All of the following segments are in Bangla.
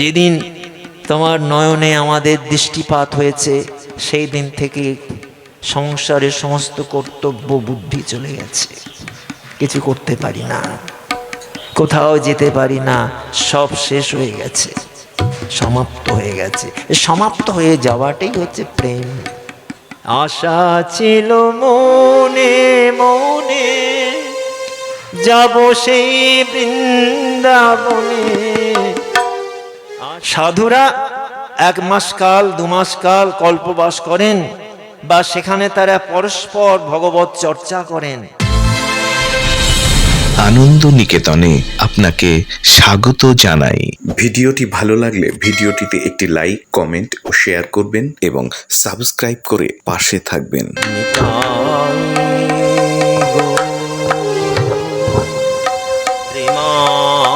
যেদিন তোমার নয়নে আমাদের দৃষ্টিপাত হয়েছে সেই দিন থেকে সংসারের সমস্ত কর্তব্য বুদ্ধি চলে গেছে, কিছু করতে পারি না, কোথাও যেতে পারি না, সব শেষ হয়ে গেছে, সমাপ্ত হয়ে গেছে। সমাপ্ত হয়ে যাওয়াটাই হচ্ছে প্রেম। আশা ছিল মনে মনে যাব সেই বৃন্দাবনে। সাধুরা 1 মাস কাল 2 মাস কাল কল্পবাস করেন, বা সেখানে তারা পরস্পর ভগবত চর্চা করেন। আনন্দ নিকেতনে আপনাকে স্বাগত জানাই। ভিডিওটি ভালো লাগলে ভিডিওটিতে একটি লাইক, কমেন্ট ও শেয়ার করবেন এবং সাবস্ক্রাইব করে পাশে থাকবেন। প্রেমানন্দে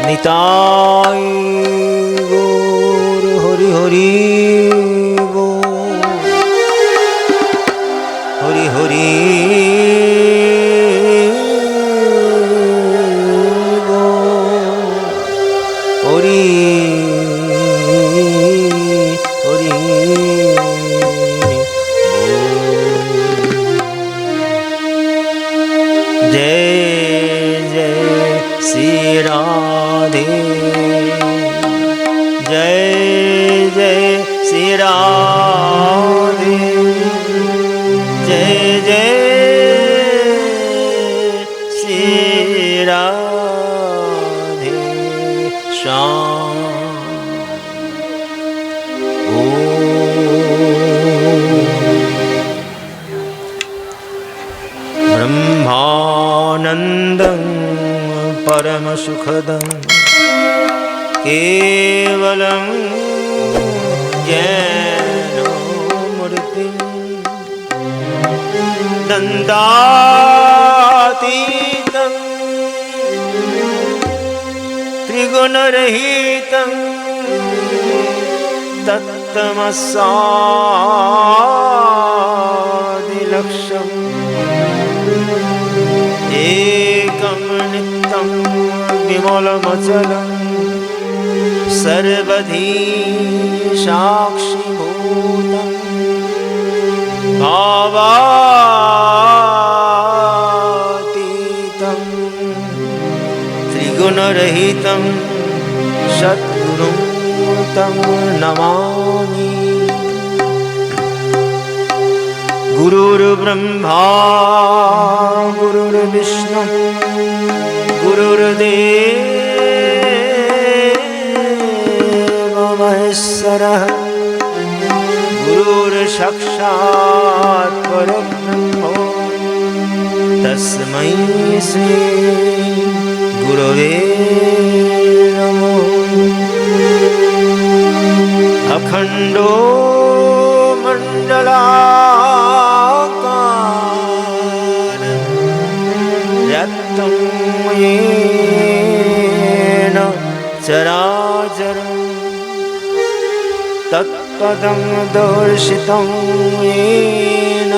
নিতাই গৌর হরি হরি হরি হরি হরি হরি। जय जय श्री राधे, जय जय श्री राधे, जय जय श्री राधे श्याम। ब्रह्मानन्दं परमसुखदं केवलं ज्ञानमूर्तिं दन्तातीतं त्रिगुणरहितं तत्तमसादिलक्ष्यम् एकं नित्यं विमलमचलं सर्वधी साक्षिभूतं भावातीतं त्रिगुणरहितं सद्गुरुं तं नमामि। गुरुर्ब्रह्मा गुरुर्विष्णु गुरुर्देवो महेश्वरः, गुरुर्साक्षात् परब्रह्म तस्मै श्री गुरवे नमः। अखण्डो मण्डलाकार व्याप्तं येन चराचरं तत्पदं दर्शितं येन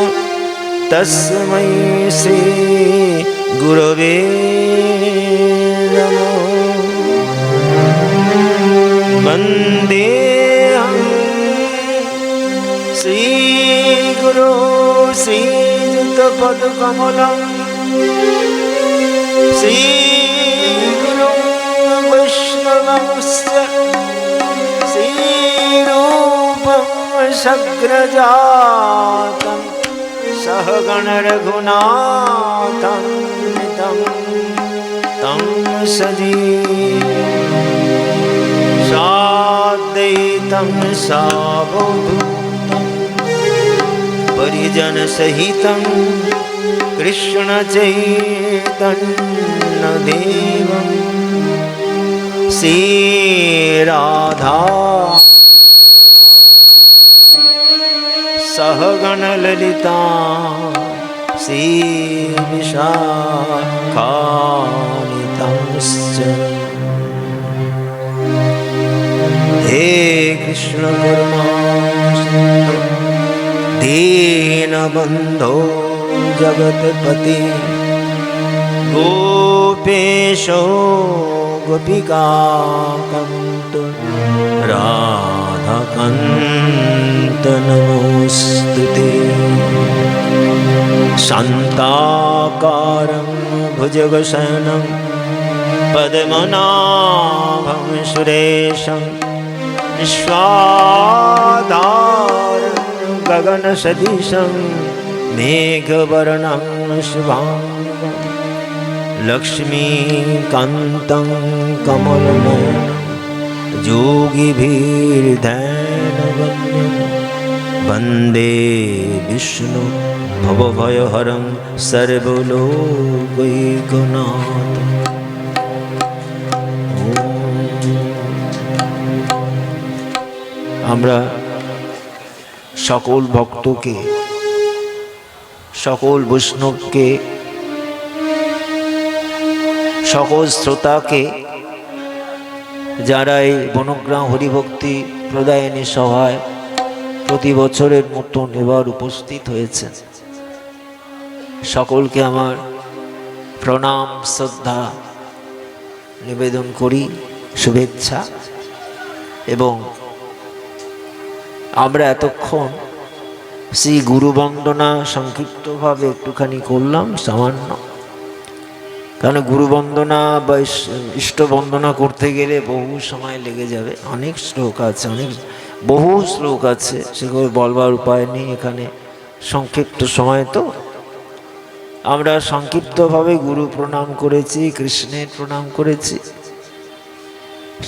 तस्मै श्री गुरवे नमः। वन्देऽहं श्रीगुरो श्रीयुतपदकमलं श्रीगुरुं वैष्णवंश्च श्रीरूपं सग्रजातं सहगणरघुनाथं तं साद्वैतं सावधूतं परिजनसहितं कृष्णचैतन्यदेवं श्रीराधा सहगणललिता श्रीविशाखान्वितांश्च। हे कृष्ण करुणा सिन्धु दीनबन्धो जगत्पते গোপেশো গোপিকাকান্ত রাধাকান্ত নমস্তুতে। শান্তাকারং ভুজগশয়नं পদ্মনাভং সুরেশং বিশ্বাধারং গগনসদৃশं মেঘवर्णं শুভাঙ্গं লক্ষ্মীকান্तं কমলনয়नं যোগীভির্ধ্যানগম্যं বন্দে বিষ্ণু ভবভয়হরং সর্বলোকৈকনাথং। আমরা সকল ভক্তকে, সকল বৈষ্ণবকে, সকল শ্রোতাকে, যারা এই বনগ্রাম হরিভক্তি প্রদায়নী সভায় প্রতি বছরের মতন এবার উপস্থিত হয়েছেন, সকলকে আমার প্রণাম শ্রদ্ধা নিবেদন করি, শুভেচ্ছা। এবং আমরা এতক্ষণ শ্রী গুরু বন্দনা সংক্ষিপ্তভাবে একটুখানি করলাম সামান্য, কারণ গুরু বন্দনা বা ইষ্ট বন্দনা করতে গেলে বহু সময় লেগে যাবে, অনেক শ্লোক আছে, বহু শ্লোক আছে, সেগুলো বলবার উপায় নেই এখানে, সংক্ষিপ্ত সময় তো। আমরা সংক্ষিপ্তভাবে গুরু প্রণাম করেছি, কৃষ্ণের প্রণাম করেছি,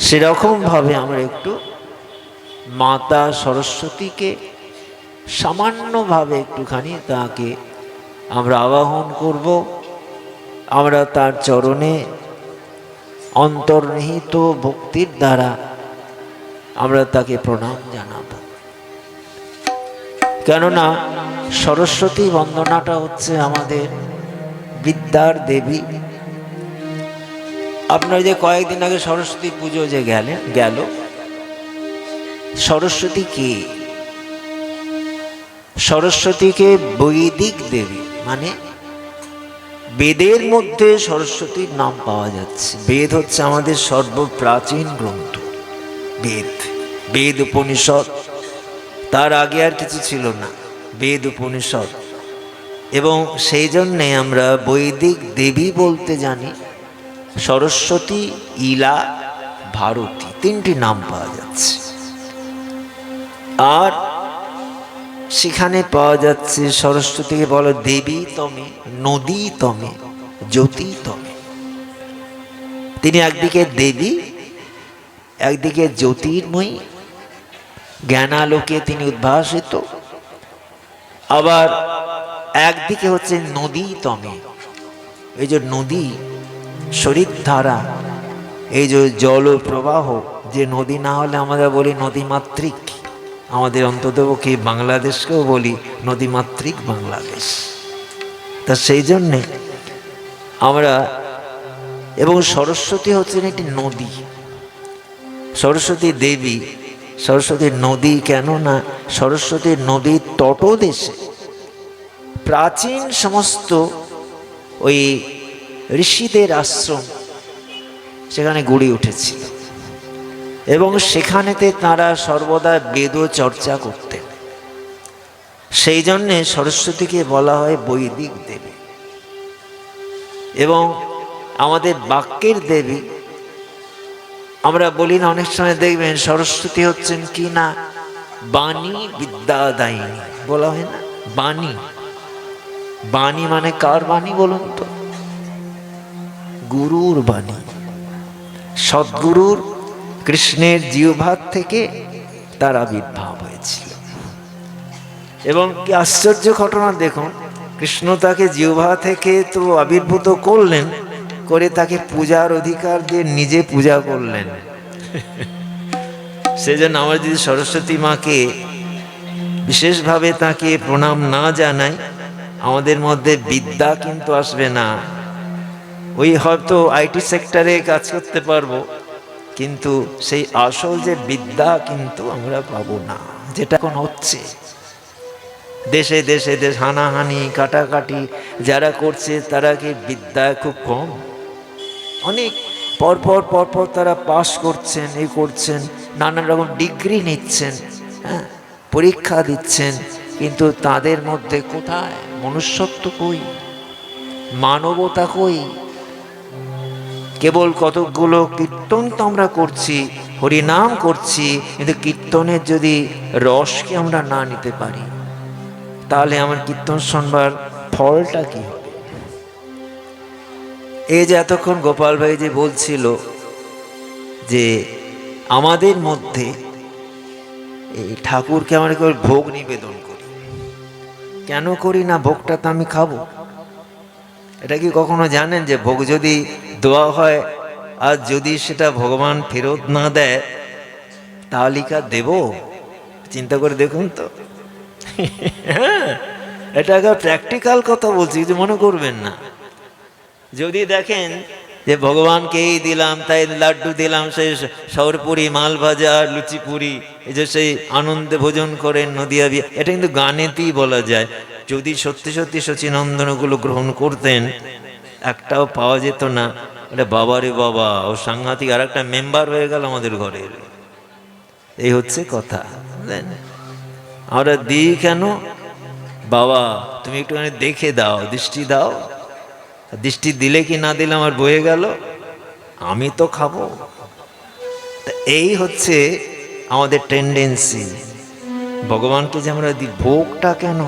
সেরকমভাবে আমরা একটু মাতা সরস্বতীকে সামান্যভাবে একটুখানি তাকে আমরা আবাহন করব। আমরা তার চরণে অন্তর্নিহিত ভক্তির দ্বারা আমরা তাকে প্রণাম জানাব। কেননা সরস্বতী বন্দনাটা হচ্ছে আমাদের বিদ্যার দেবী। আপনার যে কয়েকদিন আগে সরস্বতী পুজো যে গেল, সরস্বতী কে? সরস্বতীকে বৈদিক দেবী, মানে বেদের মধ্যে সরস্বতীর নাম পাওয়া যাচ্ছে। বেদ হচ্ছে আমাদের সর্বপ্রাচীন গ্রন্থ, বেদ উপনিষদ, তার আগে আর কিছু ছিল না, বেদ উপনিষদ। এবং সেই জন্যে আমরা বৈদিক দেবী বলতে জানি সরস্বতী, ইলা, ভারতী, তিনটি নাম পাওয়া যাচ্ছে। আর সেখানে পাওয়া যাচ্ছে সরস্বতীকে বলো দেবী তমে, নদী তমে, জ্যোতি তমে। তিনি একদিকে দেবী, একদিকে জ্যোতির্ময়ী, জ্ঞানালোকে তিনি উদ্ভাসিত, আবার একদিকে হচ্ছে নদী তমে। এই যে নদী, শরীর ধারা, এই যে জল প্রবাহ, যে নদী না হলে আমরা বলি নদীমাতৃক, আমাদের অন্ততপক্ষে বাংলাদেশকেও বলি নদীমাতৃক বাংলাদেশ। তা সেই জন্যে আমরা, এবং সরস্বতী হচ্ছেন একটি নদী, সরস্বতী দেবী, সরস্বতীর নদী। কেননা সরস্বতীর নদীর তটদেশে প্রাচীন সমস্ত ওই ঋষিদের আশ্রম সেখানে গড়ে উঠেছিল, এবং সেখানেতে তারা সর্বদা বেদ চর্চা করতেন। সেই জন্যে সরস্বতীকে বলা হয় বৈদিক দেবী। এবং আমাদের বাক্যের দেবী, আমরা বলি না অনেক সময় দেখবেন সরস্বতী হচ্ছেন কি না বাণী বিদ্যাদায়িনী বলা হয় না, বাণী। বাণী মানে কার বাণী বলুন তো? গুরুর বাণী, সদ্গুরুর, কৃষ্ণের জিহ্বা থেকে তার আবির্ভাব হয়েছিল। এবং কি আশ্চর্য ঘটনা দেখুন, কৃষ্ণ তাকে জিহ্বা থেকে তো আবির্ভূত করলেন, করে তাকে পূজার অধিকার দিয়ে নিজে পূজা করলেন। সেজন্য আমরা যদি সরস্বতী মাকে বিশেষভাবে তাকে প্রণাম না জানাই, আমাদের মধ্যে বিদ্যা কিন্তু আসবে না। ওই হয়তো আইটি সেক্টরে কাজ করতে পারবো, কিন্তু সেই আসল যে বিদ্যা কিন্তু আমরা পাবো না, যেটা এখন হচ্ছে। দেশে দেশে দেশ হানাহানি কাটাকাটি যারা করছে তারা কি বিদ্যায় খুব কম? অনেক পরপর তারা পাশ করছেন, এই করছেন, নানান রকম ডিগ্রি নিচ্ছেন, হ্যাঁ, পরীক্ষা দিচ্ছেন, কিন্তু তাদের মধ্যে কোথায় মনুষ্যত্ব কই, মানবতা কই? কেবল কতকগুলো কীর্তন তো আমরা করছি, হরিনাম করছি, কিন্তু কীর্তনের যদি রসকে আমরা না নিতে পারি তাহলে আমার কীর্তন শুনবার ফলটা কি হবে? এই যে এতক্ষণ গোপাল ভাই যে বলছিল যে আমাদের মধ্যে এই ঠাকুরকে আমরা কেবল ভোগ নিবেদন করি, কেন করি না? ভোগটা তো আমি খাবো। এটা কি কখনো জানেন যে ভোগ যদি দেওয়া হয় আর যদি সেটা ভগবান ফেরত না দেয় তাহলে কি দেব? চিন্তা করে দেখুন তো। হ্যাঁ, এটা একটা প্র্যাকটিক্যাল কথা বলছি, কিছু মনে করবেন না। যদি দেখেন যে ভগবানকেই দিলাম, তাই লাড্ডু দিলাম, সেই সরপুরি, মাল ভাজা, লুচি পুরি, এই যে সেই আনন্দে ভোজন করেন নদিয়া বিয়ে, এটা কিন্তু গানেতেই বলা যায়। যদি সত্যি সত্যি সচিনন্দনগুলো গ্রহণ করতেন একটাও পাওয়া যেত না। এটা বাবারে বাবা, ও সাংঘাতিক আর একটা মেম্বার হয়ে গেল আমাদের ঘরের। এই হচ্ছে কথা, বুঝলেন? আমরা দিই কেন? বাবা তুমি একটুখানি দেখে দাও, দৃষ্টি দাও। দৃষ্টি দিলে কি না দিলে আমার বয়ে গেল, আমি তো খাবো। এই হচ্ছে আমাদের টেন্ডেন্সি। ভগবানকে যে আমরা দিই, ভোগটা কেন?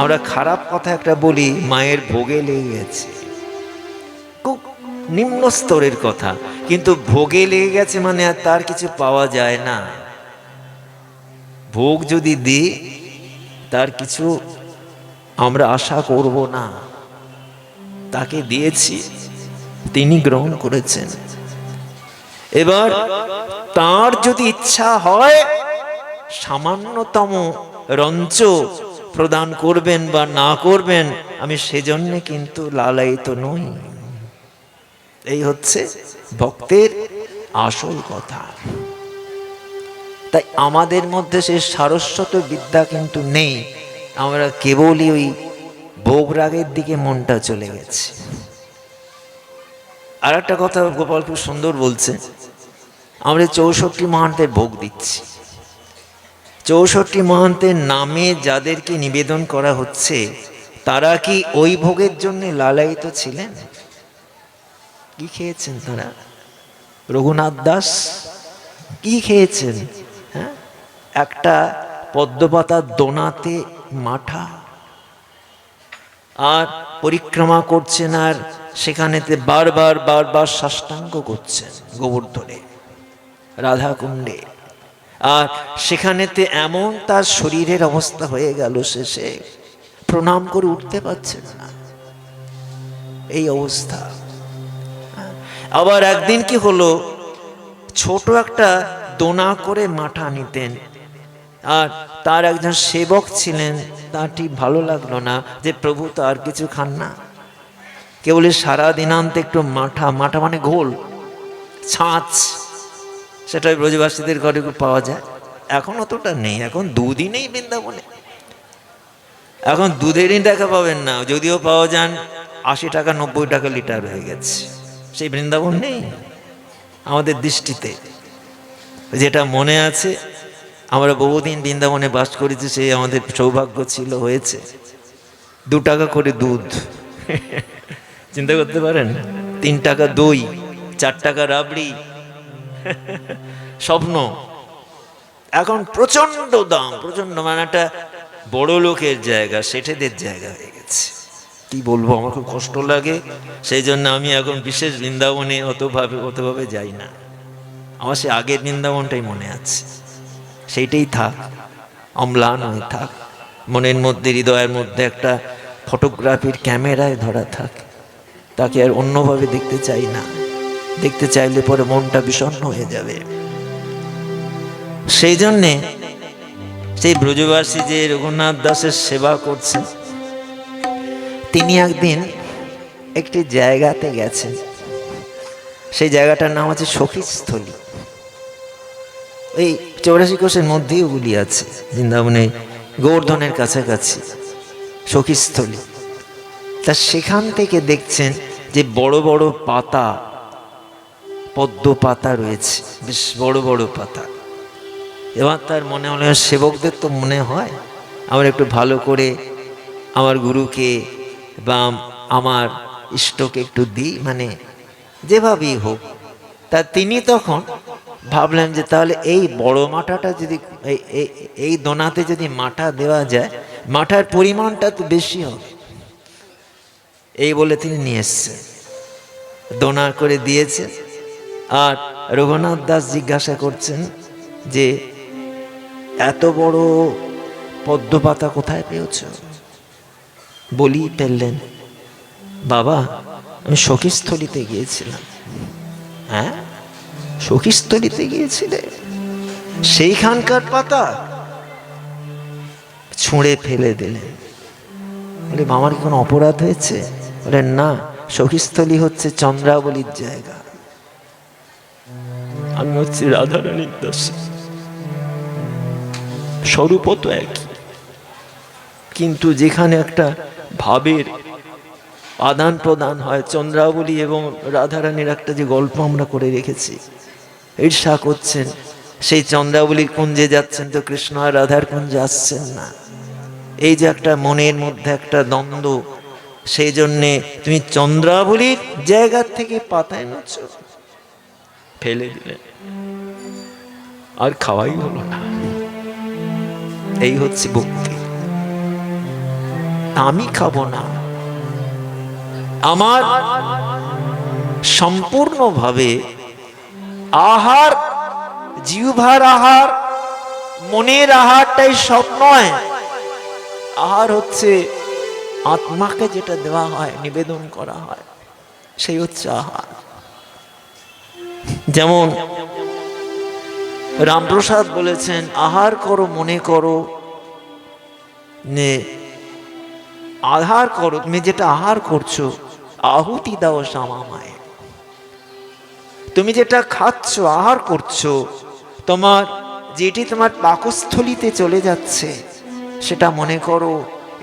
আমরা খারাপ কথা একটা বলি, মায়ের ভোগে লেগে গেছে, খুব নিম্ন স্তরের কথা, কিন্তু ভোগে লেগে গেছে মানে আর তার কিছু পাওয়া যায় না। ভোগ যদি দিই তার কিছু আমরা আশা করব না। তাকে দিয়েছি, তিনি গ্রহণ করেছেন। এবার তার যদি ইচ্ছা হয় সামান্যতম রঞ্চ প্রদান করবেন বা না করবেন, আমি সেজন্য কিন্তু লালায়িত নই। এই হচ্ছে ভক্তের আসল কথা। তাই আমাদের মধ্যে সে সারস্বত বিদ্যা কিন্তু নেই। আমরা কেবলই ওই ভোগ রাগের দিকে মনটা চলে গেছে। আর একটা কথা গোপাল খুব সুন্দর বলছে, আমরা 64 মহান্তের ভোগ দিচ্ছি। 64 মহান্তের নামে যাদেরকে নিবেদন করা হচ্ছে তারা কি ওই ভোগের জন্য লালায়িত ছিলেন? কি খেয়েছেন তারা? রঘুনাথ দাস কি খেয়েছেন? হ্যাঁ, একটা পদ্মপাতার দোনাতে মাঠা, আর পরিক্রমা করছেন, আর সেখানেতে বারবার সাষ্টাঙ্গ করছেন গোবর্ধনে, রাধাকুণ্ডে। আর সেখানেতে এমন তার শরীরের অবস্থা হয়ে গেল, শেষে প্রণাম করে উঠতে পারছেন না, এই অবস্থা। আবার একদিন কি হলো, ছোট একটা দোনা করে মাঠা নিতেন, আর তার একজন সেবক ছিলেন, তার ঠিক ভালো লাগলো না যে প্রভু তো আর কিছু খান না, কেবল সারা দিনান্তে একটু মাঠা, মাঠা মানে ঘোল, ছাঁচ, সেটাই ব্রজবাসীদের ঘরে পাওয়া যায়। এখন অতটা নেই, এখন দুধই নেই বৃন্দাবনে। এখন দুধেরই দেখা পাবেন না, যদিও পাওয়া যান 80 টাকা 90 টাকা লিটার হয়ে গেছে। সেই বৃন্দাবন নেই আমাদের দৃষ্টিতে। যেটা মনে আছে, আমরা বহুদিন বৃন্দাবনে বাস করেছি, সেই আমাদের সৌভাগ্য ছিল, হয়েছে 2 টাকা করে দুধ, চিন্তা করতে পারেন, 3 টাকা দই, 4 টাকা রাবড়ি, স্বপ্ন। এখন প্রচন্ড দাম, প্রচন্ড, মানে একটা বড় লোকের জায়গা, শেঠেদের জায়গা হয়ে গেছে। কি বলবো, আমার খুব কষ্ট লাগে। সেই জন্য আমি এখন বিশেষ বৃন্দাবনে অতভাবে যাই না। আমার সে আগের বৃন্দাবনটাই মনে আছে, সেইটাই থাক, অম্লান হয়ে থাক মনের মধ্যে, হৃদয়ের মধ্যে একটা ফটোগ্রাফির ক্যামেরায় ধরা থাক। তাকে আর অন্যভাবে দেখতে চাই না, দেখতে চাইলে পরে মনটা বিষণ্ণ হয়ে যাবে। সেই জন্যে সেই ব্রজবাসী যে রঘুনাথ দাসের সেবা করছেন, তিনি একদিন একটি জায়গাতে গেছেন, সেই জায়গাটার নাম আছে সখীস্থলী। এই 84 কোষের মধ্যেই ওগুলি আছে, বৃন্দাবনে গোবর্ধনের কাছাকাছি সখীস্থলী। তা সেখান থেকে দেখছেন যে বড় বড় পাতা, পদ্ম পাতা রয়েছে, বেশ বড় বড় পাতা। এবার তার মনে হলো, সেবকদের তো মনে হয় আমরা একটু ভালো করে আমার গুরুকে বা আমার ইষ্টকে একটু দিই, মানে যেভাবেই হোক। তা তিনি তখন ভাবলেন যে তাহলে এই বড় মাঠাটা যদি এই দোনাতে যদি মাঠা দেওয়া যায়, মাঠার পরিমাণটা তো বেশি হবে। এই বলে তিনি নিয়ে এসছেন, দোনা করে দিয়েছেন। আর রঘুনাথ দাস জিজ্ঞাসা করছেন যে এত বড় পদ্মপাতা কোথায় পেয়েছ? বলি ফেললেন, বাবা আমি সখীস্থলীতে গিয়েছিলাম। হ্যাঁ, সখীস্থলীতে গিয়েছিলে? সেইখানকার পাতা? ছুঁড়ে ফেলে দিলেন। বলে আমার কি কোনো অপরাধ হয়েছে? বলেন না, সখীস্থলী হচ্ছে চন্দ্রাবলীর জায়গা, আমি হচ্ছে রাধারানীর দাসী। স্বরূপ তো একই, কিন্তু যেখানে একটা ভাবের আদান প্রদান হয়, চন্দ্রাবলী এবং রাধারানীর একটা যে গল্প আমরা করে রেখেছি, ঈর্ষা করছেন, সেই চন্দ্রাবলীর কুঞ্জে যাচ্ছেন তো কৃষ্ণ আর রাধার কুঞ্জে আসছেন না। এই যে একটা মনের মধ্যে একটা দ্বন্দ্ব, সেই জন্যে তুমি চন্দ্রাবলীর জায়গার থেকে পাতা এনেছ, ফেলে দিলেন, আর খাওয়াই হলো না। এই হচ্ছে ভক্তি। আমি খাবো না, আমার সম্পূর্ণভাবে আহার, জিহ্বার আহার, মনের আহারটাই সব নয়। আহার হচ্ছে আত্মাকে যেটা দেওয়া হয়, নিবেদন করা হয়, সেই হচ্ছে আহার। যেমন রামপ্রসাদ বলেছেন, আহার করো মনে করো, আহার করো, তুমি যেটা আহার করছো আহুতি দাও শ্যামামায়। তুমি যেটা খাচ্ছ, আহার করছো, তোমার যেটি তোমার পাকস্থলিতে চলে যাচ্ছে, সেটা মনে করো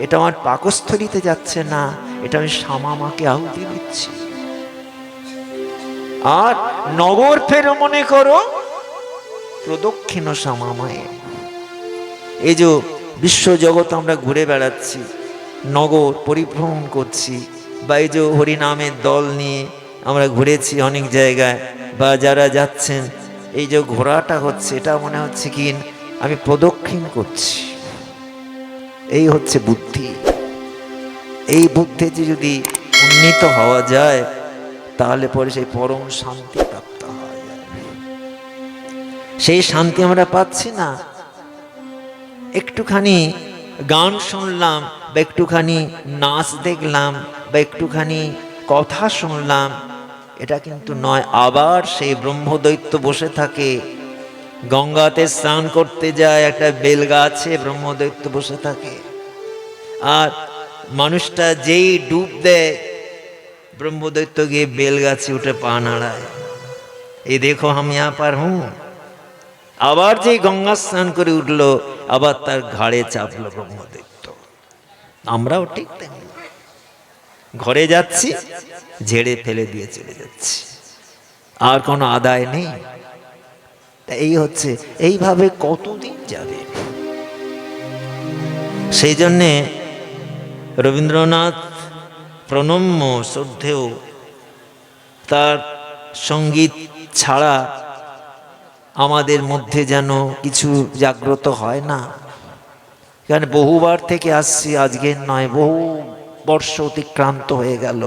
এটা আমার পাকস্থলিতে যাচ্ছে না, এটা আমি শ্যামামাকে আহুতি দিচ্ছি। আর নগর ফেরো মনে করো প্রদক্ষিণ শ্যামামায়। এই যে বিশ্ব জগৎ আমরা ঘুরে বেড়াচ্ছি, নগর পরিভ্রমণ করছি, বা এই যে হরিনামের দল নিয়ে আমরা ঘুরেছি অনেক জায়গায়, বা যারা যাচ্ছেন, এই যে ঘোরাটা হচ্ছে, এটা মনে হচ্ছে কি আমি প্রদক্ষিণ করছি। এই হচ্ছে বুদ্ধি। এই বুদ্ধিতে যদি উন্নীত হওয়া যায়, তাহলে পরে সেই পরম শান্তি প্রাপ্ত হওয়া যায়। সেই শান্তি আমরা পাচ্ছি না। একটুখানি গান শুনলাম, বা একটুখানি নাচ দেখলাম, বা একটুখানি কথা শুনলাম, এটা কিন্তু নয়। আবার সেই ব্রহ্মদৈত্য বসে থাকে, গঙ্গাতে স্নান করতে যায়, একটা বেল গাছে ব্রহ্মদৈত্য বসে থাকে। আর মানুষটা যেই ডুব দেয়, ব্রহ্মদৈত্য গিয়ে বেল গাছে উঠে পা নাড়ায়, এই দেখো আমি यहाँ पर हूं। আবার যেই গঙ্গা স্নান করে উঠলো, আবার তার ঘাড়ে চাপলো ব্রহ্মদৈত্য। আমরাও ঠিক তেমনি ঘরে যাচ্ছি, ঝেড়ে ফেলে দিয়ে চলে যাচ্ছি, আর কোনো আদায় নেই। এই হচ্ছে, এইভাবে কতদিন যাবে? সেই জন্যে রবীন্দ্রনাথ প্রণম্য শ্রদ্ধেয়, তার সঙ্গীত ছাড়া আমাদের মধ্যে যেন কিছু জাগ্রত হয় না। কারণ বহুবার থেকে আসছি, আজকের নয়, বহু বর্ষ অতিক্রান্ত হয়ে গেল।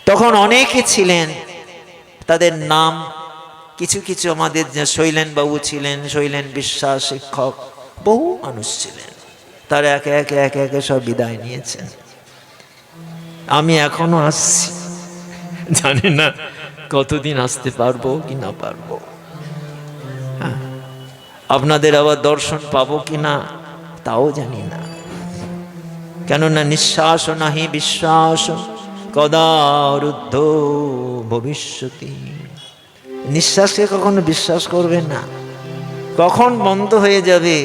তখন অনেকে ছিলেন, তাদের নাম কিছু কিছু আমাদের যে শৈলেন বাবু ছিলেন, শৈলেন বিশ্বাস শিক্ষক, বহু মানুষ ছিলেন, তারা একে একে একে একে সব বিদায় নিয়েছেন। আমি এখনো আসছি, জানি না কতদিন আসতে পারবো কি না পারবো, আপনাদের আবার দর্শন পাবো কি না তাও জানি না। কেননা নিঃশ্বাস নাহি বিশ্বাস কদা রুদ্ধ ভবিষ্যতি। নিঃশ্বাসকে কখনো বিশ্বাস করবেন না, কখন বন্ধ হয়ে যাবে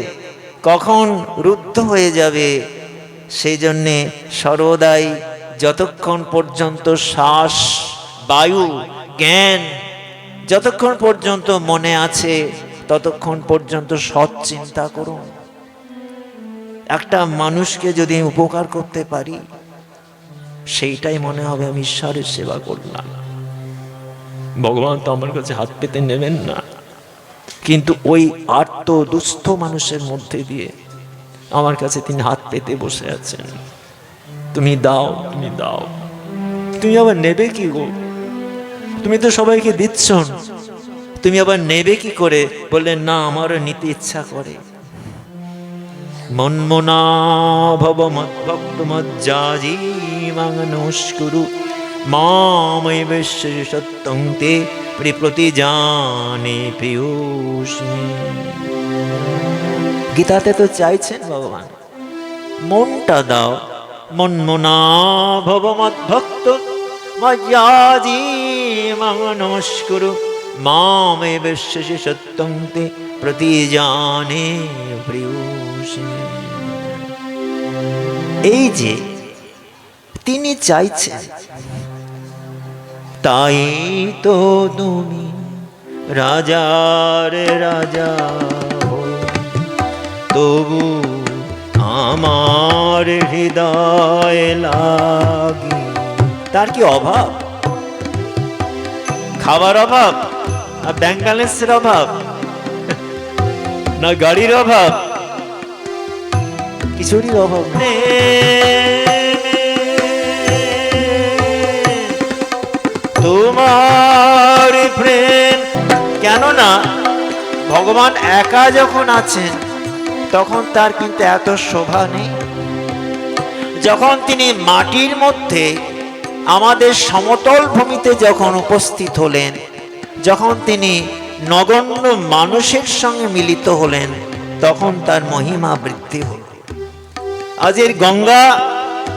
কখন রুদ্ধ হয়ে যাবে, সেই জন্যে সর্বদাই যতক্ষণ পর্যন্ত শ্বাস, বায়ু, জ্ঞান যতক্ষণ পর্যন্ত মনে আছে ততক্ষণ পর্যন্ত সৎ চিন্তা করুন। একটা মানুষকে যদি উপকার করতে পারি, সেইটাই মনে হবে আমি ঈশ্বরের সেবা করলাম। ভগবান তো আমার কাছে হাত পেতে নেবেন না, কিন্তু ওই আর্ত দুস্থ মানুষের মধ্যে দিয়ে আমার কাছে তিনি হাত পেতে বসে আছেন। তুমি দাও, তুমি দাও। তুমি আবার নেবে কি গো? তুমি তো সবাইকে দিচ্ছ, তুমি আবার নেবে কি করে? বললেন না, আমারও নিতে ইচ্ছা করে। মন্মনা ভব মদ্ভক্ত মজ্জাজি মাংনস্কুরু মামৈব সত্যং তে প্রতি জানে প্রিয়স্মি। গীতাতে তো চাইছেন ভগবান, মনটা দাও। মন্মনা ভব মদ্ভক্ত মজ্জাজি মাংনস্কুরু মামৈব সত্যং তে প্রতি জানে প্রিয়স্মি। এই যে তিনি চাইছেন, তাই তো তুমি রাজার রাজা হও, তবু আমার হৃদয় লাগি। তার কি অভাব? খাবার অভাব, আর ব্যাংক ব্যালেন্সের অভাব, না গাড়ির অভাব? কিছুরই অভাব তোমার প্রেম। কেননা ভগবান একা যখন আছেন তখন তার কিন্তু এত শোভা নেই। যখন তিনি মাটির মধ্যে আমাদের সমতল ভূমিতে যখন উপস্থিত হলেন, যখন তিনি নগণ্য মানুষের সঙ্গে মিলিত হলেন, তখন তার মহিমা বৃদ্ধি হল। আজের গঙ্গা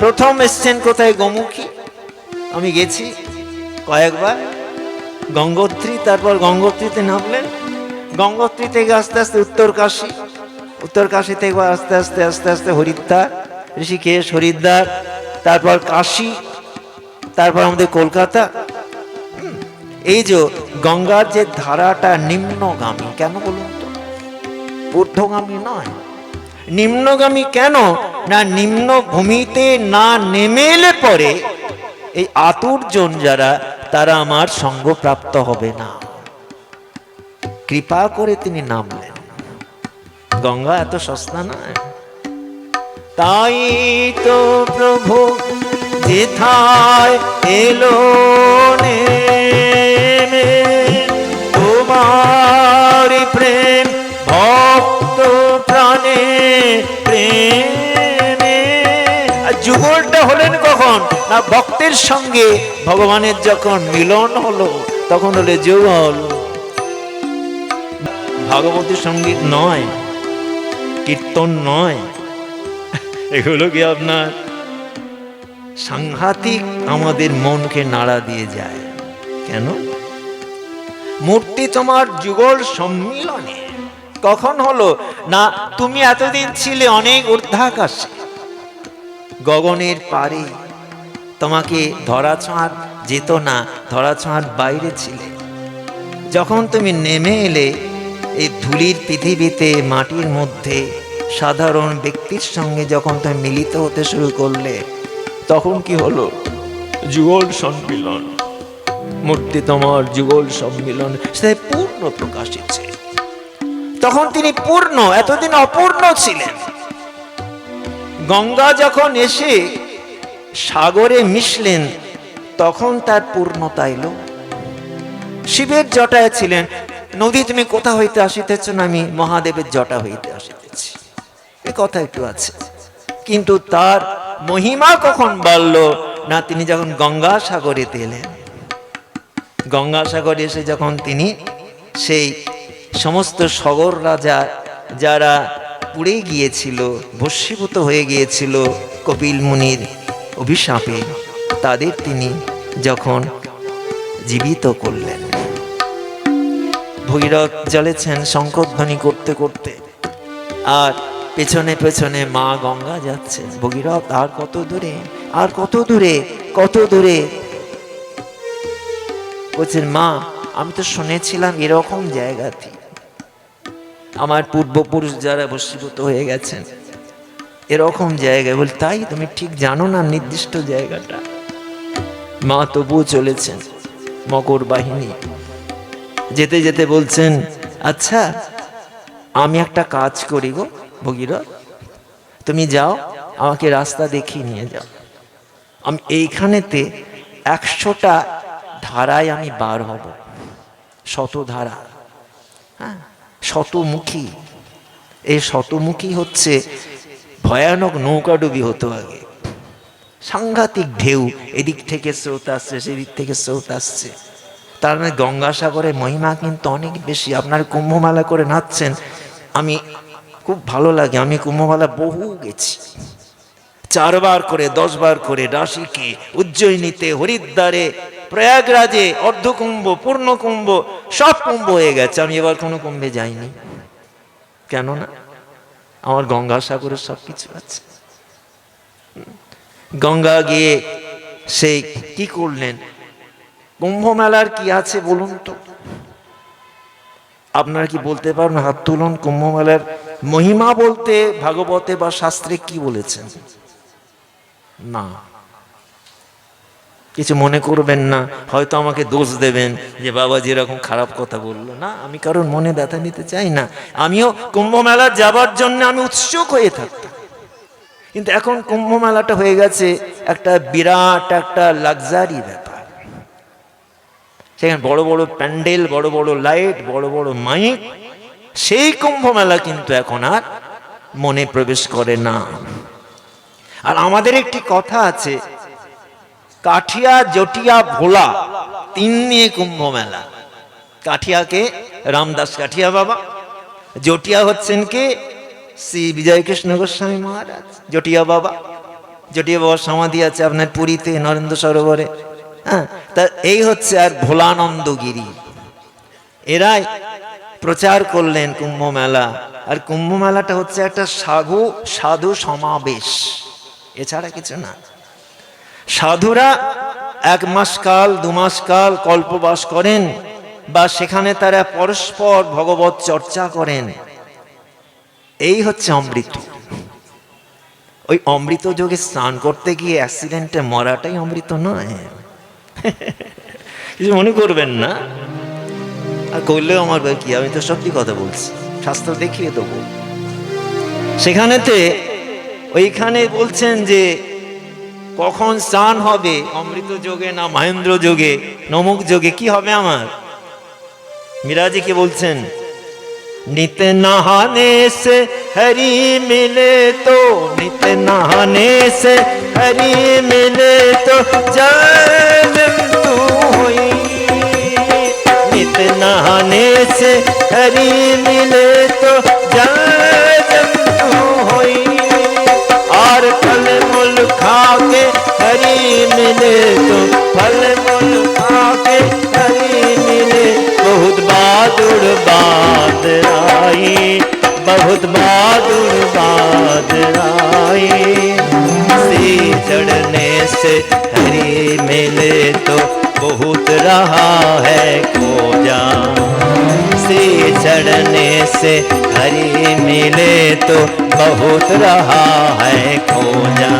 প্রথম এসছেন কোথায়? গোমুখী। আমি গেছি কয়েকবার গঙ্গোত্রী, তারপর গঙ্গোত্রীতে নামলেন, গঙ্গোত্রী থেকে আস্তে আস্তে উত্তরকাশী, উত্তরকাশী থেকে আস্তে আস্তে আস্তে আস্তে হরিদ্বার, ঋষিকেশ, হরিদ্বার, তারপর কাশী, তারপর আমাদের কলকাতা। এই যে গঙ্গার যে ধারাটা নিম্নগামী, কেন বলুন তো? ঊর্ধ্বগামী নয়, নিম্নগামী। কেন না, নিম্ন ভূমিতে না নেমে এলে পরে এই আতুরজন যারা, তারা আমার সঙ্গ প্রাপ্ত হবে না। কৃপা করে তিনি নামলেন। গঙ্গা এত সস্তা নয়। তাই তো প্রভু যেথায় এলো নেমে, তোমার প্রেম ভক্ত প্রাণে প্রেমে। যুগলটা হলেন কখন? না, ভক্তের সঙ্গে ভগবানের যখন মিলন হলো তখন হলে যুগল। ভাগবতী সঙ্গীত নয়, কীর্তন নয়, এগুলো কি আপনার সাংঘাতিক আমাদের মনকে নাড়া দিয়ে যায়। কেন? মূর্তি তোমার যুগল সম্মিলনে কখন হলো? না, তুমি এতদিন ছিলে অনেক ঊর্ধ্বাকাশে, গগনের পারে, তোমাকে ধরা ছোঁয়ার যেত না, ধরা ছোঁয়ার বাইরে ছিলে। যখন তুমি নেমে এলে এই ধুলির পৃথিবীতে, মাটির মধ্যে সাধারণ ব্যক্তির সঙ্গে যখন তুমি মিলিত হতে শুরু করলে, তখন কি হলো? যুগল সম্মিলন। মূর্তি তোমার যুগল সম্মিলন, সে পূর্ণ প্রকাশিছে। তখন তিনি পূর্ণ, এতদিন অপূর্ণ ছিলেন। গঙ্গা যখন এসে সাগরে মিশলেন, তখন তার পূর্ণতা এলো। শিবের জটায় ছিলেন, নদী তুমি কোথা হইতে আসিতেছ? না, আমি মহাদেবের জটা হইতে আসিতেছি, এ কথা একটু আছে। কিন্তু তার মহিমা কখন বাড়ল? না, তিনি যখন গঙ্গাসাগরেতে এলেন। গঙ্গাসাগরে এসে যখন তিনি সেই সমস্ত সগর রাজা যারা পুড়ে গিয়েছিল, ভস্মীভূত হয়ে গিয়েছিল কপিল মুনির অভিশাপে, তাদের তিনি যখন জীবিত করলেন। ভৈরব জ্বলেছেন শঙ্খধ্বনি করতে করতে, আর পেছনে পেছনে মা গঙ্গা যাচ্ছে। ভগীরথ আর কত দূরে, আর কত দূরে, কত দূরে। বলছেন মা আমি তো শুনেছিলাম এরকম জায়গাতে আমার পূর্বপুরুষ যারা বশীভূত হয়ে গেছেন, এরকম জায়গায়। বল তাই? তুমি ঠিক জানো না নির্দিষ্ট জায়গাটা? মা তবুও চলেছেন মকর বাহিনী। যেতে যেতে বলছেন আচ্ছা আমি একটা কাজ করি গো ভগীরথ, তুমি যাও আমাকে রাস্তা দেখিয়ে নিয়ে যাও। আমি এইখানেতে 100টা ধারায় আমি বার হব, শতধারা, হ্যাঁ শতমুখী। এই শতমুখী হচ্ছে ভয়ানক নৌকাডুবি হতো আগে, সাংঘাতিক ঢেউ, এদিক থেকে স্রোত আসছে সেদিক থেকে স্রোত আসছে। তার মানে গঙ্গাসাগরের মহিমা কিন্তু অনেক বেশি। আপনার কুম্ভমেলা করে নাচছেন, আমি খুব ভালো লাগে, আমি কুম্ভমেলা বহু গেছি, 4 বার করে 10 বার করে, রাশিকে, উজ্জয়িনীতে, হরিদ্বারে, প্রয়াগরাজে, অর্ধকুম্ভ, পূর্ণকুম্ভ, সব কুম্ভ হয়ে গেছে। আমি এবার কোনো কুম্ভে যাইনি, কেননা আমার গঙ্গাসাগরের সব কিছু আছে। গঙ্গা গিয়ে সেই কি করলেন? কুম্ভ মেলার কি আছে বলুন তো? আপনারা কি বলতে পারবেন? হাত তুলুন। কুম্ভ মেলার মহিমা বলতে ভাগবতে বা শাস্ত্রে কি বলেছেন? না, কিছু মনে করবেন না, হয়তো আমাকে দোষ দেবেন যে বাবা যেরকম খারাপ কথা বললো। না, আমি কারোর মনে ব্যথা নিতে চাই না। আমিও কুম্ভ মেলা যাবার জন্য আমি উৎসুক হয়ে থাকতাম, কিন্তু এখন কুম্ভ মেলাটা হয়ে গেছে একটা বিরাট একটা লাক্সারি ব্যাপার। সেখানে বড় বড় প্যান্ডেল, বড় বড় লাইট, বড় বড় মাইক। সেই কুম্ভ মেলা কিন্তু এখন আর মনে প্রবেশ করে না। আর আমাদের একটি কথা আছে, কাঠিয়া, জটিয়া, ভোলা, 3 নিয়ে কুম্ভ মেলা। কাঠিয়াকে রামদাস কাঠিয়া বাবা, জটিয়া হচ্ছেন কে? শ্রী বিজয় কৃষ্ণ গোস্বামী মহারাজ জটিয়া বাবা। জটিয়া বাবার সমাধি আছে আপনার পুরীতে নরেন্দ্র সরোবরে। হ্যাঁ, তা এই হচ্ছে। আর ভোলানন্দগিরি, এরাই প্রচার করলেন কুম্ভ মেলা। আর কুম্ভ মেলাটা হচ্ছে একটা সাধু সমাবেশ, এছাড়া কিছু না। সাধুরা 1 মাস কাল 2 মাস কাল কল্পবাস করেন, বা সেখানে তারা পরস্পর ভগবত চর্চা করেন। এই হচ্ছে অমৃত। ওই অমৃত যোগে স্নান করতে গিয়ে অ্যাক্সিডেন্টে মরাটাই অমৃত নয়। কিছু মনে করবেন না, আর করলেও আমার কি, আমি তো সত্যি কথা বলছি, শাস্ত্র দেখিয়ে দেবো। সেখানেতে ওইখানে বলছেন যে কখন স্নান হবে, অমৃত যোগে না মহেন্দ্র যোগে, নমুক যোগে, কি হবে আমার? মিরাজি কে বলছেন, नित नहाने से हरि मिले तो, नित नहाने से हरि मिले तो जन्म तू होई। नित नहाने से हरि मिले तो जन्म तू होई। और फल मूल खा के हरि मिले तो, फल मूल खा के हरि मिले। बहुत बहादुर बात आई, बहुत बहादुर बात आई। श्री चढ़ने से हरि मिले तो बहुत रहा है खोजा। श्री चढ़ने से हरि मिले तो बहुत रहा है खोजा।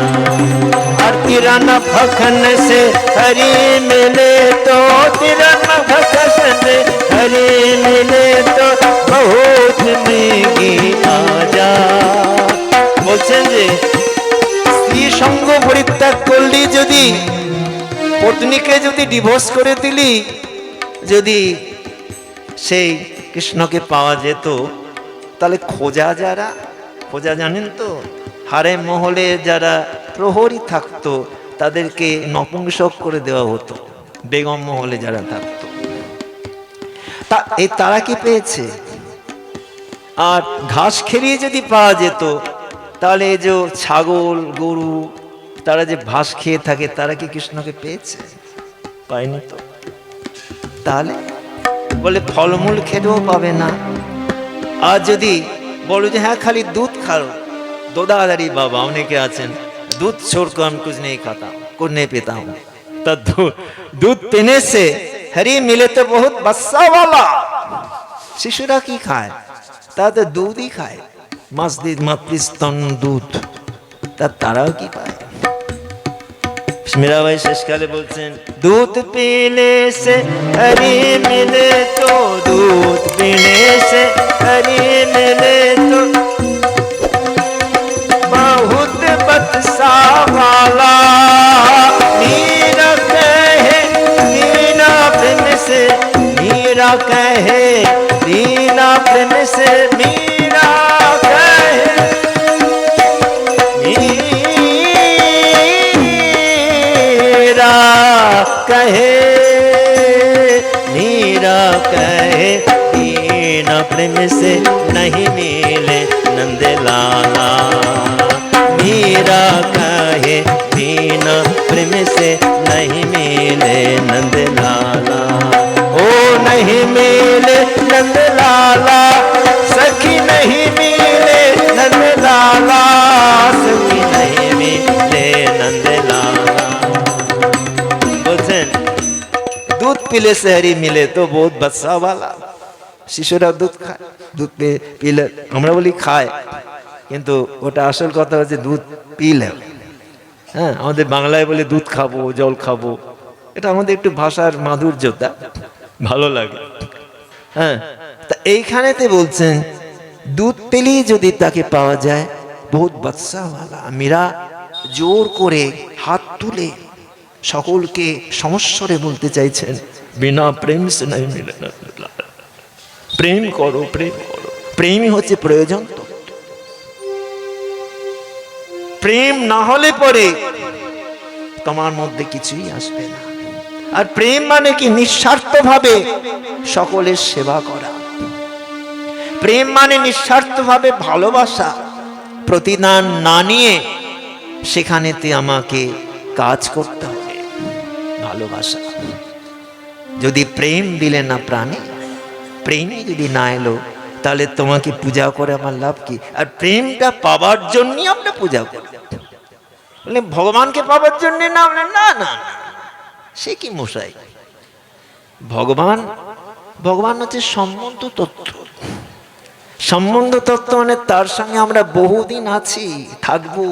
और तिरन भखन से हरि मिले तो, तिरन भखन से हरि मिले तो बहुत नेगी आजा। বলছেন যে স্ত্রী সঙ্গ পরিত্যাগ করলি, যদি পত্নীকে যদি ডিভোর্স করে দিলি, যদি সেই কৃষ্ণকে পাওয়া যেত, তাহলে খোঁজা যারা, খোঁজা জানেন তো, হারে মহলে যারা প্রহরী থাকতো তাদেরকে নপুংসক করে দেওয়া হতো, বেগম মহলে যারা থাকতো। তারা কি পেয়েছে? আর ঘাস খেরিয়ে যদি পাওয়া যেত, তাহলে এই যে ছাগল গরু তারা যে ঘাস খেয়ে থাকে, তারা কি কৃষ্ণকে পেয়েছে? পায়নি তো। তাহলে বলে ফলমূল খেতেও পাবে না। আর যদি বলো যে হ্যাঁ খালি দুধ খাও, तो दादारी बाबा অনেকে আছেন दूध छोड़कर हम कुछ नहीं खाता कुछ नहीं पीता हूँ तो दूध पीने से हरी मिले तो बहुत बस्सा वाला शिशुरा की खाए তাতে দুধই খায় মাতৃস্তন দুধ তারাও কি পায় मेरा भाई शेषकाले बोलते हैं दूध पीने से हरी मिले तो दूध पीने से हरी मिले तो बहुत बत्सा वाला मीरा कहे मीना प्रेम से मीरा कहे मीना प्रेम से मीरा कहे कहे मीरा कहे दीन प्रेम से नहीं मिले नंद लाला मीरा कहे दीन प्रेम से नहीं मिले नंद लाला ओ नहीं मिले नंद लाला सखी नहीं मिले नंद लाला सखी नहीं मिले नंद लाला दूध पीले से हरी मिले तो बहुत बच्चा वाला शिशुरा दूध खाয় दूध पीले আমরা বলি খায় কিন্তু ওটা আসল কথা হচ্ছে দুধ পিলে হ্যাঁ আমাদের বাংলায় বলে দুধ খাবো জল খাবো এটা আমাদের একটু ভাষার মাধুর্যতা ভালো লাগে হ্যাঁ তা এইখানেতে বলছেন দুধ পেলেই যদি তাকে পাওয়া যায় বহুত বচ্চা वाला মীরা জোর করে হাত তুলে সকলকে সমস্বরে বলতে চাইছেন বিনা প্রেম সে নাই মিলে না প্রেম করো প্রেম করো প্রেমই হচ্ছে প্রয়োজন প্রেম না হলে পরে তোমার মধ্যে কিছুই আসবে না আর প্রেম মানে কি নিঃস্বার্থভাবে সকলের সেবা করা প্রেম মানে নিঃস্বার্থভাবে ভালোবাসা প্রতিদান না নিয়ে সেখানেতে আমাকে কাজ করতে হবে ভালোবাসা যদি প্রেম দিলে না প্রাণে প্রেমই যদি না এলো তাহলে তোমাকে পূজা করে আমার লাভ কি আর প্রেমটা পাবার জন্যই আমরা পূজা করি বলে ভগবানকে পাবার জন্য না না না না সে কি মশাই ভগবান ভগবান হচ্ছে সম্বন্ধ তত্ত্ব সম্বন্ধ তত্ত্ব মানে তার সঙ্গে আমরা বহুদিন আছি থাকবো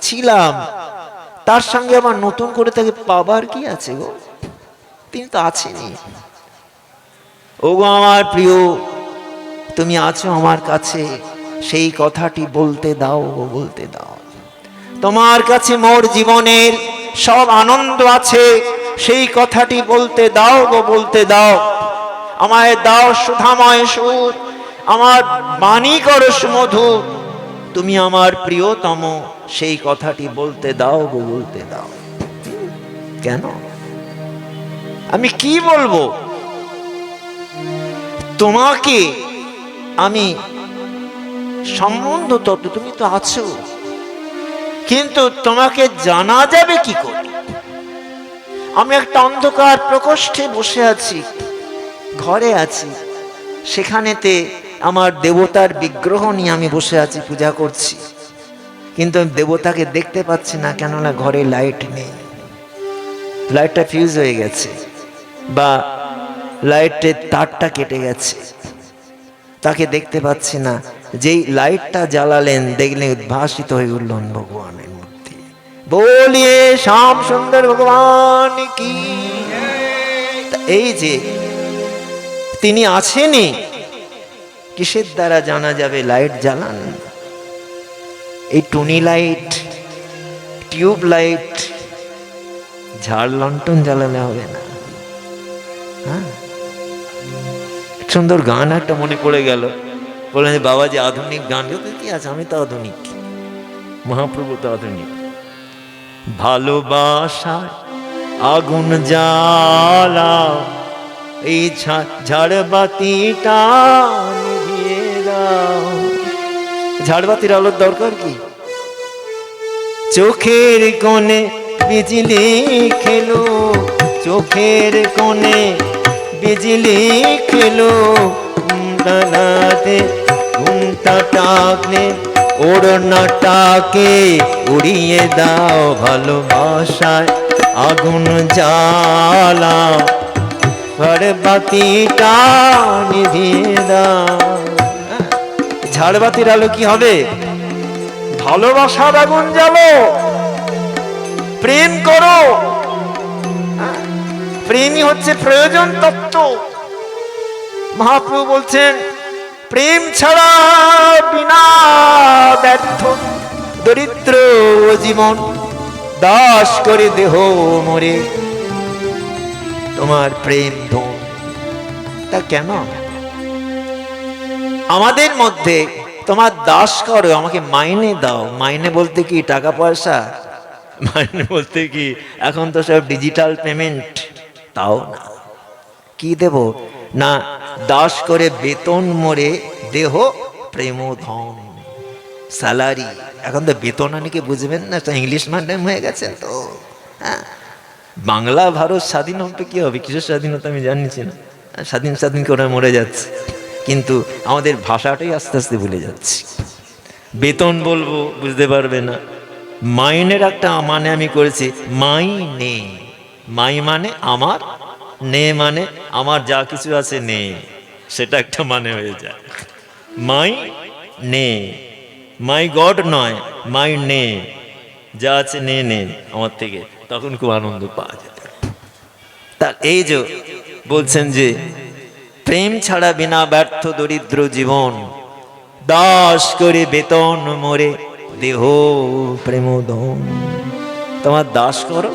ছিলাম তার সঙ্গে আবার নতুন করে তাকে পাবার কি আছে গো তিনি তো আছেনই ও গো আমার প্রিয় তুমি আছো আমার কাছে সেই কথাটি বলতে দাও গো বলতে দাও তোমার কাছে মোর জীবনের সব আনন্দ আছে সেই কথাটি বলতে দাও গো বলতে দাও আমায় দাও সুধাময় সুর আমার বাণী করো সুমধুর তুমি আমার প্রিয়তম সেই কথাটি বলতে দাও গো বলতে দাও কেন আমি কি বলবো তোমাকে আমি সম্বন্ধ তত্ত্ব তুমি তো আছো কিন্তু তোমাকে জানা যাবে কি করে আমি একটা অন্ধকার প্রকোষ্ঠে বসে আছি ঘরে আছি সেখানেতে আমার দেবতার বিগ্রহ নিয়ে আমি বসে আছি পূজা করছি কিন্তু আমি দেবতাকে দেখতে পাচ্ছি না কেননা ঘরে লাইট নেই লাইটটা ফিউজ হয়ে গেছে বা লাইটের তারটা কেটে গেছে তাকে দেখতে পাচ্ছি না যেই লাইটটা জ্বালালেন দেখলেন উদ্ভাসিত হয়ে উঠলেন ভগবানের মূর্তি বলিয়ে শ্যাম সুন্দর ভগবান কি এই যে তিনি আছেনই কিসের দ্বারা জানা যাবে লাইট জ্বালান এই টুনি লাইট টিউব লাইট ঝাড় লন্ঠন জ্বালালে হবে না হ্যাঁ সুন্দর গান একটা মনে পড়ে গেল বললেন যে বাবা যে আধুনিক গান কি আছে আমি তো আধুনিক মহাপ্রভু তো আধুনিক ভালোবাসা আগুন জ্বালা এই ঝাড়বাতিটা নিভিয়ে দাও ঝাড়বাতির আলোর দরকার কি চোখের কোণে বিজলি খেলো চোখের কোণে बिजली खेलो घूमता नाते घूमता टाकने ওড়নাটাকে উড়িয়ে দাও, ভালোবাসায় আগুন জ্বালাও, ঘর বাতিটা নিভিয়ে দাও। ঝাড়বাতির আলো কি হবে? ভালোবাসার আগুন জ্বালো, প্রেম করো। প্রেমই হচ্ছে প্রয়োজন তত্ত্ব। মহাপ্রভু বলছেন প্রেম ছাড়া বিনা ব্যর্থ দরিদ্র জীবন, দাস করে দেহ মরে তোমার প্রেম ধন। তা কেন? আমাদের মধ্যে তোমার দাস করো, আমাকে মাইনে দাও। মাইনে বলতে কি টাকা পয়সা? মাইনে বলতে কি এখন তো সব ডিজিটাল পেমেন্ট? তাও না। কি দেব না? দাস করে বেতন মরে দেহ প্রেম ধন, স্যালারি। এখন তো বেতন অনেকে বুঝবেন না, তো ইংলিশ মাধ্যম হয়ে গেছেন তো। হ্যাঁ, বাংলা ভারত স্বাধীন হবে কি হবে? কিসের স্বাধীনতা আমি জানিছি না, স্বাধীন স্বাধীন করে মরে যাচ্ছে, কিন্তু আমাদের ভাষাটাই আস্তে আস্তে ভুলে যাচ্ছি। বেতন বলবো বুঝতে পারবে না। মাইনের একটা মানে আমি করেছি, মাইনে। মাই মানে আমার, নে মানে আমার যা কিছু আছে নে, সেটা একটা মানে হয়ে যায়। মাই নে, মাই গড নয়, মাই নে, যা আছে নে নে আমার থেকে, তখন খুব আনন্দ পাওয়া যায়। তা এই যে বলছেন যে প্রেম ছাড়া বিনা ব্যর্থ দরিদ্র জীবন, দাস করে বেতন মরে দেহ প্রেমধন। তোমার দাস করো,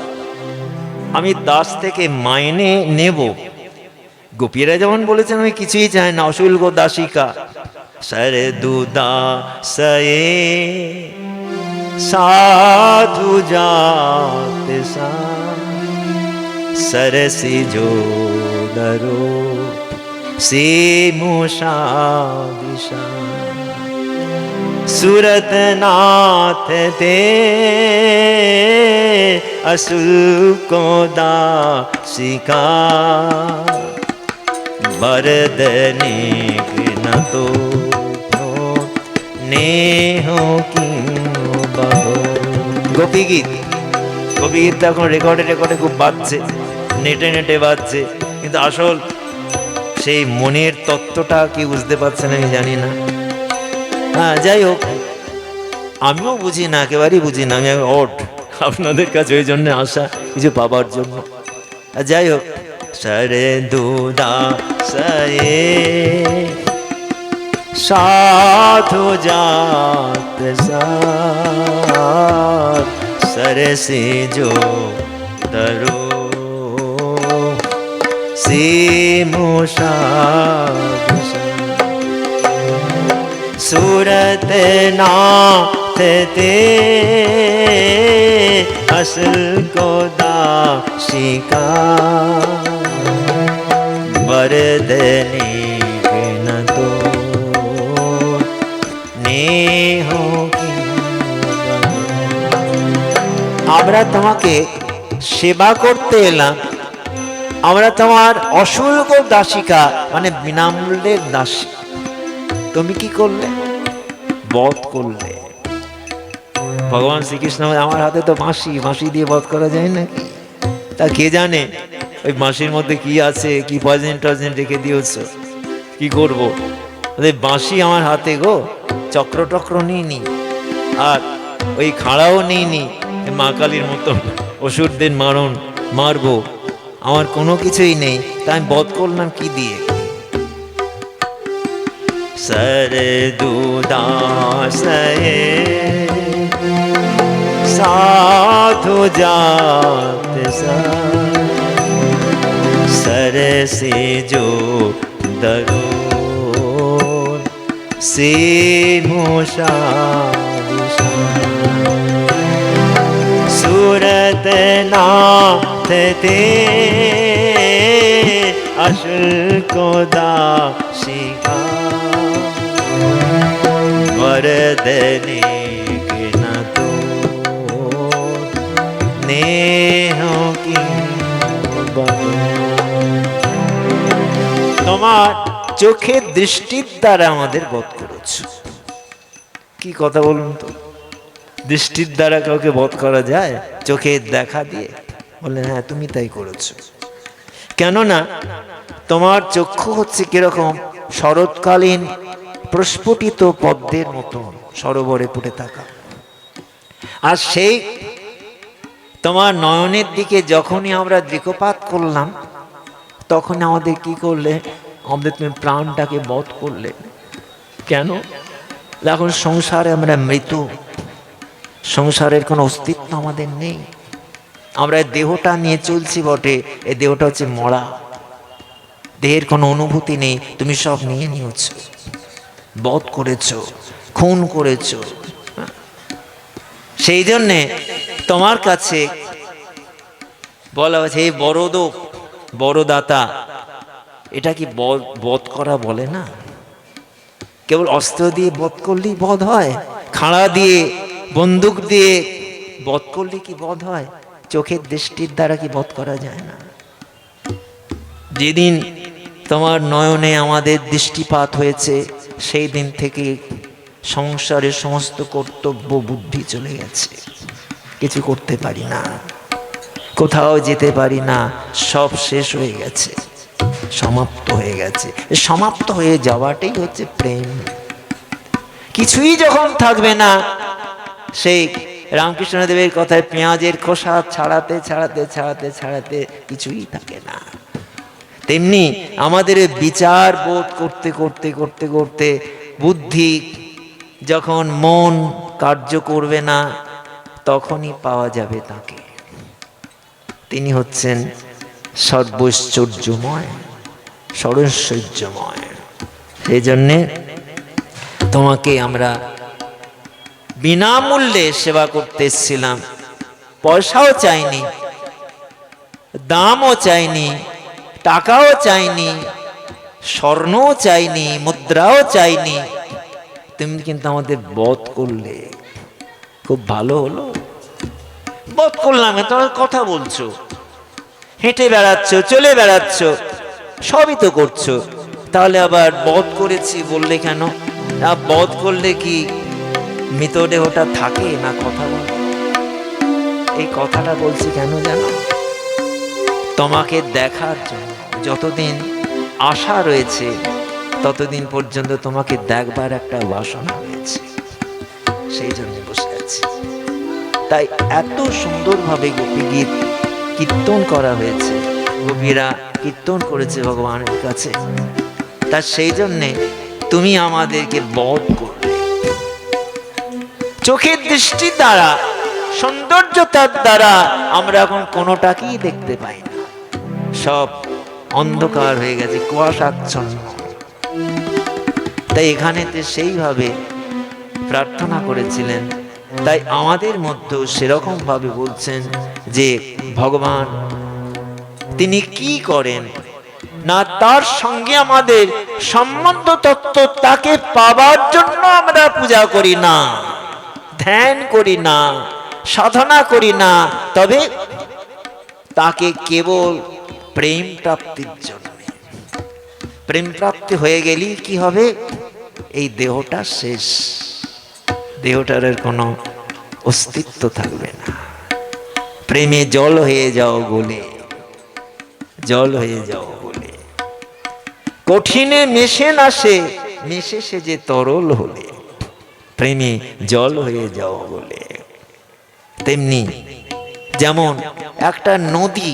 আমি দাস থেকে মাইনে নেব। গোপীরা যেমন বলেছেন আমি কিছুই চাই না, অশুল্ক দাসিকা। সরে দুদা সয়ে সাধু জাত সা, सरसी जो दरो से मूषा दिशा, सूरत नाथ ते असुर को दासिका, बरदने न तो नेहो की बहो। गोपी गीत, গোপী গীত এখন রেকর্ডে রেকর্ডে খুব বাজছে, নেটে নেটে বাজছে, কিন্তু আসল সেই মনের তত্ত্বটা কি বুঝতে পারছেন আমি জানি না। হ্যাঁ, যাই হোক, আমিও বুঝি না, একেবারেই বুঝি না। আমি ওট আপনাদের কাছে ওই জন্য আসা, কিছু পাবার জন্য। যাই হোক, সরে দুদা সয়ে সাধু জাত সার, सरसे जो दरो से मूषा दिशा, सूरत नाथ ते असल को दासिका, वरदने न तो नेहो की। আমরা তোমাকে সেবা করতে এলাম, আমরা তোমার অশুল্ক দাসিকা, মানে বিনামূল্যের দাসী। তুমি কি করলে? বধ করলে। ভগবান শ্রীকৃষ্ণ, আমার হাতে তো বাঁশি, বাঁশি দিয়ে বধ করা যায় নাকি? তা কে জানে ওই বাঁশির মধ্যে কি আছে, কি পয়জন টয়জন রেখে দিয়েছ, কি করবো? বাঁশি আমার হাতে গো, চক্র টক্র নিইনি, আর ওই খাড়াও নিইনি, মা কালীর মতো অসুরদের মারবো, আমার কোনো কিছুই নেই, তাই আমি বধ করলাম কি দিয়ে? সরে দুদাসয়ে সাধু জাত সা, सरसे जो दरो से मूषा दिशा, सूरत नाथ ते असुर को दासिका, वरदने के न तो नेहो की। তোমার চোখের দৃষ্টির দ্বারা আমাদের বধ করেছ। কি কথা বলুন তো, দৃষ্টির দ্বারা কাউকে বধ করা যায়? চোখের দেখা দিয়ে? বললেন হ্যাঁ, তুমি তাই করেছো। কেননা তোমার চক্ষু হচ্ছে কিরকম, শরৎকালীন প্রস্ফুটিত পদ্মের মতো সরোবরে ফুটে থাকা। আর সেই তোমার নয়নের দিকে যখনই আমরা দৃকপাত করলাম, তখন আমাদের কি করলে? আমাদের তুমি প্রাণটাকে বধ করলে। কেন? এখন সংসারে আমরা মৃত, সংসারের কোনো অস্তিত্ব আমাদের নেই। আমরা দেহটা নিয়ে চলছি বটে, এই দেহটা হচ্ছে মরা, দেহের কোনো অনুভূতি নেই। তুমি সব নিয়ে নিয়েছ, বধ করেছ, খুন করেছ। সেই জন্যে তোমার কাছে বলা হয়েছে, এই বড় দাতা, এটা কি বধ করা বলে না? কেবল অস্ত্র দিয়ে বধ করলেই বধ হয়? খাড়া দিয়ে, বন্দুক দিয়ে বধ করলে কি বধ হয়? চোখের দৃষ্টির দ্বারা কি বধ করা যায় না? যেদিন তোমার নয়নে আমাদের দৃষ্টিপাত হয়েছে, সেই দিন থেকে সংসারের সমস্ত কর্তব্য বুদ্ধি চলে গেছে। কিছু করতে পারি না, কোথাও যেতে পারি না, সব শেষ হয়ে গেছে, সমাপ্ত হয়ে গেছে। সমাপ্ত হয়ে যাওয়াটাই হচ্ছে প্রেম। কিছুই যখন থাকবে না, সেই রামকৃষ্ণদেবের কথায় পেঁয়াজের খোসা ছাড়াতে ছাড়াতে ছাড়াতে ছাড়াতে কিছুই থাকে না। তেমনি আমাদের বিচার বোধ করতে করতে করতে করতে বুদ্ধি যখন মন কার্য করবে না, তখনই পাওয়া যাবে তাকে। তিনি হচ্ছেন সর্বৈশ্বর্যময়, সরৈশ্বর্যময়। সেই জন্যে তোমাকে আমরা বিনামূল্যে সেবা করতে এসেছিলাম। পয়সাও চাইনি, দামও চাইনি, টাকাও চাইনি, স্বর্ণও চাইনি, মুদ্রাও চাইনি। তুমি কিন্তু আমাদের বধ করলে। খুব ভালো হলো, বধ করলাম। তোমার কথা বলছো, হেঁটে বেড়াচ্ছ, চলে বেড়াচ্ছ, সবই তো করছো, তাহলে আবার বধ করেছি বললে কেন? বধ করলে কি মৃতদেহটা থাকে না কথা বলে? এই কথাটা বলছি কেন জানো? তোমাকে দেখার জন্য। যতদিন আশা রয়েছে, ততদিন পর্যন্ত তোমাকে দেখবার একটা বাসনা রয়েছে, সেই জন্য বসে আছি। তাই এত সুন্দরভাবে গোপী গীত কীর্তন করা হয়েছে, গোপীরা কীর্তন করেছে ভগবানের কাছে। তা সেই জন্যে তুমি আমাদেরকে বধ করলে। চোখের দৃষ্টি দ্বারা, সৌন্দর্যতার দ্বারা আমরা এখন কোনোটাকেই দেখতে পাই না, সব অন্ধকার হয়ে গেছে, কুয়াশাচ্ছন্ন। তাই এখানেতে সেইভাবে প্রার্থনা করেছিলেন। তাই আমাদের মধ্যেও সেরকম ভাবে বলছেন যে ভগবান তিনি কি করেন না, তার সঙ্গে আমাদের সম্বন্ধ তত্ত্ব, তাকে পাবার জন্য আমরা পূজা করি না, ধ্যান করি না, সাধনা করি না, তবে তাকে কেবল প্রেম প্রাপ্তির জন্য। প্রেম প্রাপ্তি হয়ে গেলেই কি হবে? এই দেহটা শেষ, দেহটার কোনো অস্তিত্ব থাকবে না। প্রেমে জল হয়ে যাও গলে, জল হয়ে যাও বলে, কঠিনে মেশে না সে, মেশে সে যে তরল হলে, প্রেমে জল হয়ে যাও বলে। তেমনি যেমন একটা নদী,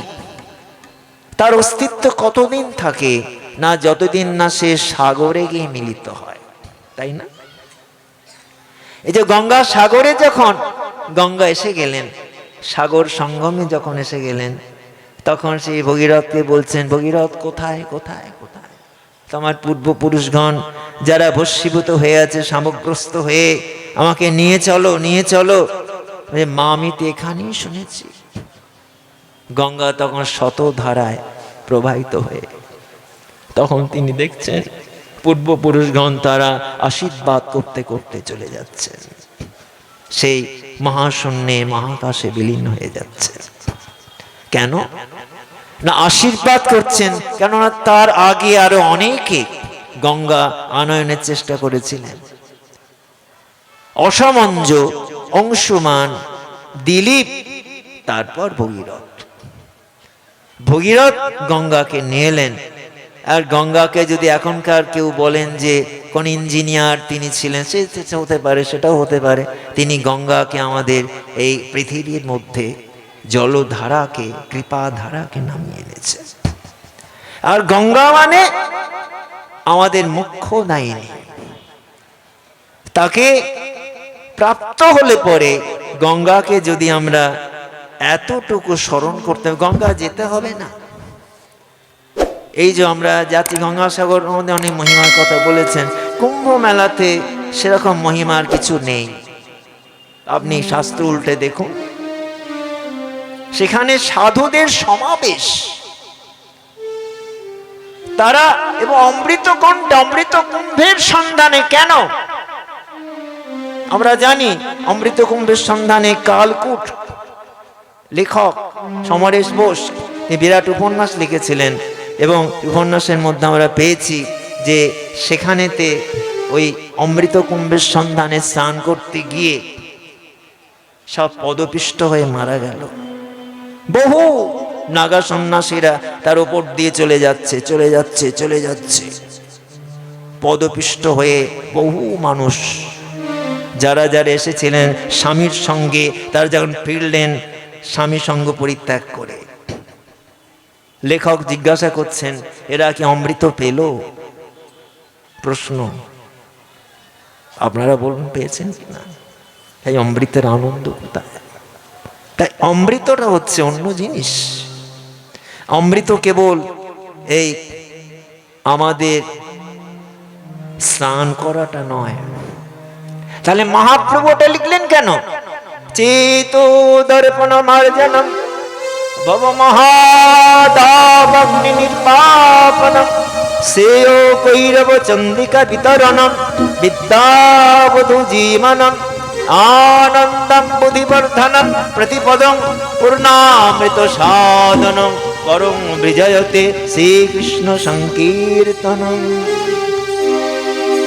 তার অস্তিত্ব কতদিন থাকে না, যতদিন না সে সাগরে গিয়ে মিলিত হয়, তাই না? এই যে গঙ্গা সাগরে, যখন গঙ্গা এসে গেলেন, সাগর সঙ্গমে যখন এসে গেলেন, তখন সেই ভগীরথকে বলছেন, ভগীরথ কোথায় কোথায় কোথায়? তোমার পূর্বপুরুষগণ যারা ভস্মীভূত হয়ে আছে, সামগ্রস্ত হয়ে, আমাকে নিয়ে চলো, নিয়ে চলো। মা আমি তো এখানেই শুনেছি। গঙ্গা তখন শত ধারায় প্রবাহিত হয়ে, তখন তিনি দেখছেন পূর্বপুরুষগণ তারা আশীর্বাদ করতে করতে চলে যাচ্ছেন, সেই মহাশূন্যে মহাকাশে বিলীন হয়ে যাচ্ছে। কেন না আশীর্বাদ করছেন? কেননা তার আগে আরো অনেকে গঙ্গা আনয়নের চেষ্টা করেছিলেন, অসমঞ্জ, অংশুমান, দিলীপ, তারপর ভগীরথ। ভগীরথ গঙ্গাকে নিয়ে এলেন। আর গঙ্গাকে যদি এখনকার কেউ বলেন যে কোন ইঞ্জিনিয়ার তিনি ছিলেন, সে হতে পারে, সেটাও হতে পারে। তিনি গঙ্গাকে আমাদের এই পৃথিবীর মধ্যে জলধারাকে, কৃপাধারাকে নামিয়ে এনেছে। আর গঙ্গা মানে আমাদের মুখ্য দায়িনী। তাকে প্রাপ্ত হলে পরে গঙ্গাকে যদি আমরা এতটুকু স্মরণ করতে, গঙ্গা যেতে হবে না। এই যে আমরা যাচ্ছি গঙ্গাসাগর, আমাদের অনেক মহিমার কথা বলেছেন। কুম্ভ মেলাতে সেরকম মহিমার কিছু নেই। আপনি শাস্ত্র উল্টে দেখুন, সেখানে সাধুদের সমাবেশ। তারা এবং অমৃত কুম্ভের সন্ধানে। কেন? আমরা জানি অমৃত কুম্ভের সন্ধানে কালকূট লেখক সমরেশ বোস তিনি বিরাট উপন্যাস লিখেছিলেন, এবং উপন্যাসের মধ্যে আমরা পেয়েছি যে সেখানেতে ওই অমৃত কুম্ভের সন্ধানে স্নান করতে গিয়ে সব পদপিষ্ট হয়ে মারা গেল। বহু নাগা সন্ন্যাসীরা তার উপর দিয়ে চলে যাচ্ছে। পদপিষ্ট হয়ে বহু মানুষ, যারা এসেছিলেন স্বামীর সঙ্গে, তারা যখন ফিরলেন স্বামী সঙ্গ পরিত্যাগ করে। লেখক জিজ্ঞাসা করছেন, এরা কি অমৃত পেল? প্রশ্ন, আপনারা বলুন পেয়েছেন কিনা? এই অমৃতের আনন্দ কোথায়? তাই অমৃতটা হচ্ছে অন্য জিনিস। অমৃত কেবল এই আমাদের স্নান করাটা নয়। তাহলে মহাপ্রভু ওটা লিখলেন কেন? চেতো দর্পণ মার্জনম ভব মহাদাবগ্নি নির্বাপনম শ্রেয় কৈরব চন্দিকা বিতরণম বিদ্যাবধূ জীবনম আনন্দম বুদ্ধিবর্ধনম প্রতিপদম পূর্ণামৃত সাধনম পরম বিজয়তে শ্রীকৃষ্ণ সংকীর্তনম।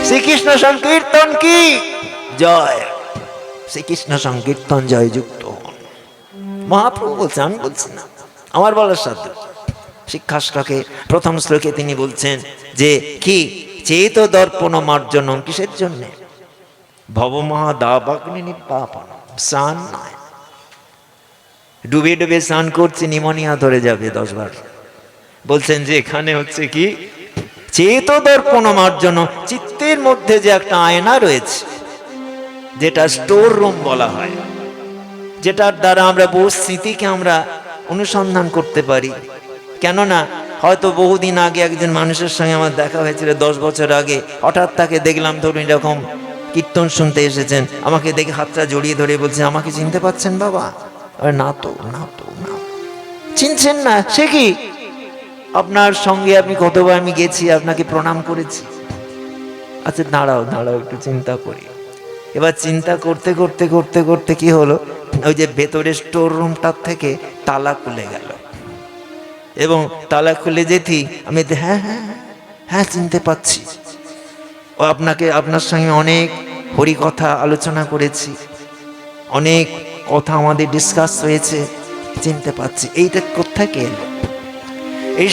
শ্রীকৃষ্ণ সংকীর্তন কি? জয় শ্রীকৃষ্ণ সংকীর্তন, জয় যুক্ত হন। মহাপ্রভু বলছেন, আমি বলছি না, আমার বলার সাথে। শিক্ষা শ্লোকে প্রথম শ্লোকে তিনি বলছেন যে কি চেত দর্পণ মার্জনম, কিসের জন্য? ভব মহাদাবাগ্নি নির্বাপন, স্নান নয়। ডুবে ডুবে স্নান করছে, নিমোনিয়া ধরে যাবে 10 বার। বলছেন যে এখানে হচ্ছে কি চেত দর্পণ মার্জন, চিত্তের মধ্যে যে একটা আয়না রয়েছে, যেটা স্টোর রুম বলা হয়, যেটার দ্বারা আমরা বহু স্মৃতিকে আমরা অনুসন্ধান করতে পারি। কেননা হয়তো বহুদিন আগে একজন মানুষের সঙ্গে আমার দেখা হয়েছিল, 10 বছর আগে। হঠাৎ তাকে দেখলাম, ধরুন এরকম কীর্তন শুনতে এসেছেন, আমাকে দেখে হাতটা জড়িয়ে ধরে বলছে, আমাকে চিনতে পারছেন বাবা? না তো, চিনছেন না? সে কি? আপনার সঙ্গে আপনি কতবার আমি গেছি, আপনাকে প্রণাম করেছি। আচ্ছা দাঁড়াও একটু চিন্তা করি। এবার চিন্তা করতে করতে করতে করতে কি হলো, ওই যে ভেতরের স্টোর রুমটার থেকে তালা খুলে গেল, এবং তালা খুলে যেতেই আমি হ্যাঁ চিনতে পাচ্ছি। ও আপনার সঙ্গে অনেক হরিকথা আলোচনা করেছি, অনেক কথা আমাদের ডিসকাস হয়েছে, চিনতে পাচ্ছি। এইটা কোত্থেকে এলো? এই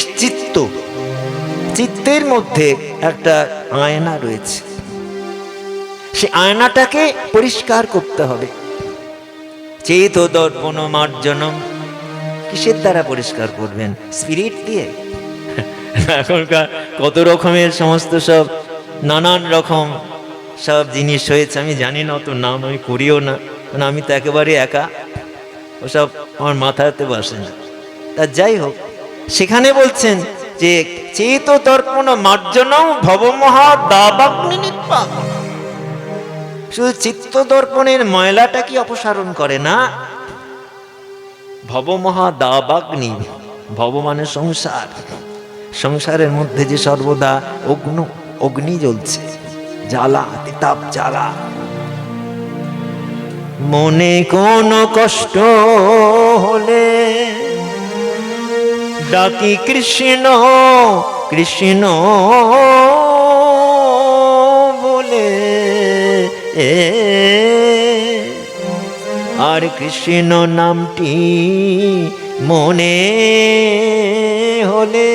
চিত্তের মধ্যে একটা আয়না রয়েছে, সেই আয়নাটাকে পরিষ্কার করতে হবে। চেত দর্পণ মার্জনম, কিসের দ্বারা পরিষ্কার করবেন? স্পিরিট দিয়ে? এখনকার কত রকমের সমস্ত সব নানান রকম সব জিনিস হয়েছে, আমি জানি না, অত নাম আমি করিও না, কারণ আমি তো একেবারে একা, ওসব আমার মাথাতে বসে না। তা যাই হোক, সেখানে বলছেন যে চেত দর্পণ মার্জনম ভব মহাদাবাগ্নি নির্বাপনম। শুধু চিত্ত দর্পণের ময়লাটা কি অপসারণ করে না? ভব মহাদাবাগ্নি, ভব মানে সংসার, সংসারের মধ্যে যে সর্বদা অগ্নি জ্বলছে, জ্বালা, তাপ জ্বালা। মনে কোনো কষ্ট হলে ডাকি কৃষ্ণ কৃষ্ণ বলে, আর কৃষ্ণ নামটি মনে হলে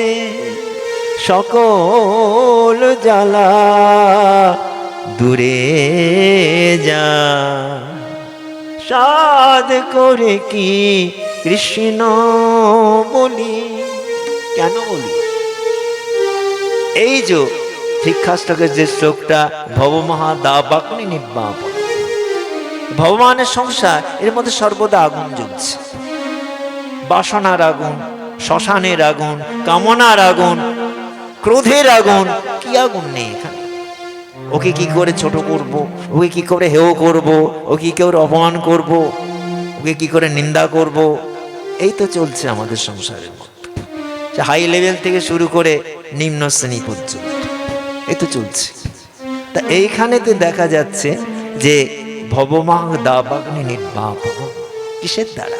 সকল জ্বালা দূরে যা। সাধ করে কি কৃষ্ণ বলি, কেন বলি? এই যে শিক্ষাষ্টকের যে শ্লোকটা, ভবমহা দাবাগ্নি নির্বাপন, ভগবানের সংসার, এর মধ্যে সর্বদা আগুন জ্বলছে। বাসনার আগুন, শ্মশানের আগুন, কামনার আগুন, ক্রোধের আগুন, কি আগুন নেই এখানে? ওকে কি করে ছোট করব, ওকে কি করে হেয় করব, ওকে কি করে অপমান করব, ওকে কি করে নিন্দা করব, এই তো চলছে আমাদের সংসারের মধ্যে। হাই লেভেল থেকে শুরু করে নিম্ন শ্রেণী পর্যন্ত এই তো চলছে। তা এইখানেতে দেখা যাচ্ছে যে ভবমাং দাবাগ্নি নির্বাপন, কিসের দ্বারা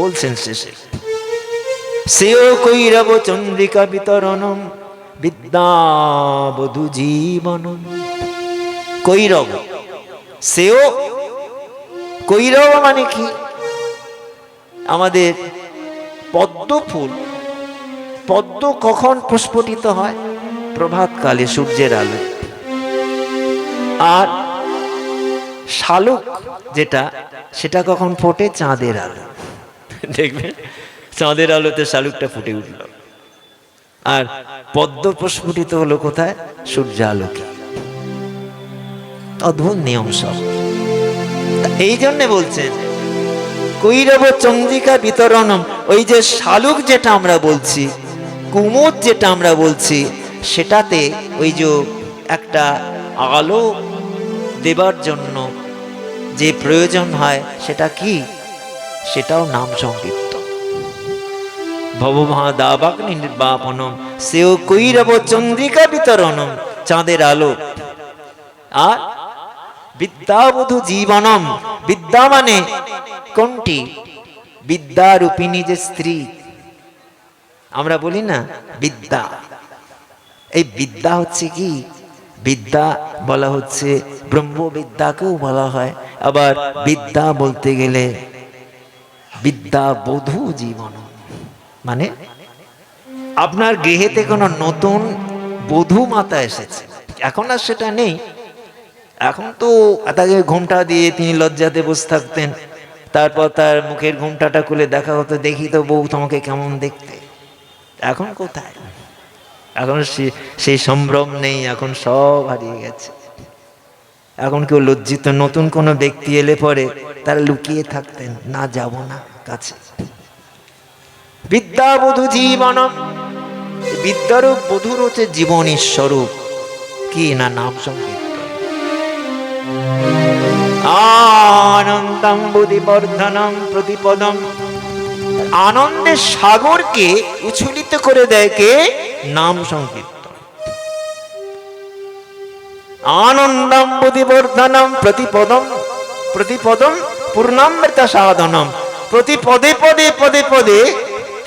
বলছেন শেষে, সেও কৈরব চন্দ্রিকা বিতরণম বিদ্যাবধূ জীবনম। কৈরব, সেও কৈরব মানে কি? আমাদের পদ্ম ফুল, পদ্ম কখন প্রস্ফুটিত হয়? প্রভাতকালে সূর্যের আলো। আর শালুক যেটা, সেটা কখন ফোটে? চাঁদের আলো। দেখবেন চাঁদের আলোতে শালুকটা ফুটে উঠল। আর পদ্ম প্রস্ফুটিত হলো কোথায়? সূর্য আলোকে। অদ্ভুত নিয়ম সব। এই জন্য বলছেন কৈরব চন্দ্রিকা বিতরণম, ওই যে শালুক যেটা আমরা বলছি, কুমুদ যেটা আমরা বলছি, সেটাতে ওই যে একটা আলো দেবার জন্য যে প্রয়োজন হয়, সেটা কি? সেটাও নাম সংকীর্তন। ভবমহা দাবাগ্নি নির্বাপনম সেও কৈরব চন্দ্রিকা বিতরণম, চাঁদের আলো। আর বিদ্যাবধূ জীবনম, বিদ্যা মানে কোনটি? বিদ্যারূপিণী যে স্ত্রী, আমরা বলি না বিদ্যা, এই বিদ্যা হচ্ছে কি? বিদ্যা বলা হচ্ছে ব্রহ্মবিদ্যাকেও বলা হয়। আবার বিদ্যা বলতে গেলে বিদ্যাবধূ জীবন মানে আপনার গৃহেতে কোনো নতুন বধূ মাতা এসেছে। এখন আর সেটা নেই। এখন তো তাকে ঘোমটা দিয়ে তিনি লজ্জাতে বসে থাকতেন, তারপর তার মুখের ঘোমটাটা খুলে দেখা হতো, দেখি তো বউ তোমাকে কেমন দেখতে। এখন কোথায়? এখন সেই সম্ভ্রম নেই, এখন সব হারিয়ে গেছে। এখন কেউ লজ্জিত, নতুন কোনো ব্যক্তি এলে পরে তারা লুকিয়ে থাকতেন, না যাব না কাছে। বিদ্যাবধূ জীবনম, বিদ্যারূপ বধূর হচ্ছে জীবনী স্বরূপ, কি না? নাম সংকীর্তন। আনন্দম বুদ্ধিবর্ধনম প্রতিপদম, আনন্দের সাগরকে উচ্ছ্বলিত করে দেয় কে? নাম সংকীর্তন। আনন্দম বুদ্ধিবর্ধনম প্রতিপদম, প্রতিপদম পূর্ণামৃত সাধনম, প্রতি পদে পদে পদে পদে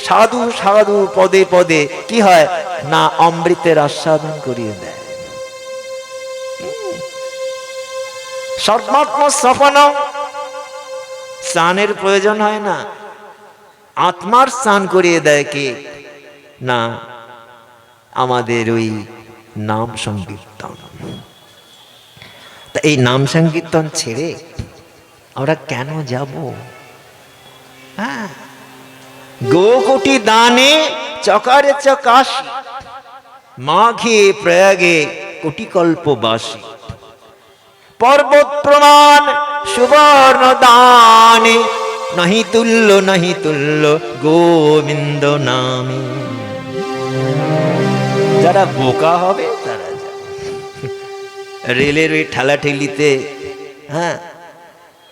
সাধু সাধু পদে পদে কি হয় না? অমৃতের আস্বাদন করিয়ে দেয়। সর্বাত্ম স্বপনম, স্নানের প্রয়োজন হয় না, আত্মার স্নান করিয়ে দেয় কে? না আমাদের ওই নাম সংকীর্তন। তা এই নাম সংকীর্তন ছেড়ে আমরা কেন যাব? হ্যাঁ, গোকোটি দানে চকারে চকাশি, মাঘে প্রয়াগে কোটি কল্পবাসী, পর্বত প্রমাণ সুবর্ণ দানে, নাহি তুল্য নাহি তুল্য গোবিন্দ নামে। যারা বোকা হবে তারা রেলের ওই ঠেলাঠেলিতে, হ্যাঁ,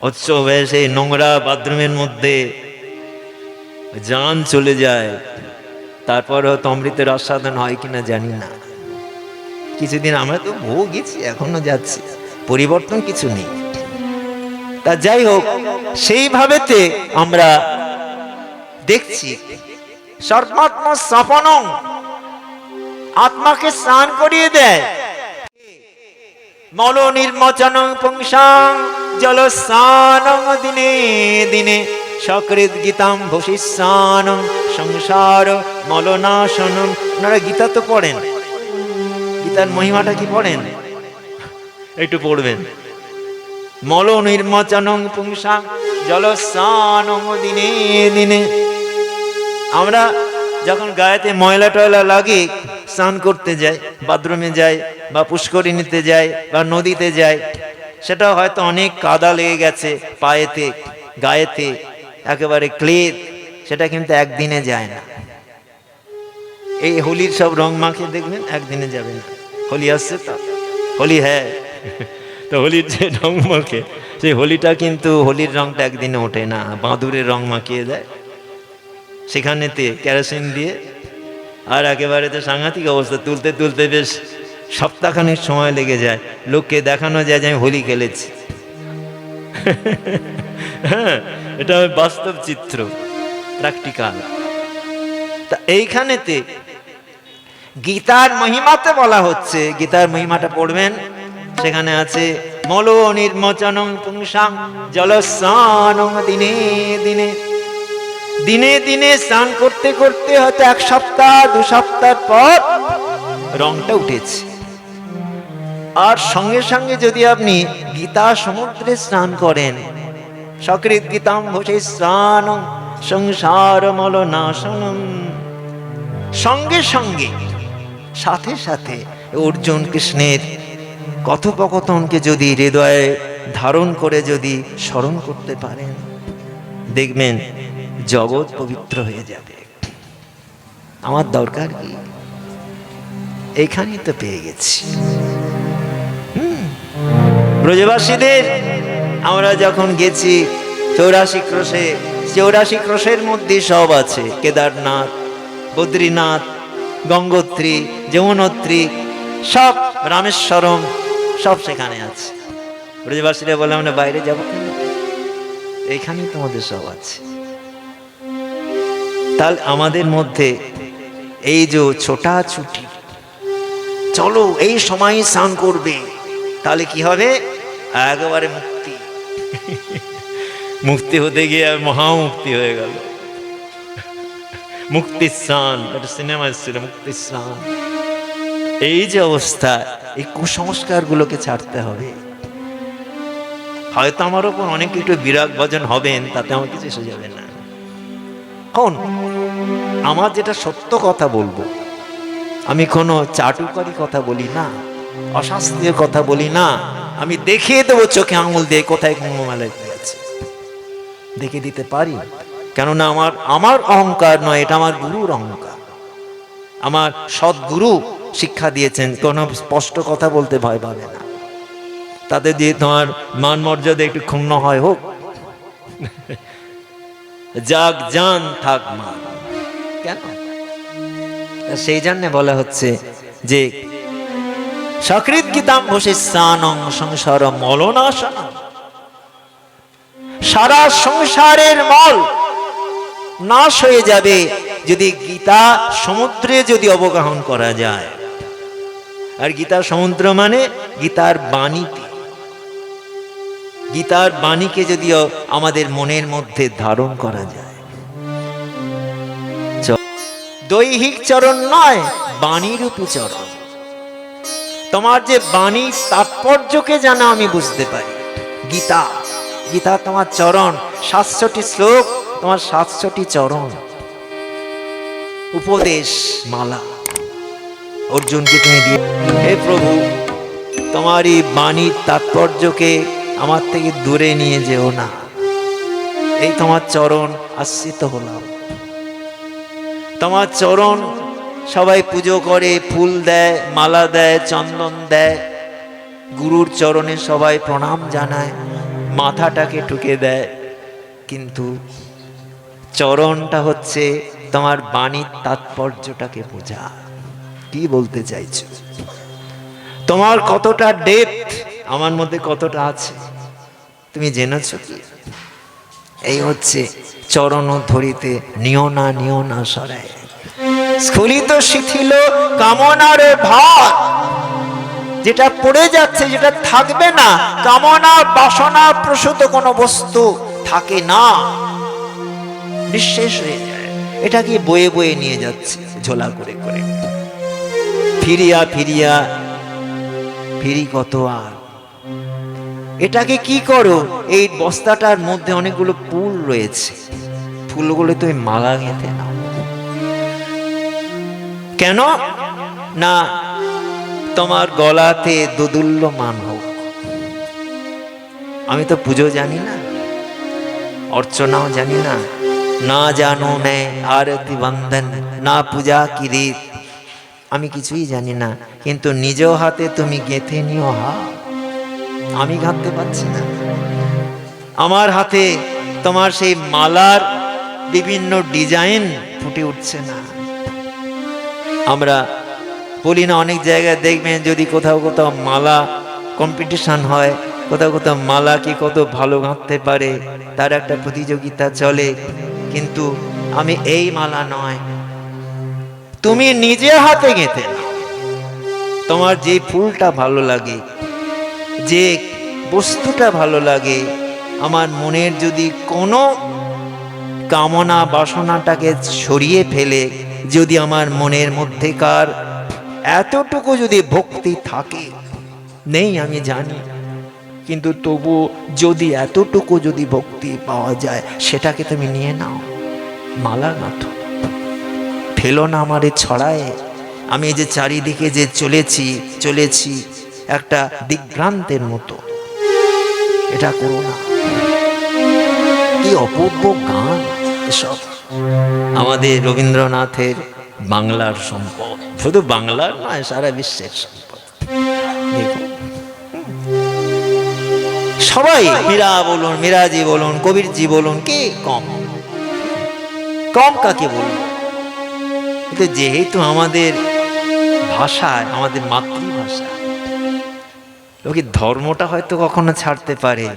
উৎসব হয়ে সেই নোংরা বাথরুমের মধ্যে জান চলে যায়, তারপর হয়তো অমৃতের আস্বাদন হয় কিনা জানি না। কিছুদিন আমরা তো বহু গেছি, এখনো যাচ্ছি, পরিবর্তন কিছু নেই। তা যাই হোক, সেইভাবেতে আমরা দেখছি সর্বাত্ম স্বপনং, আত্মাকে স্নান করিয়ে দেয়। মল নির্মোচনং পুংসাং জলস্নানং দিনে দিনে সকৃত গীতাম ভূষিষ্যানং সংসার মলনাশনম। আপনারা গীতা তো পড়েন, গীতার মহিমাটা কি পড়েন? একটু পড়বেন। মল নির্মোচনং পুংসাং জলস্নানং দিনে দিনে। আমরা যখন গায়েতে ময়লা টয়লা লাগে স্নান করতে যাই, বাথরুমে যাই বা পুষ্করিণীতে যাই বা নদীতে যাই, সেটা হয়তো অনেক কাদা লেগে গেছে পায়েতে গায়েতে, একেবারে ক্লেদ, সেটা কিন্তু একদিনে যায় না। এই হোলির সব রং মাখিয়ে দেখবেন একদিনে যাবে না। হোলি আসছে তো, হোলি হ্যাঁ, তো হোলির যে রং মাখে সেই হোলিটা কিন্তু হোলির রংটা একদিনে ওঠে না, বাঁদুরের রং মাখিয়ে দেয় সেখানেতে কেরোসিন দিয়ে, আর একেবারে তো সাংঘাতিক অবস্থা, তুলতে তুলতে বেশ সপ্তাহখানেক সময় লেগে যায়। লোককে দেখানো যায় যে আমি হোলি খেলেছি। হ্যাঁ, এটা বাস্তব চিত্র, প্র্যাকটিক্যাল। তা এইখানেতে গীতার মহিমাতে বলা হচ্ছে, গীতার মহিমাটা পড়বেন, সেখানে আছে মল নির্মোচনং পুংসাং জলস্নানং দিনে দিনে। দিনে দিনে স্নান করতে করতে হয়তো 1 সপ্তাহ 2 সপ্তাহ পর রংটা উঠেছে। আর সঙ্গে সঙ্গে যদি আপনি গীতা সমুদ্রে স্নান করেন, সকৃত গীতাম ভূষিষ্যানং সংসার মলনাশনম, সঙ্গে সঙ্গে সাথে সাথে অর্জুন কৃষ্ণের কথোপকথনকে যদি হৃদয়ে ধারণ করে যদি স্মরণ করতে পারেন, দেখবেন জগৎ পবিত্র হয়ে যাবে। আমার দরকার কি? এইখানেই তো পেয়ে গেছি। ব্রজবাসীদের আমরা যখন গেছি 84 ক্রোশে, 84 ক্রোশের মধ্যে সব আছে, কেদারনাথ, বদ্রীনাথ, গঙ্গোত্রী, যমুনোত্রী, সব রামেশ্বরম, সব সেখানে আছে। ব্রজবাসীরা বলে আমরা বাইরে যাবো কেন? এইখানেই তোমাদের সব আছে। তাহলে আমাদের মধ্যে এই যে ছোটাছুটি, চলো এই সময় স্নান করবে, তাহলে কি হবে? একেবারে মুক্তি। মুক্তি হতে গিয়ে আর মহামুক্তি হয়ে গেল। মুক্তি স্নান, একটা সিনেমা এসেছিল মুক্তি স্নান। এই যে অবস্থা, এই কুসংস্কার গুলোকে ছাড়তে হবে। হয়তো আমার ওপর অনেক একটু বিরাগ ভজন হবেন, তাতে আমার কিছু এসে যাবে না। কোন আমার যেটা সত্য কথা বলবো, আমি কোনো চাটুকারি কথা বলি না, অশাস্ত্রীয় কথা বলি না। আমি দেখিয়ে দেবো চোখে আঙুল দিয়ে কোথায় কুম্ভমেলায় কি আছে, দেখে দিতে পারি। কেননা আমার অহংকার নয়, এটা আমার গুরুর অহংকার। আমার সদ্গুরু শিক্ষা দিয়েছেন, কোনো স্পষ্ট কথা বলতে ভয় পাবে না। তাতে দিয়ে তোমার মান মর্যাদা একটু ক্ষুণ্ণ হয়, হোক, যাক জান থাক মান। কেন? সেই জন্য বলা হচ্ছে যে সকৃত গীতাম ভূষিষ্যানং সংসার মলনাশনম। সারা সংসারের মল নাশ হয়ে যাবে যদি গীতা সমুদ্রে যদি অবগাহন করা যায়। আর গীতা সমুদ্র মানে গীতার বাণীতে, গীতার বাণীকে যদিও আমাদের মনের মধ্যে ধারণ করা যায়। দৈহিক চরণ নয়, বাণীরূপী চরণ। তোমার যে বাণীর তাৎপর্যকে জানা আমি বুঝতে পারি। গীতা, গীতা তোমার চরণ, 700টি শ্লোক, তোমার 700টি চরণ। উপদেশ মালা অর্জুনকে তুমি দিয়ে, হে প্রভু, তোমার এই বাণীর তাৎপর্যকে আমার থেকে দূরে নিয়ে যেও না। এই তোমার চরণ আশ্রিত হলাম। তোমার চরণ সবাই পুজো করে, ফুল দেয়, মালা দেয়, চন্দন দেয়, গুরুর চরণে সবাই প্রণাম জানায়, মাথাটাকে ঠুকে দেয়। কিন্তু চরণটা হচ্ছে তোমার বাণীর তাৎপর্যটাকে বোঝা। কি বলতে চাইছো? তোমার কতটা ডেপথ আমার মধ্যে কতটা আছে তুমি জেনেছ কি? এই হচ্ছে চরণ ধরিতে নিও না সরায়, স্খলিত শিথিল কামনার ভার। যেটা পড়ে যাচ্ছে, যেটা থাকবে না, কামনা বাসনা প্রসূত কোনো বস্তু থাকে না, নিঃশেষ হয়ে যায়। এটাকে বয়ে বয়ে নিয়ে যাচ্ছে ঝোলা করে করে, ফিরিয়া ফিরিয়া ফিরি কত আর। এটাকে কি করো, এই বস্তাটার মধ্যে অনেকগুলো ফুল রয়েছে, ফুলগুলো তুমি মালা গেঁথে নাও। কেন না তোমার গলাতে দোদুল্যমান হোক। আমি তো পুজো জানি না, অর্চনাও জানি না, না জানো मैं आरती बंधन, না পূজা কি রীত, আমি কিছুই জানি না। কিন্তু নিজ হাতে তুমি গেঁথে নিও হার। আমি গাঁথতে পারছি না, আমার হাতে তোমার সেই মালার বিভিন্ন ডিজাইন ফুটে উঠছে না। আমরা বলি না, অনেক জায়গায় দেখবেন যদি কোথাও কোথাও মালা কম্পিটিশন হয়, কোথাও কোথাও মালা কি কত ভালো গাঁথতে পারে, তার একটা প্রতিযোগিতা চলে। কিন্তু আমি এই মালা নয়, তুমি নিজে হাতে গেঁথে নাও। তোমার যে ফুলটা ভালো লাগে, যে বস্তুটা ভালো লাগে, আমার মনের যদি কোনো কামনা বাসনাটাকে সরিয়ে ফেলে, যদি আমার মনের মধ্যেকার এতটুকু যদি ভক্তি থাকে, নেই আমি জানি, কিন্তু তবু যদি এতটুকু যদি ভক্তি পাওয়া যায়, সেটাকে তুমি নিয়ে নাও, মালা গাঁথো, ফেলো না আমারে ছড়ায়। আমি এই যে চারিদিকে যে চলেছি একটা দিগ্ভ্রান্তের মতো, এটা করো না। কি অপূর্ব গান এসব, আমাদের রবীন্দ্রনাথের বাংলার সম্পদ, শুধু বাংলার নয়, সারা বিশ্বের সম্পদ। দেখো সবাই, মীরা বলুন, মীরাজি বলুন, কবিরজি বলুন, কে কম কাকে বলুন, কিন্তু যেহেতু আমাদের ভাষায়, আমাদের মাতৃভাষা, লোকে ধর্মটা হয়তো কখনো ছাড়তে পারে,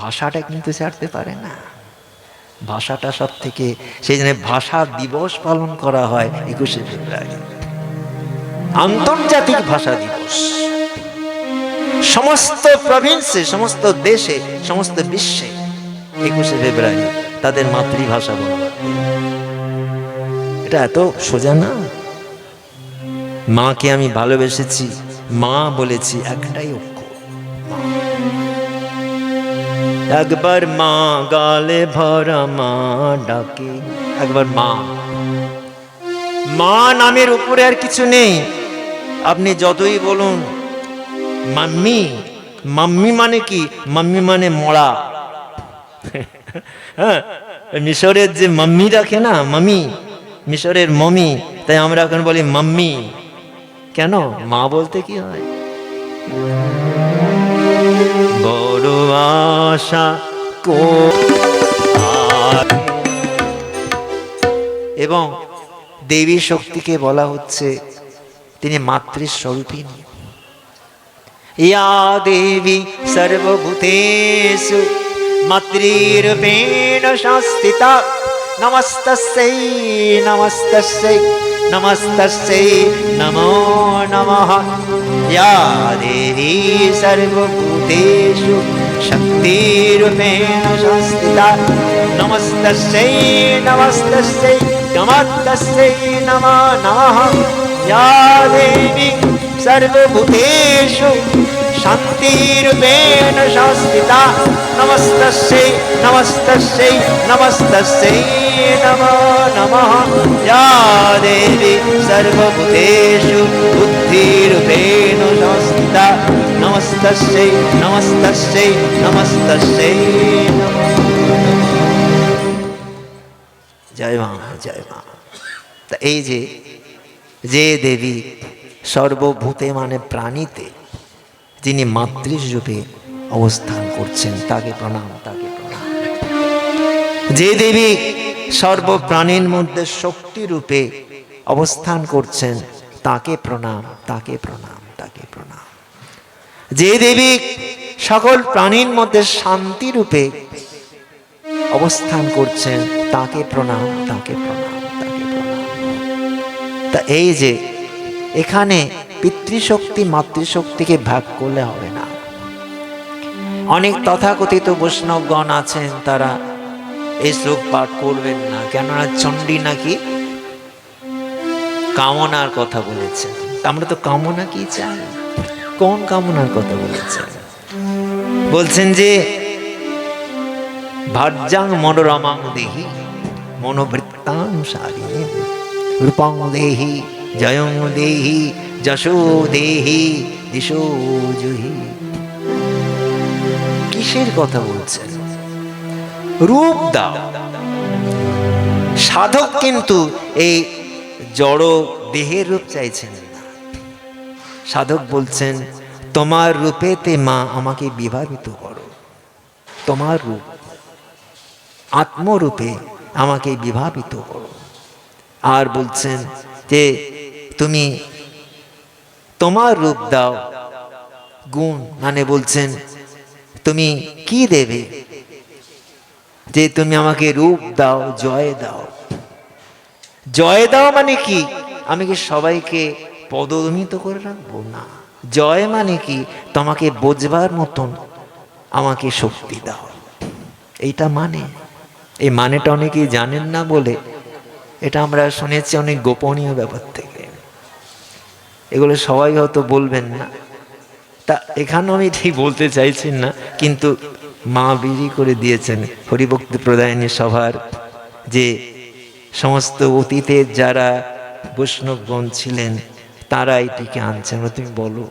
ভাষাটা কিন্তু ছাড়তে পারে না। ভাষাটা সব থেকে, সেই জন্য ভাষা দিবস পালন করা হয় 21শে ফেব্রুয়ারি, আন্তর্জাতিক ভাষা দিবস। সমস্ত প্রভিন্সে, সমস্ত দেশে, সমস্ত বিশ্বে 21শে ফেব্রুয়ারি তাদের মাতৃভাষা বলা হয়। এটা এত সোজা না। মাকে আমি ভালোবেসেছি, মা বলেছি, একটাই অক্ষর, একবার মা গালে ভরা মা ডাকে, একবার মা। মা নামের উপরে আর কিছু নেই। আপনি যতই বলুন মাম্মি, মাম্মি মানে কি? মাম্মি মানে মরা। হ্যাঁ, মিশরের যে মাম্মি রাখে না, মামি, মিশরের মমি, তাই আমরা এখন বলি মাম্মি। কেন? মা বলতে কি হয়? বড় আশা এবং দেবী শক্তিকে বলা হচ্ছে তিনি মাতৃস্বরূপিণী। ইয়া দেবী সর্বভূতেষু মাতৃরূপেণ সংস্থিতা, নমস্তস্যৈ নমস্তস্যৈ নমস্তস্যৈ নমো নমঃ। ইয়া দেবী সর্বভূতেষু শক্তিরূপেণ সংস্থিতা, নমস্তস্যৈ নমস্তস্যৈ নমস্তস্যৈ নমো নমঃ। ইয়া দেবী সর্বভূতেষু শান্তিরূপেণ সংস্থিতা, নমস্তস্যৈ নমস্তস্যৈ নমস্তস্যৈ নমো নমঃ। ইয়া দেবী সর্বভূতেষু বুদ্ধিরূপেণ সংস্থিতা, নমস্তস্যৈ নমস্তস্যৈ নমস্তস্যৈ নমো নমঃ। জয় মা, জয় মা। তা এই যে দেবী সর্বভূতে মানে প্রাণীতে যিনি মাতৃরূপে অবস্থান করছেন, তাকে প্রণাম, তাকে প্রণাম। যে দেবী সর্বপ্রাণীর মধ্যে শক্তি রূপে অবস্থান করছেন, তাকে প্রণাম, তাকে প্রণাম, তাকে প্রণাম। যে দেবী সকল প্রাণীর মধ্যে শান্তি রূপে অবস্থান করছেন, তাকে প্রণাম, তাকে প্রণাম, তাকে প্রণাম। তা এই যে এখানে পিতৃশক্তি মাতৃশক্তিকে ভাগ করলে হবে না। অনেক তথাকথিত বৈষ্ণবগণ আছেন, তারা এই শ্লোক পাঠ করবেন না, কেননা চণ্ডী নাকি কামনার কথা বলেছেন। আমরা তো কামনা কি চাই? কোন কামনার কথা বলেছেন? বলছেন যে ভার্যাং মনোরমাং দেহি মনোবৃত্তানুসারিণী রূপং দেহি জয়ং দেহি যশো দেহি দিশো জুহি। কিসের কথা বলছেন? রূপ দাও। সাধক কিন্তু এই জড় দেহের রূপ চাইছেন না। সাধক বলছেন তোমার রূপেতে মা আমাকে বিভাবিত করো, তোমার রূপ আত্মরূপে আমাকে বিভাবিত করো। আর বলছেন যে তুমি তোমার রূপ দাও, গুণ মানে বলছেন তুমি কি দেবে? যে তুমি আমাকে রূপ দাও, জয় দাও। জয় দাও মানে কি? আমি কি সবাইকে পদদমিত করে রাখবো? না। জয় মানে কি? তোমাকে বোঝবার মতন আমাকে শক্তি দাও। এইটা মানে, এই মানেটা অনেকেই জানেন না বলে এটা আমরা শুনেছি অনেক গোপনীয় ব্যাপার থেকে। এগুলো সবাই হয়তো বলবেন না, তা এখানেও আমি ঠিক বলতে চাইছি না, কিন্তু মা বিধি করে দিয়েছেন হরিভক্তি প্রদায়নী সভার যে সমস্ত অতীতের যারা বৈষ্ণবগণ ছিলেন তারা এটিকে আনছেন। তুমি বলো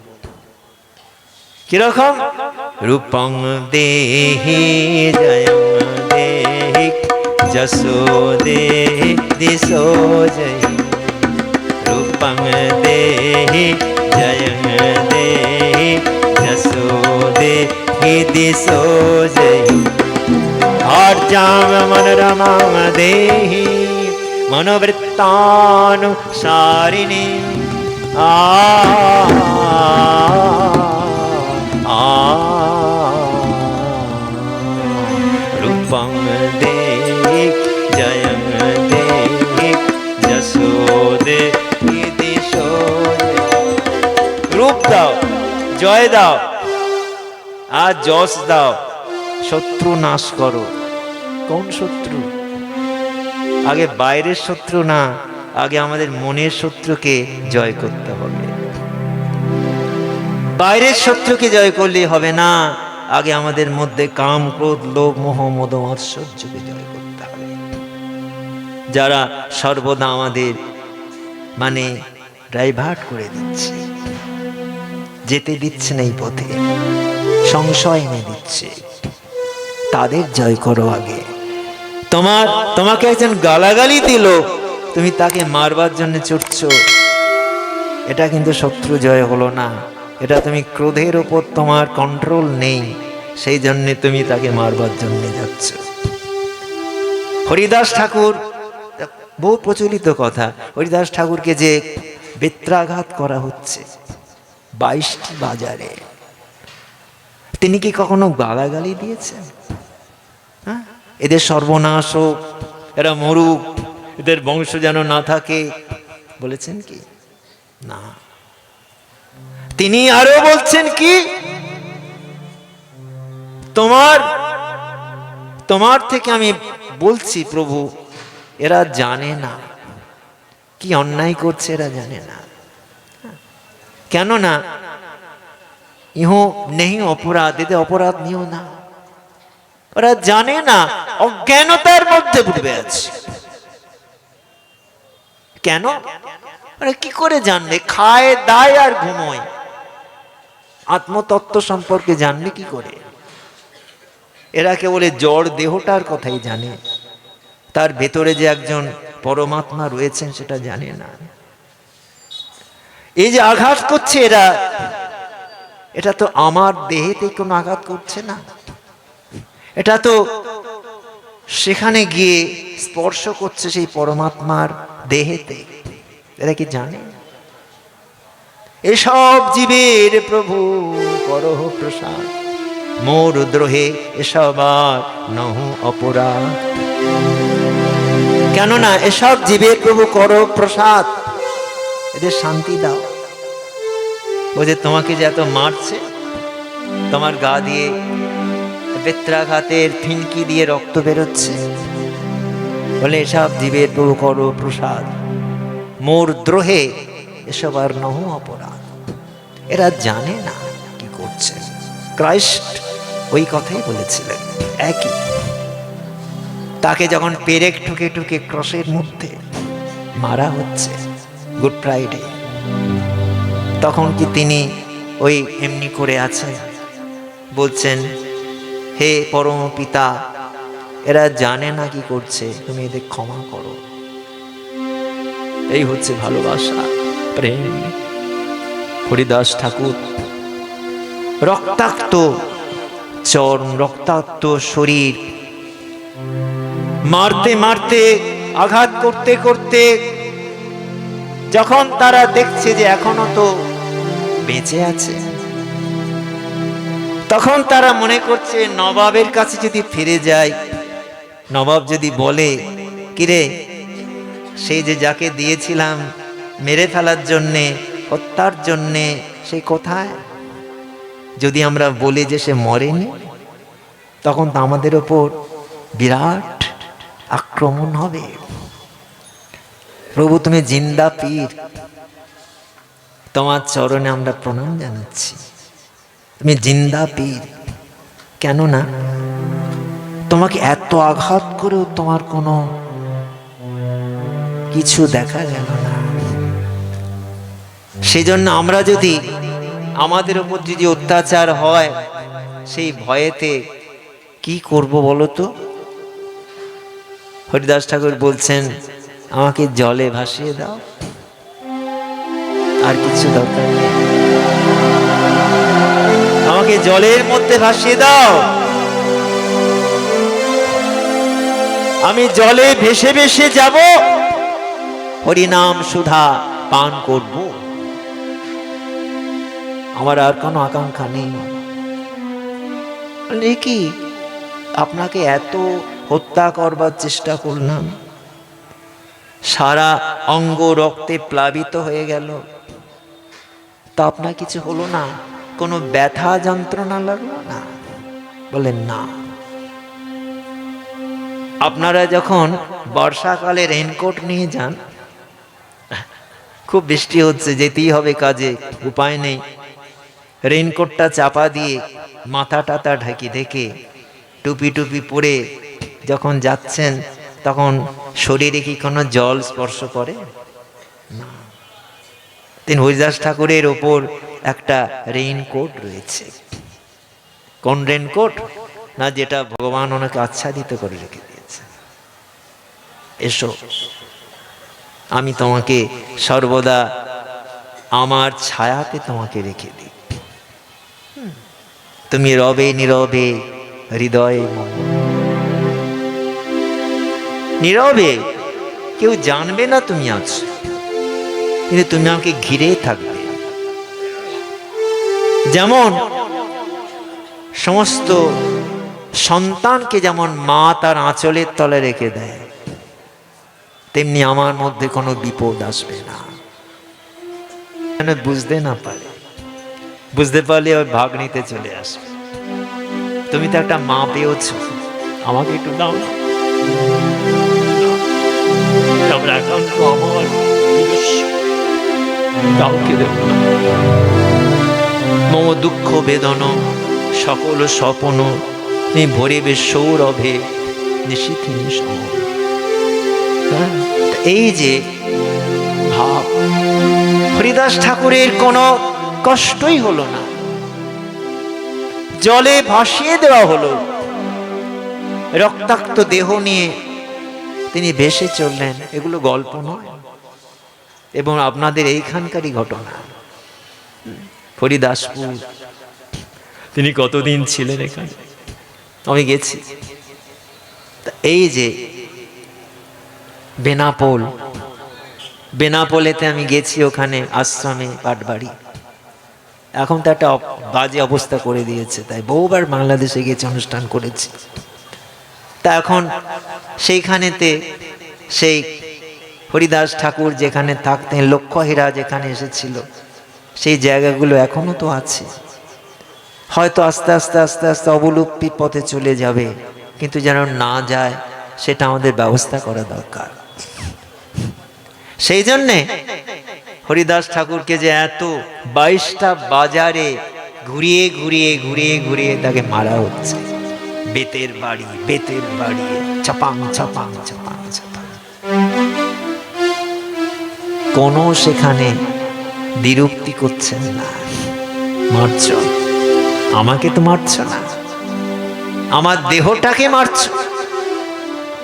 কিরকম? রূপং দেহি জয়ং দেহি যশো দেহি দিশো জয়ি। রূপং দেহি জয়ং দেহি যশো দেহি দিশো জয়ি। ভার্যাং মনোরমাং দেহি মনোবৃত্তানুসারিণী। রূপং দেহি জয়ং দেহি যশো দেহি দিশো জয়ি। রূপ দাও, জয় দাও, আর যশ দাও, শত্রু নাশ করো। কোন শত্রু? আগে বাইরের শত্রু না, আগে আমাদের মনের শত্রুকে জয় করতে হবে। বাইরের শত্রুকে জয় করলে হবে না, আগে আমাদের মধ্যে কাম ক্রোধ লোভ মোহ মদ মাৎসর্যকে জয় করতে হবে। যারা সর্বদা আমাদের মানে ডাইভার্ট করে দিচ্ছে, যেতে দিচ্ছে না এই পথে, সংশয় এনে দিচ্ছে, তাদের জয় করো আগে। তোমাকে একজন গালাগালি দিল, তুমি তাকে মারবার জন্য ছুটছো, এটা কিন্তু শত্রু জয় হলো না। এটা তুমি ক্রোধের ওপর তোমার কন্ট্রোল নেই, সেই জন্য তুমি তাকে মারবার জন্য যাচ্ছ। হরিদাস ঠাকুর, বহু প্রচলিত কথা, হরিদাস ঠাকুরকে যে বেত্রাঘাত করা হচ্ছে 22টি বাজারে, তিনি কি কখনো গালাগালি দিয়েছেন? হ্যাঁ, এদের সর্বনাশ হোক, এরা মরুক, এদের বংশ যেন না থাকে, বলেছেন কি? না। তিনি আরো বলছেন কি, তোমার থেকে আমি বলছি প্রভু, এরা জানে না কি অন্যায় করছে, এরা জানে না। কেননা ইহো নেই অপরাধ, এতে অপরাধ নিও না। ওরা জানে না, অজ্ঞানতার মধ্যে ডুবে আছে। কেন? ওরা কি করে জানবে? খায় দায় আর ঘুমোয়, আত্মতত্ত্ব সম্পর্কে জানবে কি করে? এরা কেবল জড় দেহটার কথাই জানে, তার ভেতরে যে একজন পরমাত্মা রয়েছেন সেটা জানে না। এই যে আঘাত করছে এরা, এটা তো আমার দেহেতে কোনো আঘাত করছে না, এটা তো সেখানে গিয়ে স্পর্শ করছে সেই পরমাত্মার দেহেতে। এরা কি জানে? এসব জীবের প্রভু করহ প্রসাদ, মোর দ্রোহে এসব আর নহু অপরাধ। কেননা এসব জীবের প্রভু করো প্রসাদ, এদের শান্তি দাও। বলছে তোমাকে যে এত মারছে, তোমার গা দিয়ে বেত্রাঘাতের ফিনকি দিয়ে রক্ত বেরোচ্ছে, বলে এসব জীবের প্রভু করো প্রসাদ, মোর দ্রোহে এসব আর নহ অপরাধ। এরা জানে না কি করছে। ক্রাইস্ট ওই কথাই বলেছিলেন, একই। তাকে যখন পেরেক ঠুকে ঠুকে ক্রসের মধ্যে মারা হচ্ছে গুড ফ্রাইডে, তখন কি তিনি ওই এমনি করে আছেন? বলছেন, হে পরম পিতা, এরা জানে না কি করছে, তুমি এদের ক্ষমা করো। এই হচ্ছে ভালোবাসা, প্রেম। হরিদাস ঠাকুর রক্তাক্ত চরণ, রক্তাক্ত শরীর, মারতে মারতে, আঘাত করতে করতে, যখন তারা দেখছে যে এখনো তো বেঁচে আছে, তখন তারা মনে করছে নবাবের কাছে যদি ফিরে যায়, নবাব যদি বলে, কিরে সেই যে যাকে দিয়েছিলাম মেরে ফেলার জন্যে, হত্যার জন্যে, সে কোথায়? যদি আমরা বলি যে সে মরেনি, তখন তো আমাদের ওপর বিরাট আক্রমণ হবে। প্রভু তুমি জিন্দা পীর, তোমার চরণে আমরা প্রণাম জানাচ্ছি। তুমি জিন্দা পীর, কেননা তোমাকে এত আঘাত করেও তোমার কোনো কিছু দেখা গেল না। সেজন্য আমরা যদি, আমাদের উপর যদি অত্যাচার হয়, সেই ভয়েতে কি করব বলো তো? হরিদাস ঠাকুর বলছেন, আমাকে জলে ভাসিয়ে দাও, আর কিছু দরকার নেই। আমাকে জলের মধ্যে ভাসিয়ে দাও, আমি জলে ভেসে ভেসে যাব, হরিনাম সুধা পান করব, আমার আর কোনো আকাঙ্ক্ষা নেই। কি আপনাকে এত হত্যা করবার চেষ্টা করলাম, সারা অঙ্গ রক্তে প্লাবিত হয়ে গেল, তা আপনার কিছু হলো না? কোনো ব্যথা যন্ত্রণা লাগলো না? বলেন না। আপনারা যখন বর্ষাকালে রেইনকোট নিয়ে যান, খুব বৃষ্টি হচ্ছে, যেতেই হবে কাজে, উপায় নেই, রেইনকোটটা চাপা দিয়ে মাথা টাথা ঢাকি ঢেকে টুপি টুপি পরে যখন যাচ্ছেন, তখন শরীরে কি কোনো জল স্পর্শ করে না। তিনি হরিদাস ঠাকুরের ওপর একটা রেইনকোট রয়েছে। কোন রেইনকোট? না, যেটা ভগবান ওনাকে আচ্ছাদিত করে রেখে দিয়েছে। এসো, আমি তোমাকে সর্বদা আমার ছায়াতে তোমাকে রেখে দিই, তুমি রবে নীরবে হৃদয়ে মম। নীরবে কেউ জানবে না তুমি আছো, কিন্তু তুমি আমাকে ঘিরে থাকবে। যেমন সমস্ত সন্তানকে যেমন মা তার আঁচলের তলে রেখে দেয়, তেমনি আমার মধ্যে কোনো বিপদ আসবে না। বুঝতে না পারে, বুঝতে পারলে ওই ভাগ নিতে চলে আসবে। তুমি তো একটা মা পেয়েছ, আমাকে একটু দাও না, আমার কাউকে দেব না। মম দুঃখ বেদন সকল স্বপন, তুমি ভরিবে সৌরভে নিশিথিনী সম। এই যে ভাব, হরিদাস ঠাকুরের কোনো কষ্টই হলো না, জলে ভাসিয়ে দেওয়া হলো, রক্তাক্ত দেহ নিয়ে তিনি ভেসে চললেন। এগুলো গল্প নয়, এবং আপনাদের এইখানকারই ঘটনা। হরিদাসপুর, তিনি কতদিন ছিলেন এখানে, আমি গেছি। এই যে বেনাপোল, বেনাপোলেতে আমি গেছি, ওখানে আশ্রমে পাটবাড়ি, এখন তো একটা বাজে অবস্থা করে দিয়েছে, তাই বহুবার বাংলাদেশে গেছে, অনুষ্ঠান করেছি। তা এখন সেইখানেতে সেই হরিদাস ঠাকুর যেখানে থাকতেন, লক্ষ্যহীরা যেখানে এসেছিল, সেই জায়গাগুলো এখনো তো আছে, হয়তো আস্তে আস্তে আস্তে আস্তে অবলুপ্তির পথে চলে যাবে, কিন্তু যেন না যায় সেটা আমাদের ব্যবস্থা করা দরকার। সেই জন্যে হরিদাস ঠাকুরকে যে এত 22টা বাজারে ঘুরিয়ে ঘুরিয়ে ঘুরিয়ে ঘুরিয়ে তাকে মারা হচ্ছে, বেতের বাড়ি বেতের বাড়ি, ছাপাং ছাপাং ছাপাং ছাপাং, কোনো সেখানে দ্বিরুক্তি করছেন না। মারছ, আমাকে তো মারছ না, আমার দেহটাকে মারছ,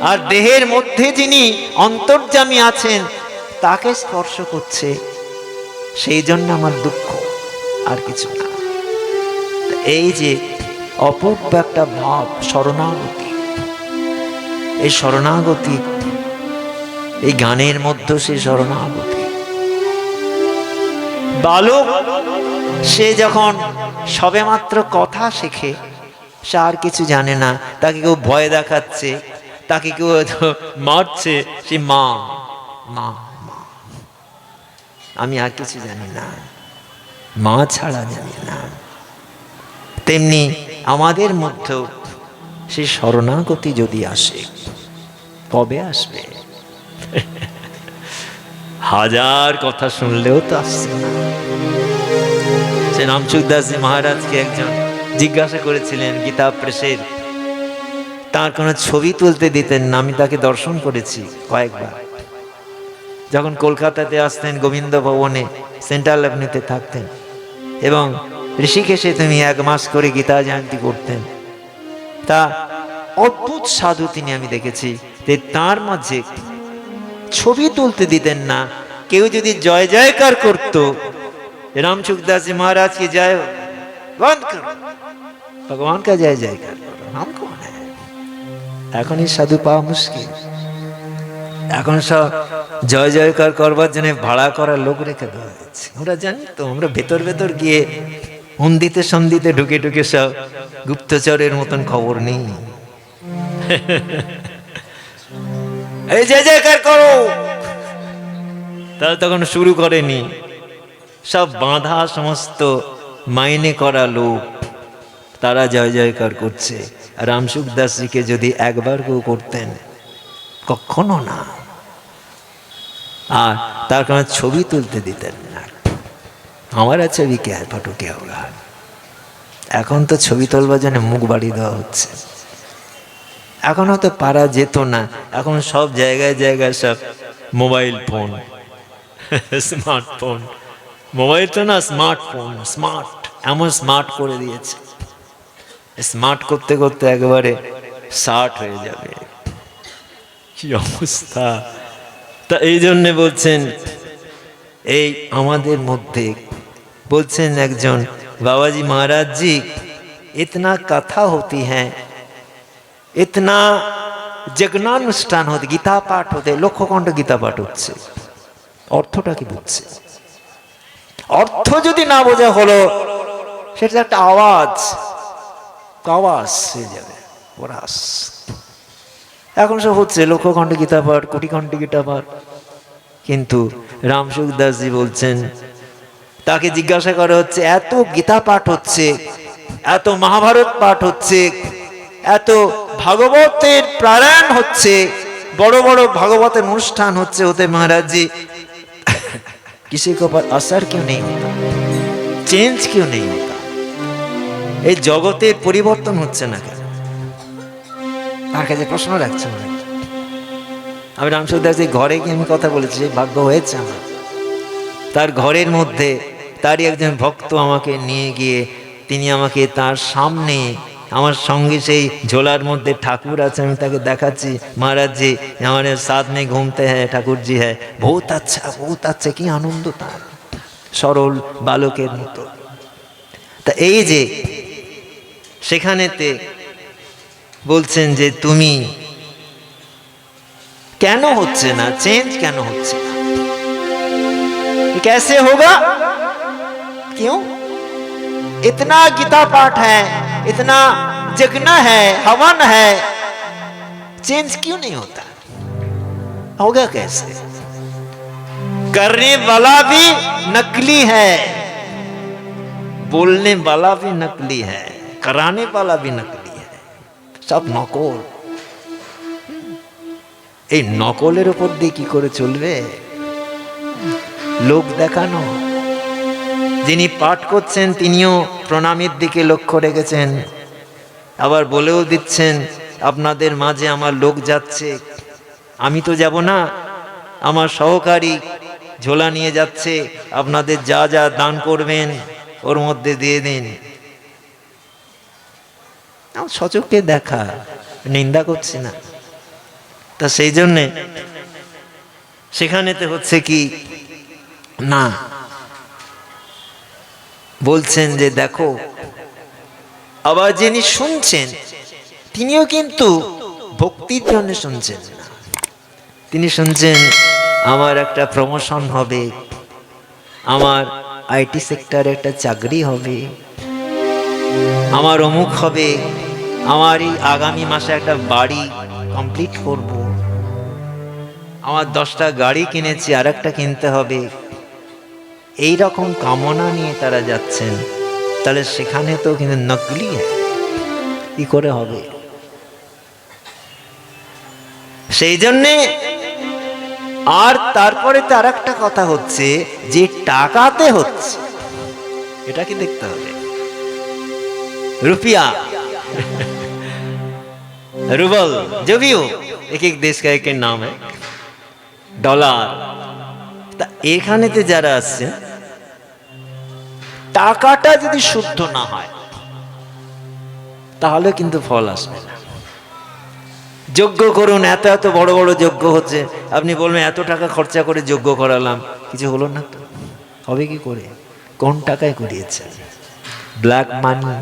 আর দেহের মধ্যে যিনি অন্তর্যামী আছেন তাকে স্পর্শ করছে, সেই জন্য আমার দুঃখ, আর কিছু না। এই যে অপূর্ব একটা ভাব শরণাগতি, এই শরণাগতি এই গানের মধ্যে সে শরণাগতি। বালক সে যখন সবেমাত্র কথা শেখে, সে আর কিছু জানে না, তাকে কেউ ভয় দেখাচ্ছে, তাকে কেউ মারছে, সে মা মা মা, আমি আর কিছু জানি না, মা ছাড়া জানি না। তেমনি আমাদের মধ্যেও সে শরণাগতি যদি আসে, কবে আসবে? হাজার কথা শুনলেও তো আসছে না। সে রামসুখদাসজি মহারাজকে একজন জিজ্ঞাসা করেছিলেন গীতা প্রেসের, তার কোনো ছবি তুলতে দিতেন না। আমি তাকে দর্শন করেছি কয়েকবার, যখন কলকাতাতে আসতেন গোবিন্দ ভবনে সেন্ট্রাল অ্যাভিনিউতে থাকতেন, এবং ঋষিকেশে তুমি 1 মাস করে গীতা জয়ন্তী করতেন। তা অদ্ভুত সাধু তিনি, আমি দেখেছি যে তার মাঝে ছবি তুলতে দিতেন না। কেউ যদি জয় জয়কার করত, रामसुखदास जी महाराज की जय बंद करो, भगवान का जय जयकार करो, हम कौन है? এখন এই সাধু পাওয়া মুশকিল। এখন সব জয় জয়কার করবার জন্য ভাড়া করা লোক রেখে দেওয়া হয়েছে। আমরা জানি তো, আমরা ভেতর ভেতর গিয়ে মন্দিতে সন্দিতে ঢুকে ঢুকে সব গুপ্তচরের মতন খবর নেই। এই জয় জয়কার করো, তারা তখন শুরু করেনি। সব বাঁধা সমস্ত মাইনে করা লোক, তারা জয় জয়কার করছে। রামসুখদাসজিকে যদি একবার কেউ করতেন, কখনো না। আর তার কোনো ছবি তুলতে দিতেন না। আমার ছবি কে ফটো কে হোগা। এখন তো ছবি তোলবার জন্য মুখ বাড়ি দেওয়া হচ্ছে। এখন হয়তো পারা যেত না, এখন সব জায়গায় জায়গায় সব মোবাইল ফোন, স্মার্টফোন, মোবাইল তো না স্মার্টফোন, স্মার্ট এমন স্মার্ট করে দিয়েছে, স্মার্ট করতে করতে একেবারে 60 হয়ে যাবে, কি অবস্থা। তা এই জন্যে বলছেন, এই আমাদের মধ্যে বলছেন একজন বাবাজি महाराज जी, इतना कथा होती है, इतना যজ্ঞানুষ্ঠান হতে, গীতা পাঠ হতে, লক্ষকণ্ঠ গীতা পাঠ হচ্ছে, অর্থটা কি বুঝছে? অর্থ যদি না বোঝা হলো, সেটা একটা আওয়াজ আওয়াজ হয়ে যাবে, পরাস। এখন সব হচ্ছে লক্ষকণ্ঠ গীতা পাঠ, কোটিকণ্ঠ গীতা পাঠ। কিন্তু রামসুখদাসজি বলছেন, তাকে জিজ্ঞাসা করা হচ্ছে, এত গীতা পাঠ হচ্ছে, এত মহাভারত পাঠ হচ্ছে, এত ভাগবতের পারায়ণ হচ্ছে, বড় বড় ভাগবতের অনুষ্ঠান হচ্ছে, होते महाराज जी किसी के ऊपर असर क्यों नहीं होता, चेंज क्यों नहीं होता? এই জগতের পরিবর্তন হচ্ছে না কেন? তার কাছে প্রশ্ন রাখছেন। আমি রামসুখদাসজির ঘরে গিয়ে আমি কথা বলেছি, ভাগ্য হয়েছে আমার। তার ঘরের মধ্যে তারই একজন ভক্ত আমাকে নিয়ে গিয়ে, তিনি আমাকে তার সামনে, আমার সঙ্গে সেই ঝোলার মধ্যে ঠাকুর আছে, আমি তাকে দেখাচ্ছি, महाराज जी हमारे साथ में घूमते हैं, ठाकुर जी है, बहुत अच्छा बहुत अच्छा। কি আনন্দ তার, সরল বালকের মতো। তা এই যে সেখানেতে বলছেন যে তুমি কেন হচ্ছে না, চেঞ্জ কেন হচ্ছে না, कैसे होगा? क्यों? इतना गीता पाठ है, इतना जगना है, हवन है, चेंज क्यों नहीं होता? होगा कैसे? करने वाला भी नकली है, बोलने वाला भी नकली है, कराने वाला भी नकली है, সব নকল। এই নকলের উপর দিয়ে কি করে চলবে? লোক দেখানো। যিনি পাঠ করছেন তিনিও প্রণামীর দিকে লক্ষ্য রেখেছেন, আবার বলেও দিচ্ছেন আপনাদের মাঝে আমার লোক যাচ্ছে, আমি তো যাব না, আমার সহকারী ঝোলা নিয়ে যাচ্ছে, আপনাদের যা যা দান করবেন ওর মধ্যে দিয়ে দিন। সচক্ষে দেখা, নিন্দা করছি না। তা সেই জন্যে সেখানেতে হচ্ছে কি না, বলছেন যে দেখো, আবার যিনি শুনছেন তিনিও কিন্তু ভক্তির জন্য শুনছেন না, তিনি শুনছেন আমার একটা প্রমোশন হবে, আমার আইটি সেক্টরে একটা চাকরি হবে, আমার অমুক হবে, আমার এই আগামী মাসে একটা বাড়ি কমপ্লিট করব, আমার 10টা গাড়ি কিনেছি আর একটা কিনতে হবে, এই রকম কামনা নিয়ে তারা যাচ্ছেন। তাহলে সেখানে তো কিন্তু নকলি কি করে হবে? সেই জন্যে আর তারপরে তার একটা কথা হচ্ছে যে টাকাতে হচ্ছে, এটা কি দেখতে হবে? रुपया रूबल जो भी हो, एक एक देश का एक एक नाम है, डॉलर। তা এখানেতে যারা আছে টাকাটা যদি শুদ্ধ না হয় তাহলে কিন্তু ফল আসবে না। যজ্ঞ করুন, এত এত বড় বড় যজ্ঞ হচ্ছে, আপনি বলবেন এত টাকা খরচা করে যজ্ঞ করালাম, কিছু হলো না তো, হবে কি করে? কোন টাকায় করিয়েছে? ব্ল্যাক মানি,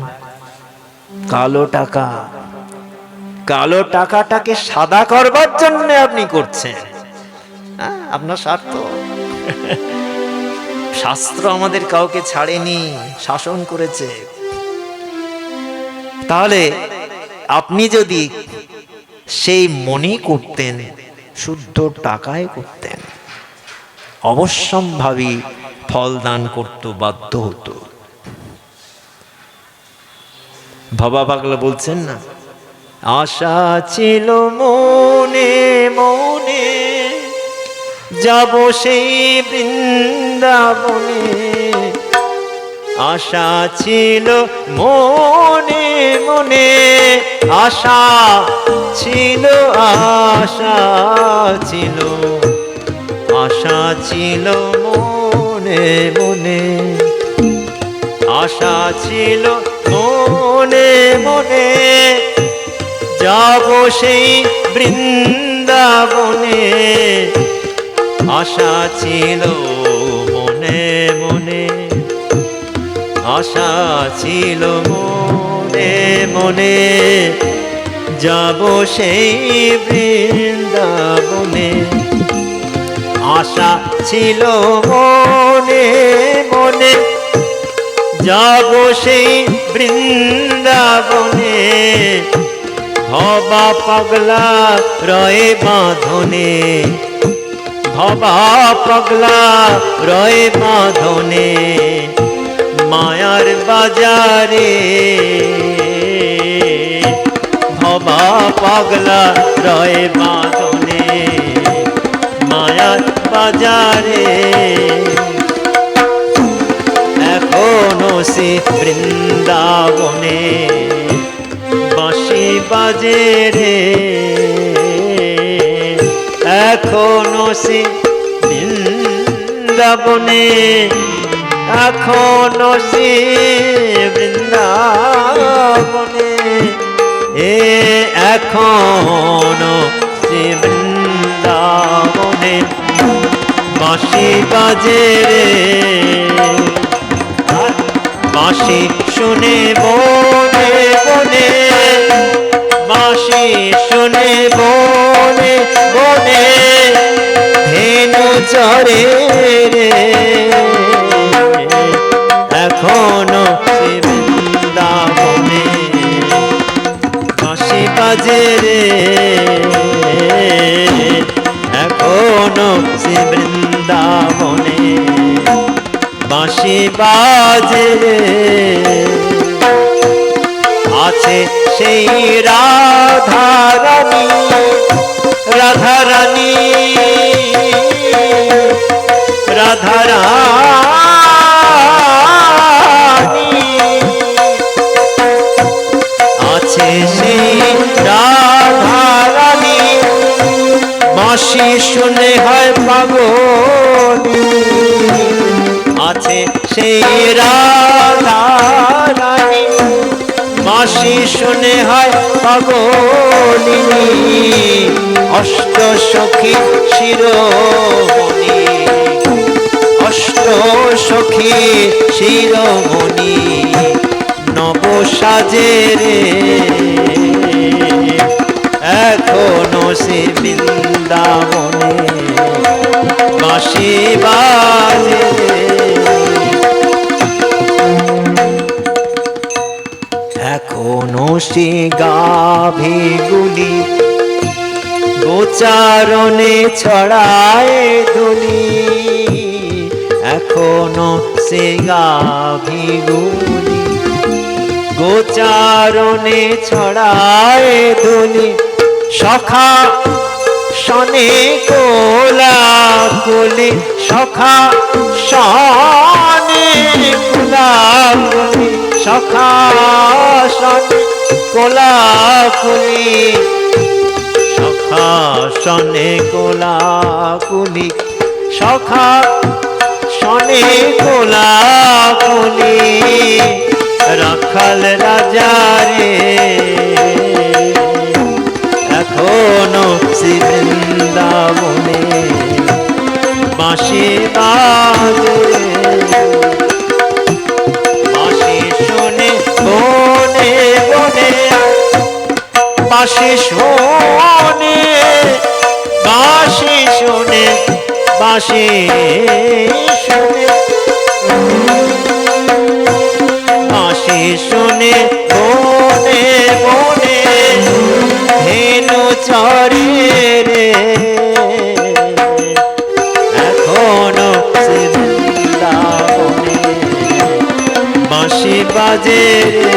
কালো টাকা। কালো টাকাটাকে সাদা করবার জন্য আপনি করছেন, আপনার স্বার্থ। শাস্ত্র আমাদের কাউকে ছাড়েনি, শাসন করেছে। তাহলে আপনি যদি সেই মনে করতেন, শুদ্ধ টাকায় করতেন, অবশ্যম্ভাবী ফল দান করতে বাধ্য হতো। বাবা পাগলা বলছেন না, আশা ছিল মনে মনে যাব সেই বৃন্দাবনে, আশা ছিল মনে মনে, আশা ছিল, আশা ছিল, আশা ছিল মনে মনে, আশা ছিল মনে মনে যাব সেই বৃন্দাবনে, আশা ছিল মনে মনে, আশা ছিল মনে মনে যাব সেই বৃন্দাবনে, আশা ছিল মনে মনে যাব সেই বৃন্দাবনে, ভবা পাগলা রয়ে বাঁধনে, ভবা পাগলা রয়ে বাঁধনে, মায়ার বাজারে, ভবা পাগলা রয়ে বাঁধনে, মায়ার বাজারে, এখনো সে বৃন্দাবনে বাঁশি বাজে রে, এখনো সে বৃন্দাবনে, এখনো সে বৃন্দাবনে, এখনো সে বৃন্দাবনে বাঁশি বাজে রে, বাঁশি শুনে বনে বনে, বাঁশি শুনে বনে বনে, ধেনু চরে রে, এখনো সে বৃন্দাবনে বাঁশি বাজে রে, এখনো সে বৃন্দাবনে বাঁশি বাজে রে, আছে সেই রাধারানী, রাধারানী, রাধারানী, আছে সেই রাধারানী, বাঁশি শুনে হয় পাগল, আছে সেই রাধারানী, বাঁশি শুনে হয় পাগলিনী, অষ্ট সখী শিরোমণি, অষ্ট সখী শিরোমণি, নব সাজে রে, এখনো সে বৃন্দাবনে বাঁশি বাজে রে। এখনো সে গাভীগুলি গোচারণে ছড়ায় দুলি, এখনো সে গাভীগুলি গোচারণে ছড়ায় দুলি, সখা শনে কোলাকুলি, সখা শনে কোলাকুলি, সখা শনে কোলাকুলি, সখা শনে কোলাকুলি, সখা শনে কোলাকুলি, রাখাল রাজা রে, এখনো শ্রী বৃন্দাবনে বাঁশি বাজে, বাঁশি শুনে বনে বনে, বাঁশি শুনে, বাঁশি শুনে, বাঁশি শুনে, বাঁশি শুনে বনে বনে, ধেনু চরে রে, এখনো সে বৃন্দাবনে বাঁশি বাজে রে,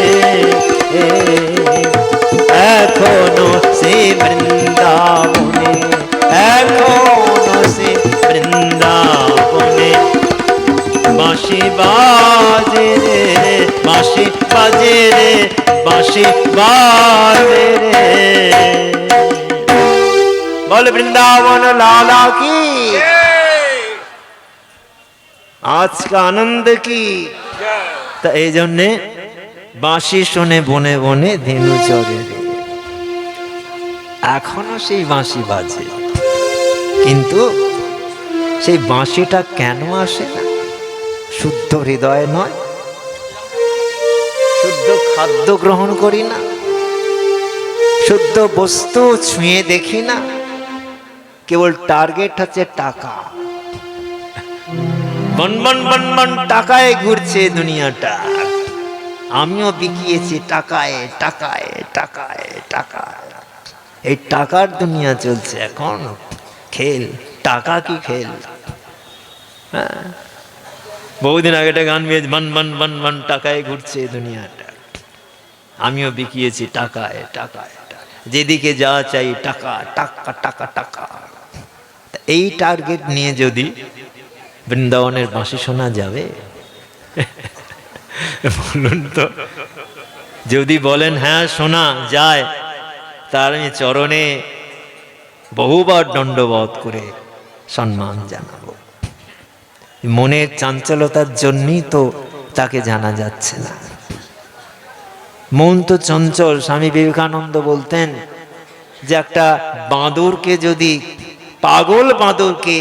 এখনো সে বৃন্দাবনে, এখনো সে বৃন্দাবনে বাঁশি বাজে রে, বাঁশি বাজে রে, বাঁশি বাজে রে। বল বৃন্দাবন লালা কি, আজকে আনন্দ কি। তা এই জন্যে বাঁশি শুনে বনে বনে ধেনু চরে রে, এখনো সেই বাঁশি বাজে, কিন্তু সেই বাঁশিটা কেন আসে না? শুদ্ধ হৃদয় নয়, শুদ্ধ খাদ্য গ্রহণ করি না, শুদ্ধ বস্তু ছুঁয়ে দেখি না, কেবল টার্গেট হচ্ছে টাকা, বন বন বন বন টাকায় ঘুরছে দুনিয়াটা, আমিও বিকিয়েছি টাকায় টাকায় টাকায় টাকায়, এই টাকার দুনিয়া চলছে এখন, খেল টাকা কি খেল। হ্যাঁ, বহুদিন আগে একটা গান বেশ বন বন বন বন টাকায় ঘুরছে দুনিয়াটা, আমিও বিকিয়েছি টাকায় টাকায়, যেদিকে যা চাই টাকা টাকা টাকা টাকা। এই টার্গেট নিয়ে যদি বৃন্দাবনের বাঁশি শোনা যাবে বলুন তো? যদি বলেন হ্যাঁ শোনা যায়, তার আমি চরণে বহুবার দণ্ডবোধ করে সম্মান জানাবো। মনের চাঞ্চলতার জন্যই তো তাকে জানা যাচ্ছে না। মন তো চঞ্চল। স্বামী বিবেকানন্দ বলতেন যে একটা বাঁদরকে যদি, পাগল বাঁদরকে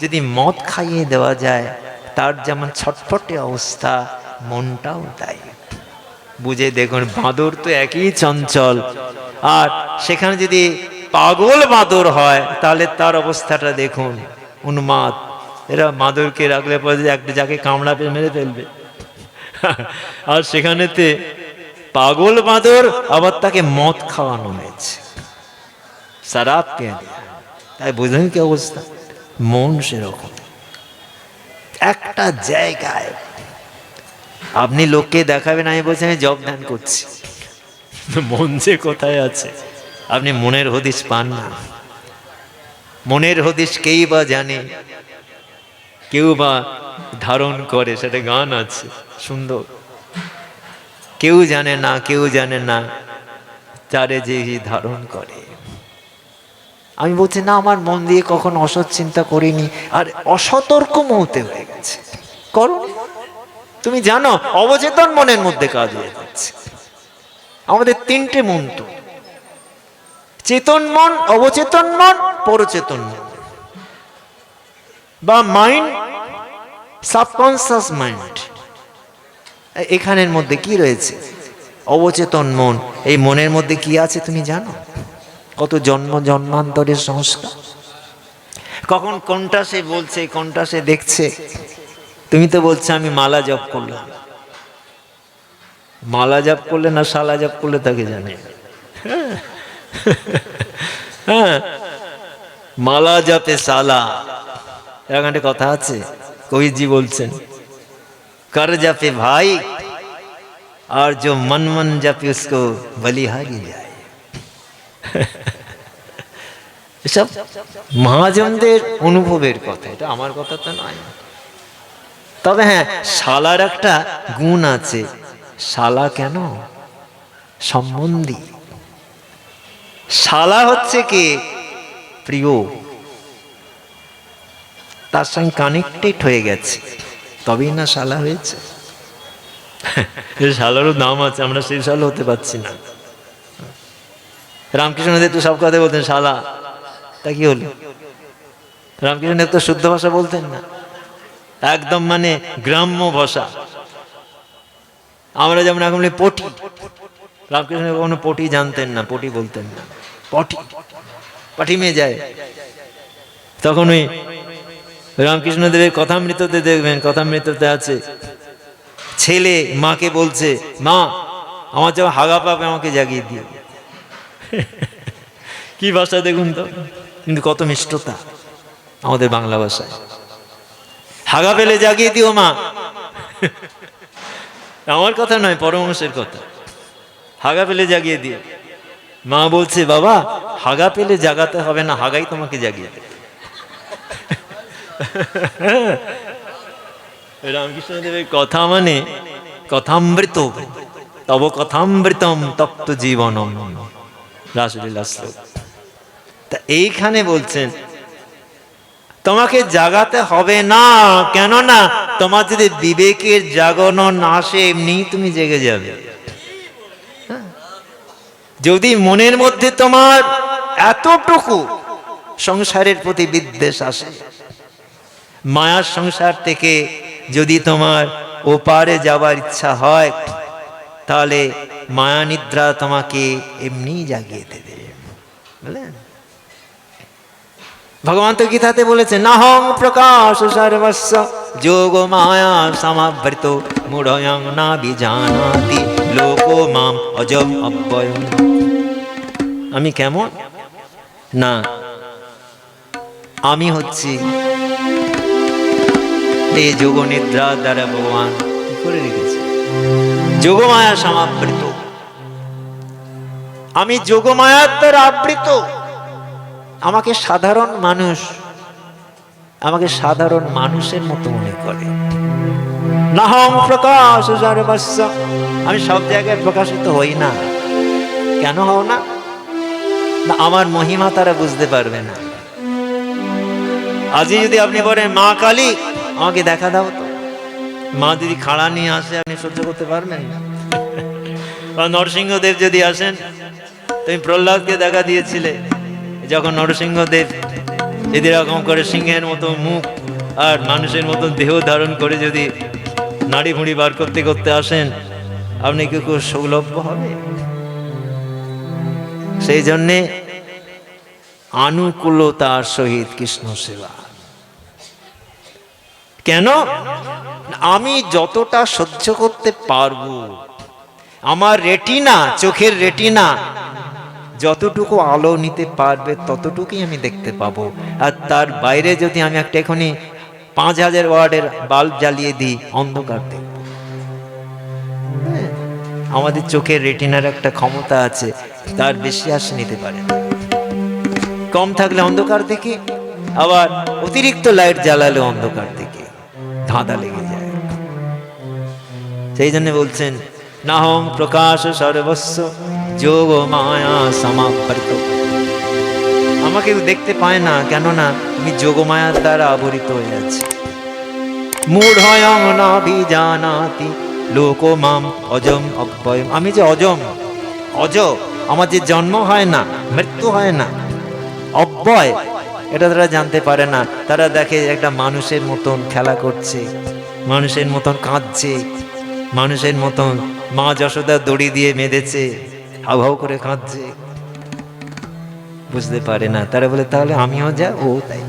যদি মদ খাইয়ে দেওয়া যায়, তার যেমন ছটফটে অবস্থা, মনটাও তাই। বুঝে দেখুন, বাঁদর তো একই চঞ্চল, আর সেখানে যদি পাগল বাঁদর হয় তাহলে তার অবস্থাটা দেখুন, উন্মাদ। এরা বাঁদরকে রাখলে পরে একটা যাকে কামড়া মেরে ফেলবে, আর সেখানেতে পাগল বাঁদর আবার তাকে মদ খাওয়ানো হয়েছে, শরাব পেয়ে দেয়া। তাই বুঝলেন কি অবস্থা? মন সেরকম। একটা জায়গায় আপনি লোককে দেখাবেন, আমি বলছি আমি জব ধ্যান করছি, মন যে কোথায় আছে আপনি মনের হদিশ পান না। মনের হদিশ কেই বা জানে, কেউ বা ধারণ করে, সেটা গান আছে সুন্দর। কেউ জানে না, কেউ জানে না যারে যে ধারণ করে। আমি বলছি না, আমার মন দিয়ে কখন অসৎ চিন্তা করিনি, আর অসতর্ক মুহূর্তে হয়ে গেছে। করো, তুমি জানো অবচেতন মনের মধ্যে কাজ হয়ে যাচ্ছে। আমাদের তিনটে মন তো, চেতন মন, অবচেতন মন, পরচেতন মন বা মাইন্ড, সাবকনসিয়াস মাইন্ড। এখানের মধ্যে কি রয়েছে? অবচেতন মন। এই মনের মধ্যে কি আছে তুমি জানো? কত জন্ম জন্মান্তরের সংস্কার। কখন কোনটা সে বলছে, কোনটা সে দেখছে। তুমি তো বলছো আমি মালা জপ করলাম, মালা জপ করলে না শালা জপ করলে তাকে জানে। হ্যাঁ, মালা জপে শালা, এখানে কথা আছে। কবিজি বলছেন कर जपे भाई और जो मन मन जपे उसको बलिहारी जाए। এসব মহাজনদের অনুভবের কথা, এটা আমার কথা তো নয়। তবে হ্যাঁ, শালার একটা গুণ আছে। শালা কেন? সম্বন্ধী। শালা হচ্ছে কি? প্রিয়, তার সঙ্গে কানেক্টেড হয়ে গেছে, তবেই না শালা হয়েছে। শালারও দাম আছে, আমরা সেই শালা হতে পারছি না। রামকৃষ্ণদেব তো সব কথা বলতেন শালা, তা কি হলো? রামকৃষ্ণদেব তো শুদ্ধ ভাষা বলতেন না, একদম মানে গ্রাম্য ভাষা। আমরা যেমন এখন বলি পটি, রামকৃষ্ণ কখনো পটি জানতেন না, পটি বলতেন না, পটি পাটি মেয়ে যায়। তখন ওই রামকৃষ্ণদেবের কথামৃততে দেখবেন, কথামৃততে আছে ছেলে মাকে বলছে, মা আমার যখন হাগা পাবে আমাকে জাগিয়ে দিও। কি ভাষা দেখুন তো, কিন্তু কত মিষ্টতা আমাদের বাংলা ভাষায়। হাগা পেলে জাগিয়ে দিও মা। আমার কথা নয়, পরমহংসের কথা। হাগা পেলে জাগিয়ে দিও। মা বলছে বাবা হাগা পেলে জাগাতে হবে না, হাগাই তোমাকে জাগিয়ে দেবে। রামকৃষ্ণদেবের কথা মানে কথামৃত, তব কথামৃতম তপ্ত জীবনম, রাসলীলা শ্লোক। তা এইখানে বলছেন তোমাকে জাগাতে হবে না, কেন না তোমার যদি বিবেকের জাগরণ আসে এমনি তুমি জেগে যাবে। যদি মনের মধ্যে তোমার এতটুকু সংসারের প্রতি বিদ্বেষ আসে, মায়ার সংসার থেকে যদি তোমার ওপারে যাবার ইচ্ছা হয়, তাহলে মায়া নিদ্রা তোমাকে এমনি জাগিয়ে দেবে। বুঝলেন? ভগবান তো গীতাতে বলেছেন নাহং প্রকাশ সর্বস্ব যোগ মায়া সমাবৃত মূঢ়য়ং না বিজানাতি লোকো মাম অজম অব্যয়ম। আমি কেমন না, আমি হচ্ছি এই যোগ নিদ্রা দ্বারা ভগবান কি করে রেখেছে, যোগমায়া সমাবৃত। আমি যোগমায়ার দ্বারা আবৃত। আমাকে সাধারণ মানুষ, আমাকে সাধারণ মানুষের মতো মনে করে। নাহং প্রকাশ সর্বস্ব, আমি সব জায়গায় প্রকাশিত হই না। কেন হও না? আমার মহিমা তারা বুঝতে পারবে না। আজই যদি আপনি বলেন মা কালী আমাকে দেখা দাও, তো মা যদি খাড়া নিয়ে আসে আপনি সহ্য করতে পারবেন না। বা নরসিংহদেব যদি আসেন, তুমি প্রহ্লাদকে দেখা দিয়েছিলে, যখন নরসিংহদেব যদি এরকম করে সিংহের মতো মুখ আর মানুষের মতো দেহ ধারণ করে যদি নাড়ি ভুঁড়ি বার করতে করতে আসেন, আপনি কি খুব সৌলভ্য হবে? সেই জন্যে আনুকূলতার সহিত কৃষ্ণ সেবা। কেন? আমি যতটা সহ্য করতে পারবো, আমার রেটিনা, চোখের রেটিনা যতটুকু আলো নিতে পারবে ততটুকুই আমি দেখতে পাবো। আর তার বাইরে যদি আমি একটা এখনই 5000 ওয়াটের বাল্ব জ্বালিয়ে দিই, অন্ধকার দেখব। আমাদের চোখের রেটিনার একটা ক্ষমতা আছে, তার বেশি আশা নিতে পারে না। কম থাকলে অন্ধকার দেখি, আবার অতিরিক্ত লাইট জ্বালালে অন্ধকার দেখি, ধাঁধা লেগে যায়। সেই জন্য বলছেন নাহং প্রকাশ সর্বস্ব যোগ মায়া সমাবৃত। আমাকে দেখতে পায় না, কেননা আমি যোগমায়ার দ্বারা আবরিত হয়ে আছি। মূঢ়য়ং নাভিজানাতি লোকো মাম অজম অব্যয়ম। আমি যে অজম, অজ, আমার যে জন্ম হয় না, মৃত্যু হয় না, অব্যয়, এটা তারা জানতে পারে না। তারা দেখে একটা মানুষের মতন খেলা করছে, মানুষের মতন কাঁদছে, মানুষের মতন মা যশোদা দড়ি দিয়ে বেঁধেছে, হাউ হাউ করে কাঁদছে, বুঝতে পারে না। তারা বলে তাহলে আমিও যা, ও তাই,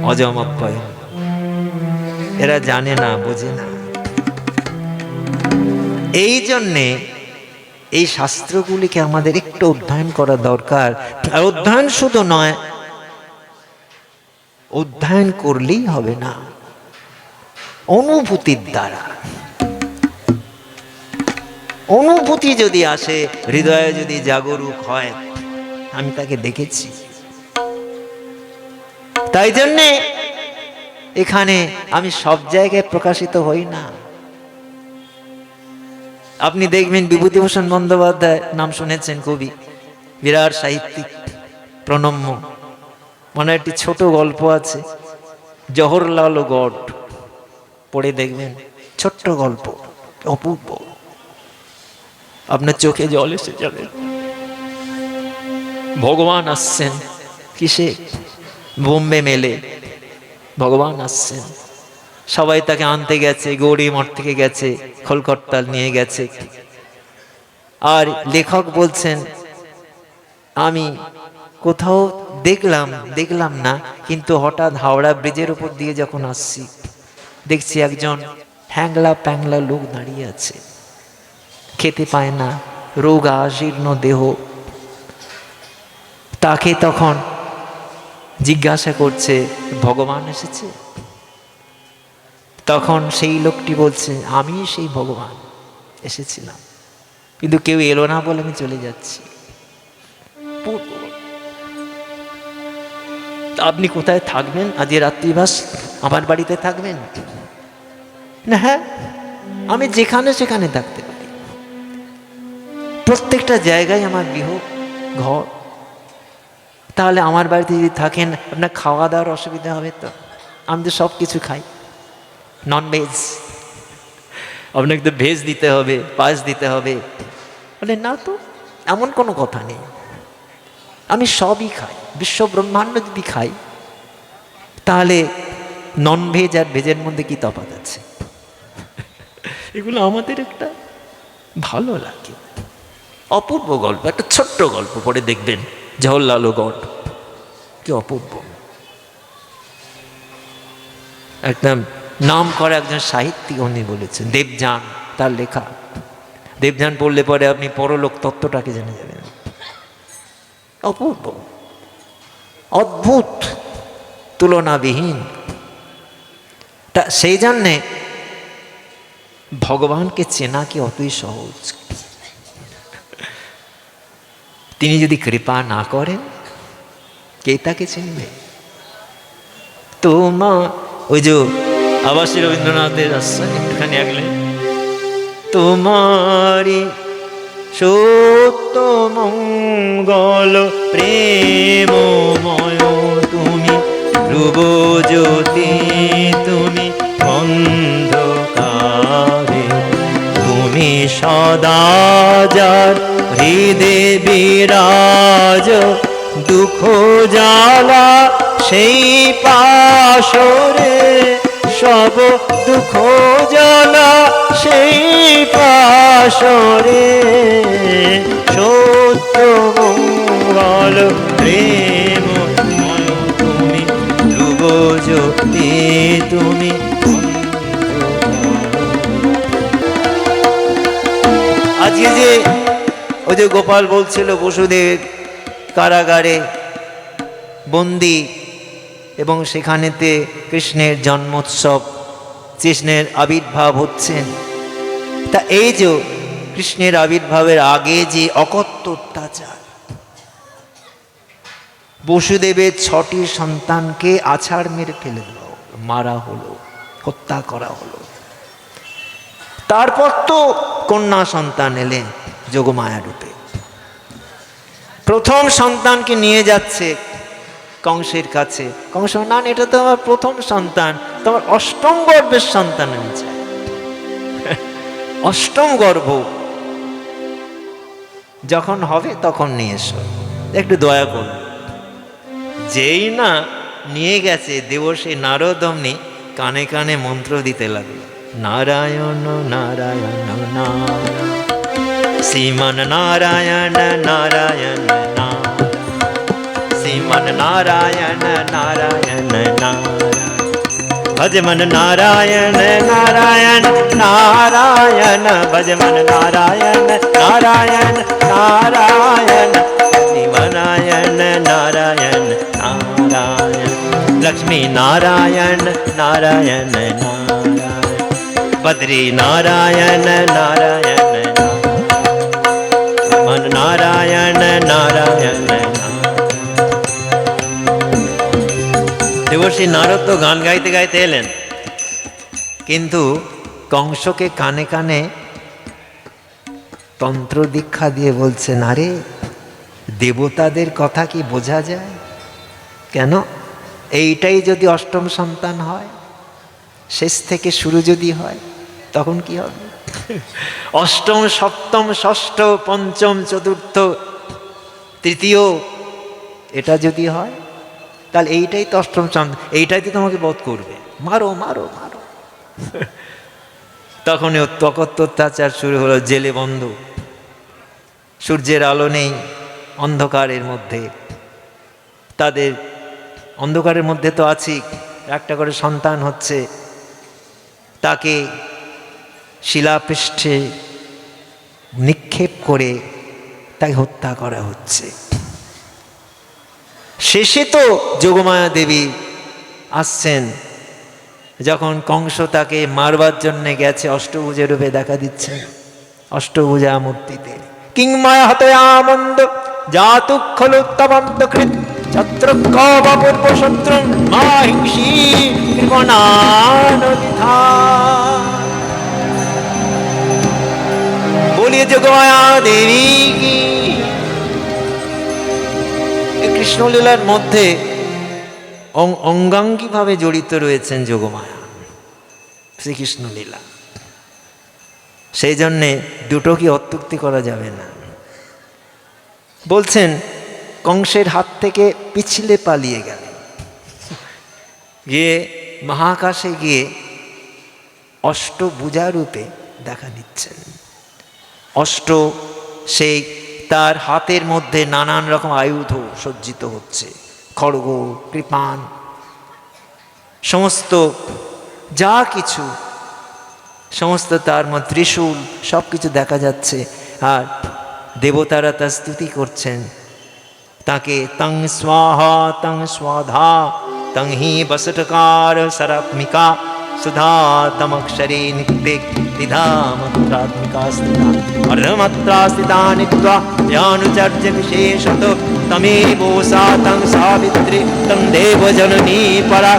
অজম অব্যয়। এরা জানে না, বোঝে না। এই জন্যে এই শাস্ত্রগুলিকে আমাদের একটু অধ্যয়ন করা দরকার। আর অধ্যয়ন শুধু নয়, অধ্যয়ন করলেই হবে না, অনুভূতির দ্বারা। অনুভূতি যদি আসে, হৃদয়ে যদি জাগরুক হয়, আমি তাকে দেখেছি। তাই জন্যে এখানে আমি সব জায়গায় প্রকাশিত হই না। আপনি দেখবেন বিভূতিভূষণ বন্দ্যোপাধ্যায় নাম শুনেছেন, কবি, বিরাট সাহিত্যিক, প্রণম্য। মানে একটি ছোট গল্প আছে, জওহরলাল ও গড, পড়ে দেখবেন, ছোট্ট গল্প, অপূর্ব, আপনার চোখে জল এসে যাবে। ভগবান আসছেন কিসে? বোম্বে মেলে ভগবান আসছেন। সবাই তাকে আনতে গেছে, গৌরী মঠ থেকে গেছে, খোলকর্তাল নিয়ে গেছে। আর লেখক বলছেন আমি কোথাও দেখলাম না, কিন্তু হঠাৎ হাওড়া ব্রিজের উপর দিয়ে যখন আসছি, দেখছি একজন হ্যাংলা প্যাংলা লোক দাঁড়িয়ে আছে, খেতে পায় না, রোগা জীর্ণ দেহ। তাকে তখন জিজ্ঞাসা করছে ভগবান এসেছে? তখন সেই লোকটি বলছে আমি সেই ভগবান এসেছিলাম, কিন্তু কেউ এলো না বলে আমি চলে যাচ্ছি। আপনি কোথায় থাকবেন? আজ রাত্রিবাস আমার বাড়িতে থাকবেন না? হ্যাঁ, আমি যেখানে সেখানে থাকতে পারি, প্রত্যেকটা জায়গায় আমার গৃহ ঘর। তাহলে আমার বাড়িতে যদি থাকেন, আপনার খাওয়া দাওয়ার অসুবিধা হবে তো? আমি তো সব কিছু খাই, নন ভেজ, আপনাকে তো ভেজ দিতে হবে, পায়েস দিতে হবে। বলে না তো, এমন কোনো কথা নেই, আমি সবই খাই, বিশ্ব ব্রহ্মাণ্ড যদি খাই, তাহলে নন ভেজ আর ভেজের মধ্যে কি তফাৎ আছে? এগুলো আমাদের একটা ভালো লাগে। অপূর্ব গল্প, একটা ছোট্ট গল্প, পড়ে দেখবেন, জওহরলাল গড, কি অপূর্ব। একদম নাম করা একজন সাহিত্যিক, উনি বলেছেন, দেবযান তার লেখা। দেবযান পড়লে পরে আপনি পরলোক তত্ত্বটাকে জেনে যাবেন। অপূর্ব, অদ্ভুত, তুলনাবিহীন। তা সেই জন্যে ভগবানকে চেনা কি অতই সহজ? তিনি যদি কৃপা না করেন, কে তাকে চিনবে? তোমার ওই যে আবাসী রবীন্দ্রনাথের আসছেন, একটুখানি আগলে, তোমারি সত্য মঙ্গল প্রেমময় তুমি, ধ্রুব জ্যোতি তুমি অন্ধকারে, তুমি সদা যার হৃদে বিরাজ, দুঃখ জ্বালা সেই পাশরে, সব দুঃখ জ্বালা সেই পাশরে, সত্য মঙ্গল প্রেম তুমি, ধ্রুব জ্যোতি তুমি। আজকে যে ওই যে গোপাল বলছিল বসুদেব কারাগারে বন্দি, এবং সেখানেতে কৃষ্ণের জন্মোৎসব, কৃষ্ণের আবির্ভাব হচ্ছেন। তা এই যে কৃষ্ণের আবির্ভাবের আগে যে অকথ্য অত্যাচার, বসুদেবের 6টি সন্তানকে আছাড় মেরে ফেলে দেওয়া হলো, মারা হলো, হত্যা করা হলো। তারপর তো কন্যা সন্তান এলেন যোগমায়া রূপে। প্রথম সন্তানকে নিয়ে যাচ্ছে কংসের কাছে। কংস, না, এটা তো আমার প্রথম সন্তান, তোমার অষ্টম গর্ভের সন্তান আমি চাই। অষ্টম গর্ভ যখন হবে তখন নিয়ে এসো, একটু দয়া করো। যেই না নিয়ে গেছে, দেবর্ষি নারদ অমনি কানে কানে মন্ত্র দিতে লাগলো, নারায়ণ নারায়ণ নারায়ণ, শ্রীমান নারায়ণ নারায়ণ নারায়ণ, শ্রীমান নারায়ণ নারায়ণ নারায়ণ, ভজমন নারায়ণ নারায়ণ নারায়ণ, ভজমন নারায়ণ নারায়ণ নারায়ণ, শ্রীমনারায়ণ নারায়ণ নারায়ণ, লক্ষ্মী নারায়ণ নারায়ণ নারায়ণ, বদ্রী নারায়ণ নারায়ণ নারায়ণ, নারায়ণ নারায়ণ নারায়ণ। দেবর্ষি নারদ তো গান গাইতে গাইতে এলেন, কিন্তু কংসকে কানে কানে তন্ত্র দীক্ষা দিয়ে বলছেন, আরে দেবতাদের কথা কি বোঝা যায়? কেন? এইটাই যদি অষ্টম সন্তান হয়, শেষ থেকে শুরু যদি হয়, তখন কি হবে? অষ্টম, সপ্তম, ষষ্ঠ, পঞ্চম, চতুর্থ, তৃতীয়, এটা যদি হয়, তাহলে এইটাই তো অষ্টম সন্তান, এইটাই তো তোমাকে বধ করবে, মারো মারো মারো। তখনই অত্যাচার শুরু হলো, জেলে বন্ধ, সূর্যের আলো নেই, অন্ধকারের মধ্যে। তাদের অন্ধকারের মধ্যে তো আছি, একটা করে সন্তান হচ্ছে, তাকে শিলাপৃষ্ঠে নিক্ষেপ করে তাকে হত্যা করা হচ্ছে। শেষে তো যোগমায়া দেবী আসছেন, যখন কংস তাকে মারবার জন্যে গেছে, অষ্টভুজের রূপে দেখা দিচ্ছে, অষ্টভুজা মূর্তিতে। কিংমায়া হতয়ামন্দ জাতু খলু তবন্ত কৃত ছত্র কবপূর্ব শত্রু মা হিংসি কৃপণানবিধা। বলিয়ে যোগমায়া দেবী কি। কৃষ্ণলীলার মধ্যে অঙ্গাঙ্গিভাবে জড়িত রয়েছেন যোগমায়া, শ্রীকৃষ্ণ লীলা। সেই জন্যে দুটো কি অত্যুক্তি করা যাবে না। বলছেন কংসের হাত থেকে পিছলে পালিয়ে গেল, গিয়ে মহাকাশে গিয়ে অষ্টভুজা রূপে দেখা দিচ্ছেন। সেই তার হাতের মধ্যে নানান রকম আয়ুধ সজ্জিত হচ্ছে, খড়গ, কৃপাণ, সমস্ত যা কিছু, সমস্ত তার মধ্যে ত্রিশূল, সব কিছু দেখা যাচ্ছে। আর দেবতারা তার স্তুতি করছেন, তাকে তং স্বাহা তং স্বাধা তং হি বসটকার সরাত্মিকা সুধা তমক্ষরে নিত্যে নিধামত্রাত্মিকা স্থিতা অর্ধমাত্রা স্থিতা নিত্বা জ্ঞানুচর্য বিশেষত তমেবোসা তং সাবিত্রী তং দেবজননী পরা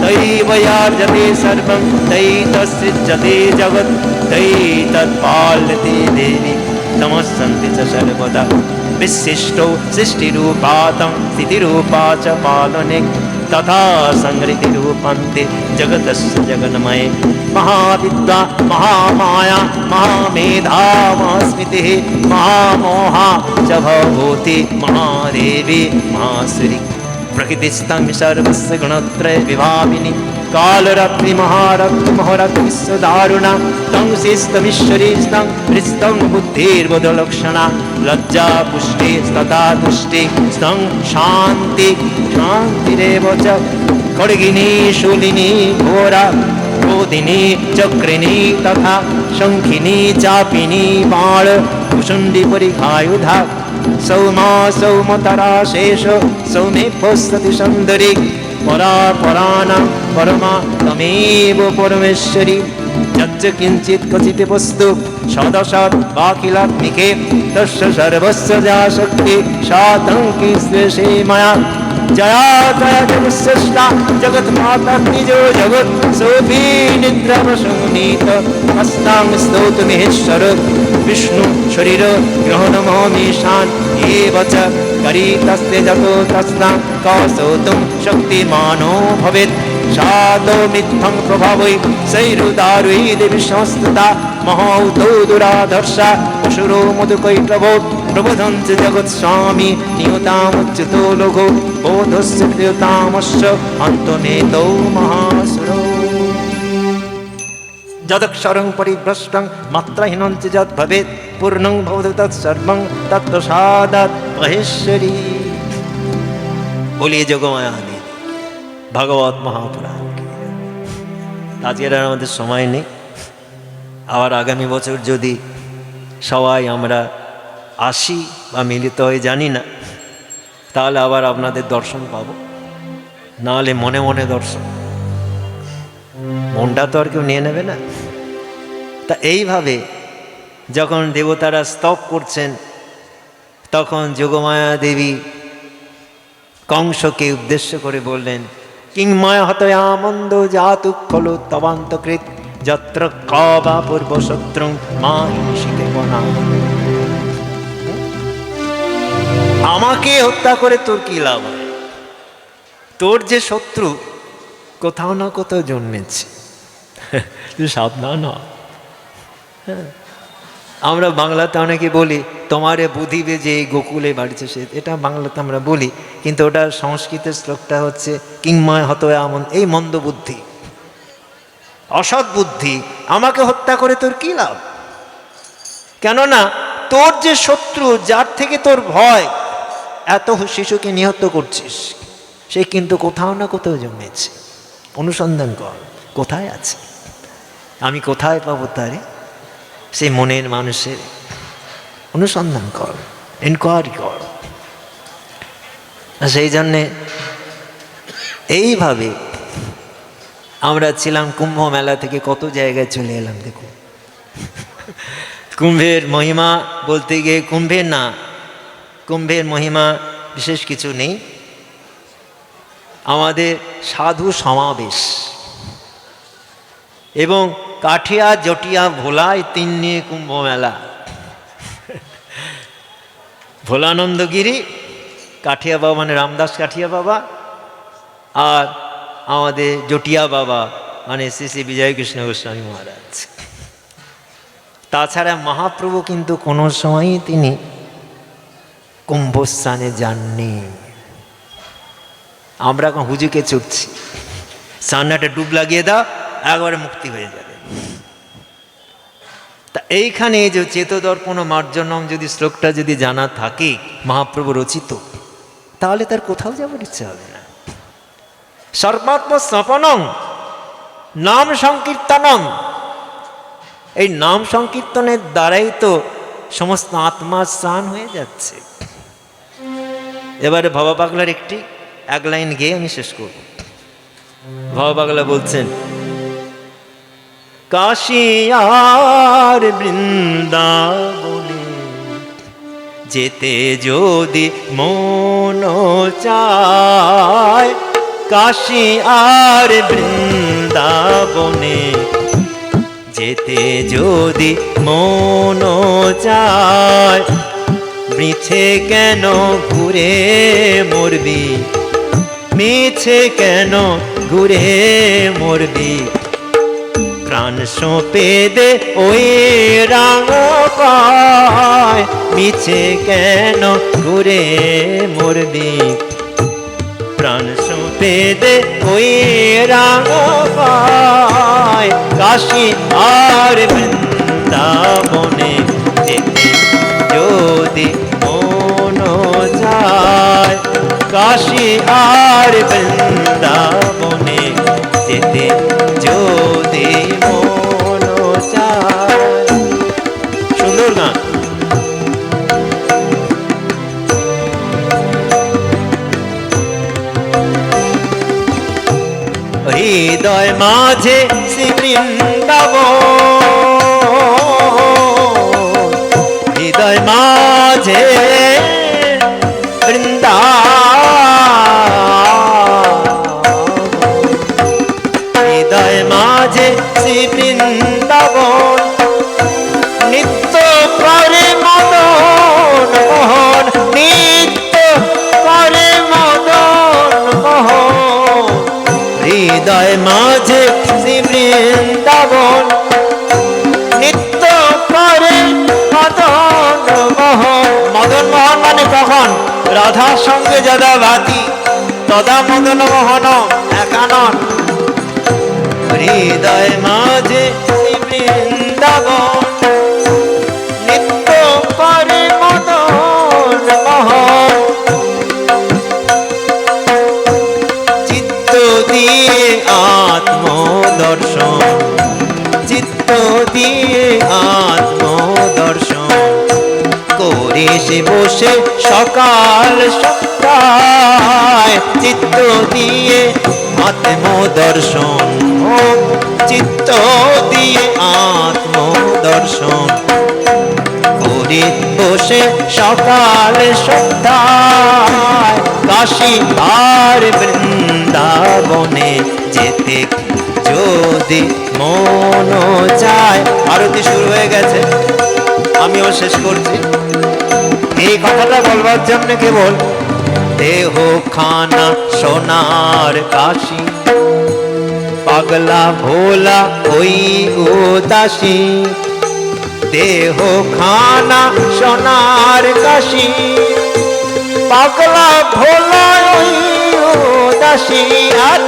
তৈবয়ার্জতে সর্বং তৈতসৃজ্যতে জগৎ তৈতৎপাল্যতে দেবী তমঃসন্তি চ সর্বদা विशिष्टो सृष्टिरूपा तं स्थितिरूपा च पालने तथा संहृतिरूपन्ते जगतस्य जगन्मये महाविद्या महामाया महामेधा महास्मृतिः महामोहा च भवति महादेवी महासुरी प्रकृतिस्थं सर्वस्य गुणत्रय विभाविनी कालरत्नि महारत्नि महरत्नि विश्वदारुणा तं शिस्तमीश्वरी स्तं हृस्तं बुद्धिर्बोधलक्षणा लज्जा पुष्टि तथा तुष्टि स्तं शान्ति शान्तिरेव च खड्गिनी शूलिनी घोरा क्रोधिनी चक्रिणी तथा शङ्खिनी चापिनी बाण कुशुण्डी परिघायुधा सौमा सौमतरा शेष सौमे फस्तति सुन्दरी পরা পরাণাং পরমা তমেব পরমেশ্বরী যচ্চ কিঞ্চিৎ ক্বচিৎ বস্তু সদসৎ বাকিলাত্মিকে তস্য সর্বস্য যা শক্তি সা তঙ্কিশ্লেষে মায়া জয়া জয়া জগৎস্রষ্টা জগৎ মাতা নিজো জগৎ সোপি নিদ্রা প্রসঙ্গীত হস্তাং স্তোতুমেশ্বর বিষ্ণু শরীর গ্রহণমহমীশান এব চ করিতস্তে যতো তস্নাং কৌসৌতুম শক্তিমানো ভবেৎ সাতো মিথ্যং প্রভাবৈ সৈরুদারৈ দেবী সংস্তুতা মহৌতৌ দুরাধর্ষা অসুরো মধুকৈটভ প্রবোধঞ্চ জগৎস্বামী নিয়তামুচ্যুতো লঘু বোধস্য প্রিয়তামস্য অন্তনেতৌ মহাসুরো যদক্ষরং পরিভ্রষ্টং মাত্রাহীনং চ যৎ ভবেৎ পূর্ণং ভবতু তৎসর্বং তৎপ্রসাদাৎ মহেশ্বরী। বলিয়ে যোগমায়া দেবী ভাগবত মহাপুরাণ। আজকের আর আমাদের সময় নেই, আবার আগামী বছর যদি সবাই আমরা আসি বা মিলিত হয়ে জানি না, তাহলে আবার আপনাদের দর্শন পাব, নাহলে মনে মনে দর্শন, মনটা তো আর কেউ নিয়ে নেবে না। তা এইভাবে যখন দেবতারা স্তব করছেন, তখন যোগমায়া দেবী কংসকে উদ্দেশ্য করে বললেন, কিংময় হতয়ামন্দ জাতু খলু তবান্তকৃত যত্র কবা পূর্ব শত্রু মা হিংসিকে বনা। আমাকে হত্যা করে তোর কি লাভ? তোর যে শত্রু কোথাও না কোথাও জন্মেছে, তুই সাবধান হ। আমরা বাংলাতে অনেকে বলি তোমারে বুদ্ধি বেজে এই গোকুলে বাড়িছে সে, এটা বাংলাতে আমরা বলি, কিন্তু ওটা সংস্কৃতের শ্লোকটা হচ্ছে কিংময় হতয়া আমন, এই মন্দ বুদ্ধি, অসৎ বুদ্ধি, আমাকে হত্যা করে তোর কি লাভ? কেননা তোর যে শত্রু, যার থেকে তোর ভয়, এত শিশুকে নিহত করছিস, সে কিন্তু কোথাও না কোথাও জন্মেছে। অনুসন্ধান কর কোথায় আছে, আমি কোথায় পাবো তারে, সেই মনের মানুষের অনুসন্ধান কর, এনকোয়ারি কর। সেই জন্যে এইভাবে আমরা ছিলাম কুম্ভ মেলা থেকে কত জায়গায় চলে এলাম। দেখুন, কুম্ভের মহিমা বলতে গিয়ে কুম্ভের মহিমা বিশেষ কিছু নেই, আমাদের সাধু সমাবেশ এবং কাঠিয়া জটিয়া ভোলা, এই তিন নিয়ে কুম্ভ মেলা। ভোলানন্দগিরি কাঠিয়া বাবা মানে রামদাস কাঠিয়া বাবা, আর আমাদের জটিয়া বাবা মানে শ্রী শ্রী বিজয় কৃষ্ণ গোস্বামী মহারাজ। তাছাড়া মহাপ্রভু কিন্তু কোনো সময়ই তিনি কুম্ভস্থানে যাননি। আমরা এখন হুজুকে ছুটছি, সামনে একটা ডুব লাগিয়ে দাও, একবারে মুক্তি হয়ে যাবে। তা এইখানে যে চেতদর্পণ মার্জনম যদি শ্লোকটা যদি জানা থাকে, মহাপ্রভু রচিত, তাহলে তার কোথাও যাবার ইচ্ছা হবে না। সর্বাত্ম স্নপনং নাম সংকীর্তনম, এই নাম সংকীর্তনের দ্বারাই তো সমস্ত আত্মা স্নান হয়ে যাচ্ছে। এবারে ভবা পাগলার এক লাইন গেয়ে আমি শেষ করব। ভবা পাগলা বলছেন, কাশী আর বৃন্দাবনে যেতে যদি মন চায়, কাশী আর বৃন্দাবনে যেতে যদি মন চায়, মিছে কেন ঘুরে মরবি, মিছে কেন ঘুরে মরবি, প্রাণ সঁপে দে ওই রাঙ পায়, মিছে কেন ঘুরে মরবি, প্রাণ সঁপে দে ওই রাঙ পায়, কাশী আর বৃন্দাবনে যেতে যদি মন চায়, কাশী আর বৃন্দাবনে যেতে যদি মন চায়। সুন্দর গান। মাঝে শ্রী বৃন্দাবন, হৃদয় মাঝে বৃন্দাবন, হৃদয় মাঝে শ্রী বৃন্দাবন, নিত্য করে মদন মোহন, নিত্য করে মদন মোহন, হৃদয় মাঝে শ্রী বৃন্দাবন, নিত্য করে মদন মোহন। মদন মোহন মানে কখন? রাধার সঙ্গে যদা ভাতি তদা মদন মোহন একানন। হৃদয় মাঝে শ্রী বৃন্দাবন, নিত্য করে মদন মোহন, চিত্ত দিয়ে আত্মদর্শন, চিত্ত দিয়ে আত্মদর্শন করে সে বসে সকাল সন্ধ্যায়, চিত্ত দিয়ে আত্মদর্শন, ও চিত্ত দিয়ে আত্মদর্শন করে বসে সকাল সন্ধ্যায়, কাশী আর বৃন্দাবনে যেতে যদি মন চায়। আরতি শুরু হয়ে গেছে, আমিও শেষ করছি। এই কথাটা বলবার জন্য কেবল দেহ খানা সোনার কাশি, পাগলা ভোলা ওই উদাসী, দেহ খানা সোনার কাশি, পাগলা ভোলা ওই উদাসী, আর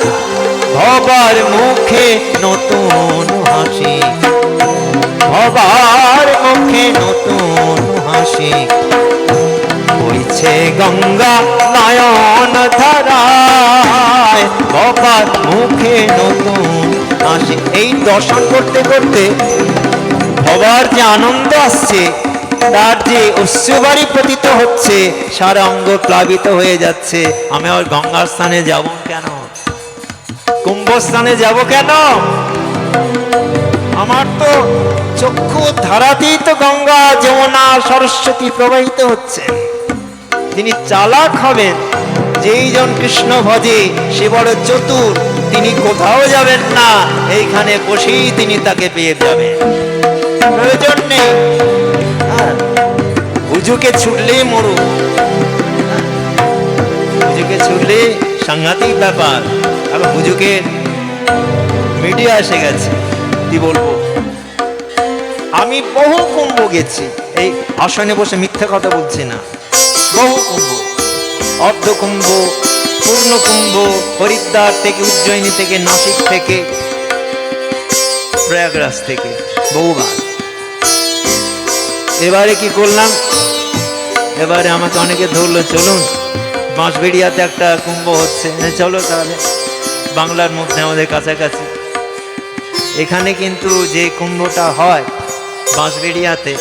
ভবার মুখে নতুন হাসি, ভবার মুখে নতুন হাসি, বইছে গঙ্গা নয়ন ধারায়, ভবার মুখে নতুন হাসি। এই দর্শন করতে করতে ভবার যে আনন্দ আসছে, তার যে অশ্রুবাড়ি পতিত হচ্ছে, সারা অঙ্গ প্লাবিত হয়ে যাচ্ছে। আমি আর গঙ্গার স্থানে যাব কেন, কুম্ভস্থানে যাব কেন? আমার তো চক্ষু ধারাতেই তো গঙ্গা যমুনা সরস্বতী প্রবাহিত হচ্ছে। তিনি চালাক হবেন, যেই জন কৃষ্ণ ভজে সে বড় চতুর, তিনি কোথাও যাবেন না, এইখানে বসেই তিনি তাকে পেয়ে যাবেন, প্রয়োজন নেই। হুজুকে ছুটলেই মরু, হুজুকে ছুটলে সাংঘাতিক ব্যাপার। আবার হুজুকে মিডিয়া এসে গেছে, কি বলবো। আমি বহু কুম্ভ গেছি, এই আসনে বসে মিথ্যা কথা বলছি না। বহু কুম্ভ, অর্ধ কুম্ভ, পূর্ণ কুম্ভ, হরিদ্বার থেকে, উজ্জয়িনী থেকে, নাসিক থেকে, প্রয়াগরাজ থেকে বহুবার। এবারে কি করলাম, এবারে আমাকে অনেকে ধরলো, চলুন বাঁশবেড়িয়াতে একটা কুম্ভ হচ্ছে, চলো তাহলে, বাংলার মধ্যে আমাদের কাছাকাছি। এখানে কিন্তু যে কুম্ভটা হয় বাঁশবেড়িয়াতে,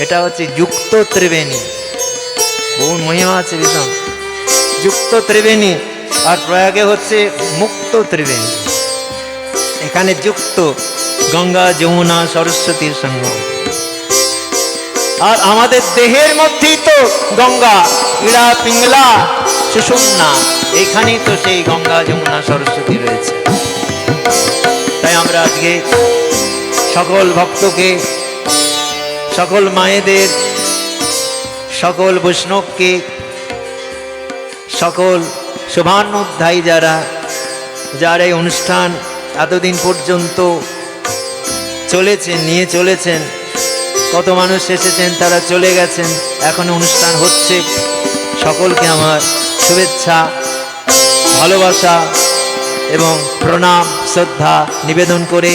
এটা হচ্ছে যুক্ত ত্রিবেণী, বহু মহিমা আছে ভীষণ। যুক্ত ত্রিবেণী, আর প্রয়াগে হচ্ছে মুক্ত ত্রিবেণী। এখানে যুক্ত গঙ্গা যমুনা সরস্বতীর সঙ্গম, আর আমাদের দেহের মধ্যেই তো গঙ্গা, ইড়া পিংলা সুষুম্না, এখানেই তো সেই গঙ্গা যমুনা সরস্বতী রয়েছে। তাই আমরা আজকে সকল ভক্তকে, সকল মায়েদের, সকল বৈষ্ণবকে, সকল শুভানুধ্যায়ী যারা যারা এই অনুষ্ঠান এতদিন পর্যন্ত চলেছেন, নিয়ে চলেছেন, কত মানুষ এসেছেন, তারা চলে গেছেন, এখন অনুষ্ঠান হচ্ছে, সকলকে আমার শুভেচ্ছা, ভালোবাসা এবং প্রণাম শ্রদ্ধা নিবেদন করে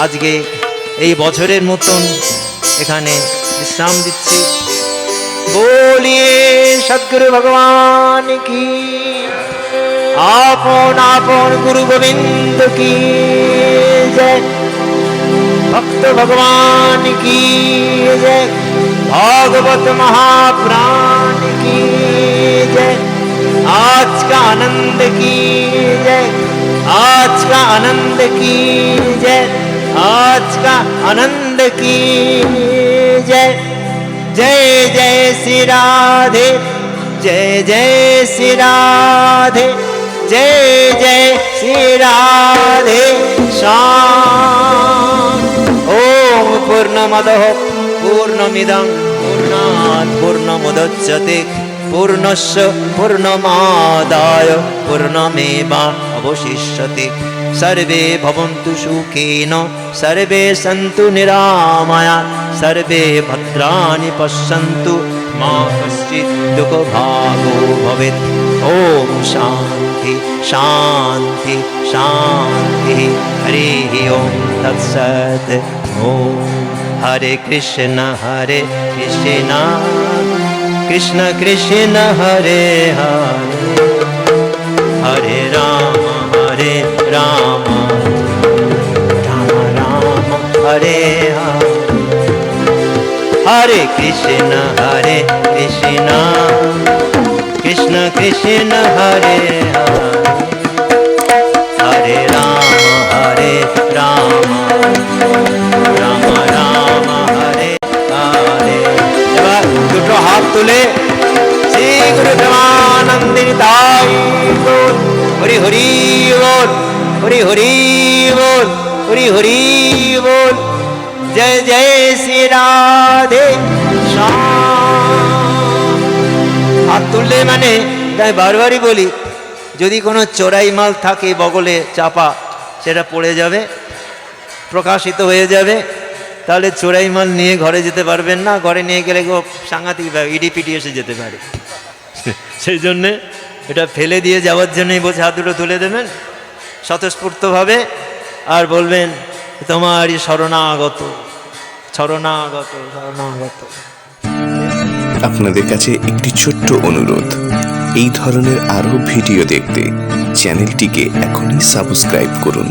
আজকে এই বছরের মতন এখানে বিশ্রাম দিচ্ছি। बोलिए सद्गुरु भगवान की, आपन आपन गुरु गोविंद की जय, भक्त भगवान की जय, भागवत महाप्राण की जय, आज का आनंद की जय, आज का आनंद की जय, आज का आनंद की जय। जय जय श्री राधे, जय जय श्री राधे, जय जय श्री राधे श्याम। ओम पूर्णमदः पूर्णमिदं पूर्णात् पूर्णमुदच्यते पूर्णस्य पूर्णमादाय पूर्णमेवावशिष्यते। सर्वे भवन्तु सुखेन, सर्वे सन्तु निरामया, सर्वे भद्राणि पश्यन्तु, मा कश्चित् दुःखभागो भवेत्। ॐ शान्ति शान्ति शान्तिः। हरिः ॐ तत्सत्। ॐ हरे कृष्ण कृष्ण कृष्ण हरे हरे, हरे राम राम राम हरे हरे। हरे कृष्ण कृष्ण कृष्ण हरे हरे, हरे राम राम राम राम हरे हरे। এবার দুটো হাত তুলে শ্রী গুরু প্রেমানন্দিনী তাই বল, হরি হরি বল, হরি হরি বল, হরি হরি বল। জয় জয় শ্রী রাধে শ্যাম। হাত তুললে মানে তাই বারবারই বলি, যদি কোনো চোরাই মাল থাকে বগলে চাপা, সেটা পড়ে যাবে, প্রকাশিত হয়ে যাবে, তাহলে চোরাই মাল নিয়ে ঘরে যেতে পারবেন না। ঘরে নিয়ে গেলে সাংঘাতিক ইডিপিটি এসে যেতে পারে। সেই জন্যে এটা ফেলে দিয়ে যাওয়ার জন্যই বসে হাত দুটো তুলে দেবেন স্বতঃস্ফূর্তভাবে, আর বলবেন তোমারই শরণাগত শরণাগত শরণাগত। আপনাদের কাছে একটি ছোট্ট অনুরোধ, এই ধরনের আরও ভিডিও দেখতে চ্যানেলটিকে এখনই সাবস্ক্রাইব করুন।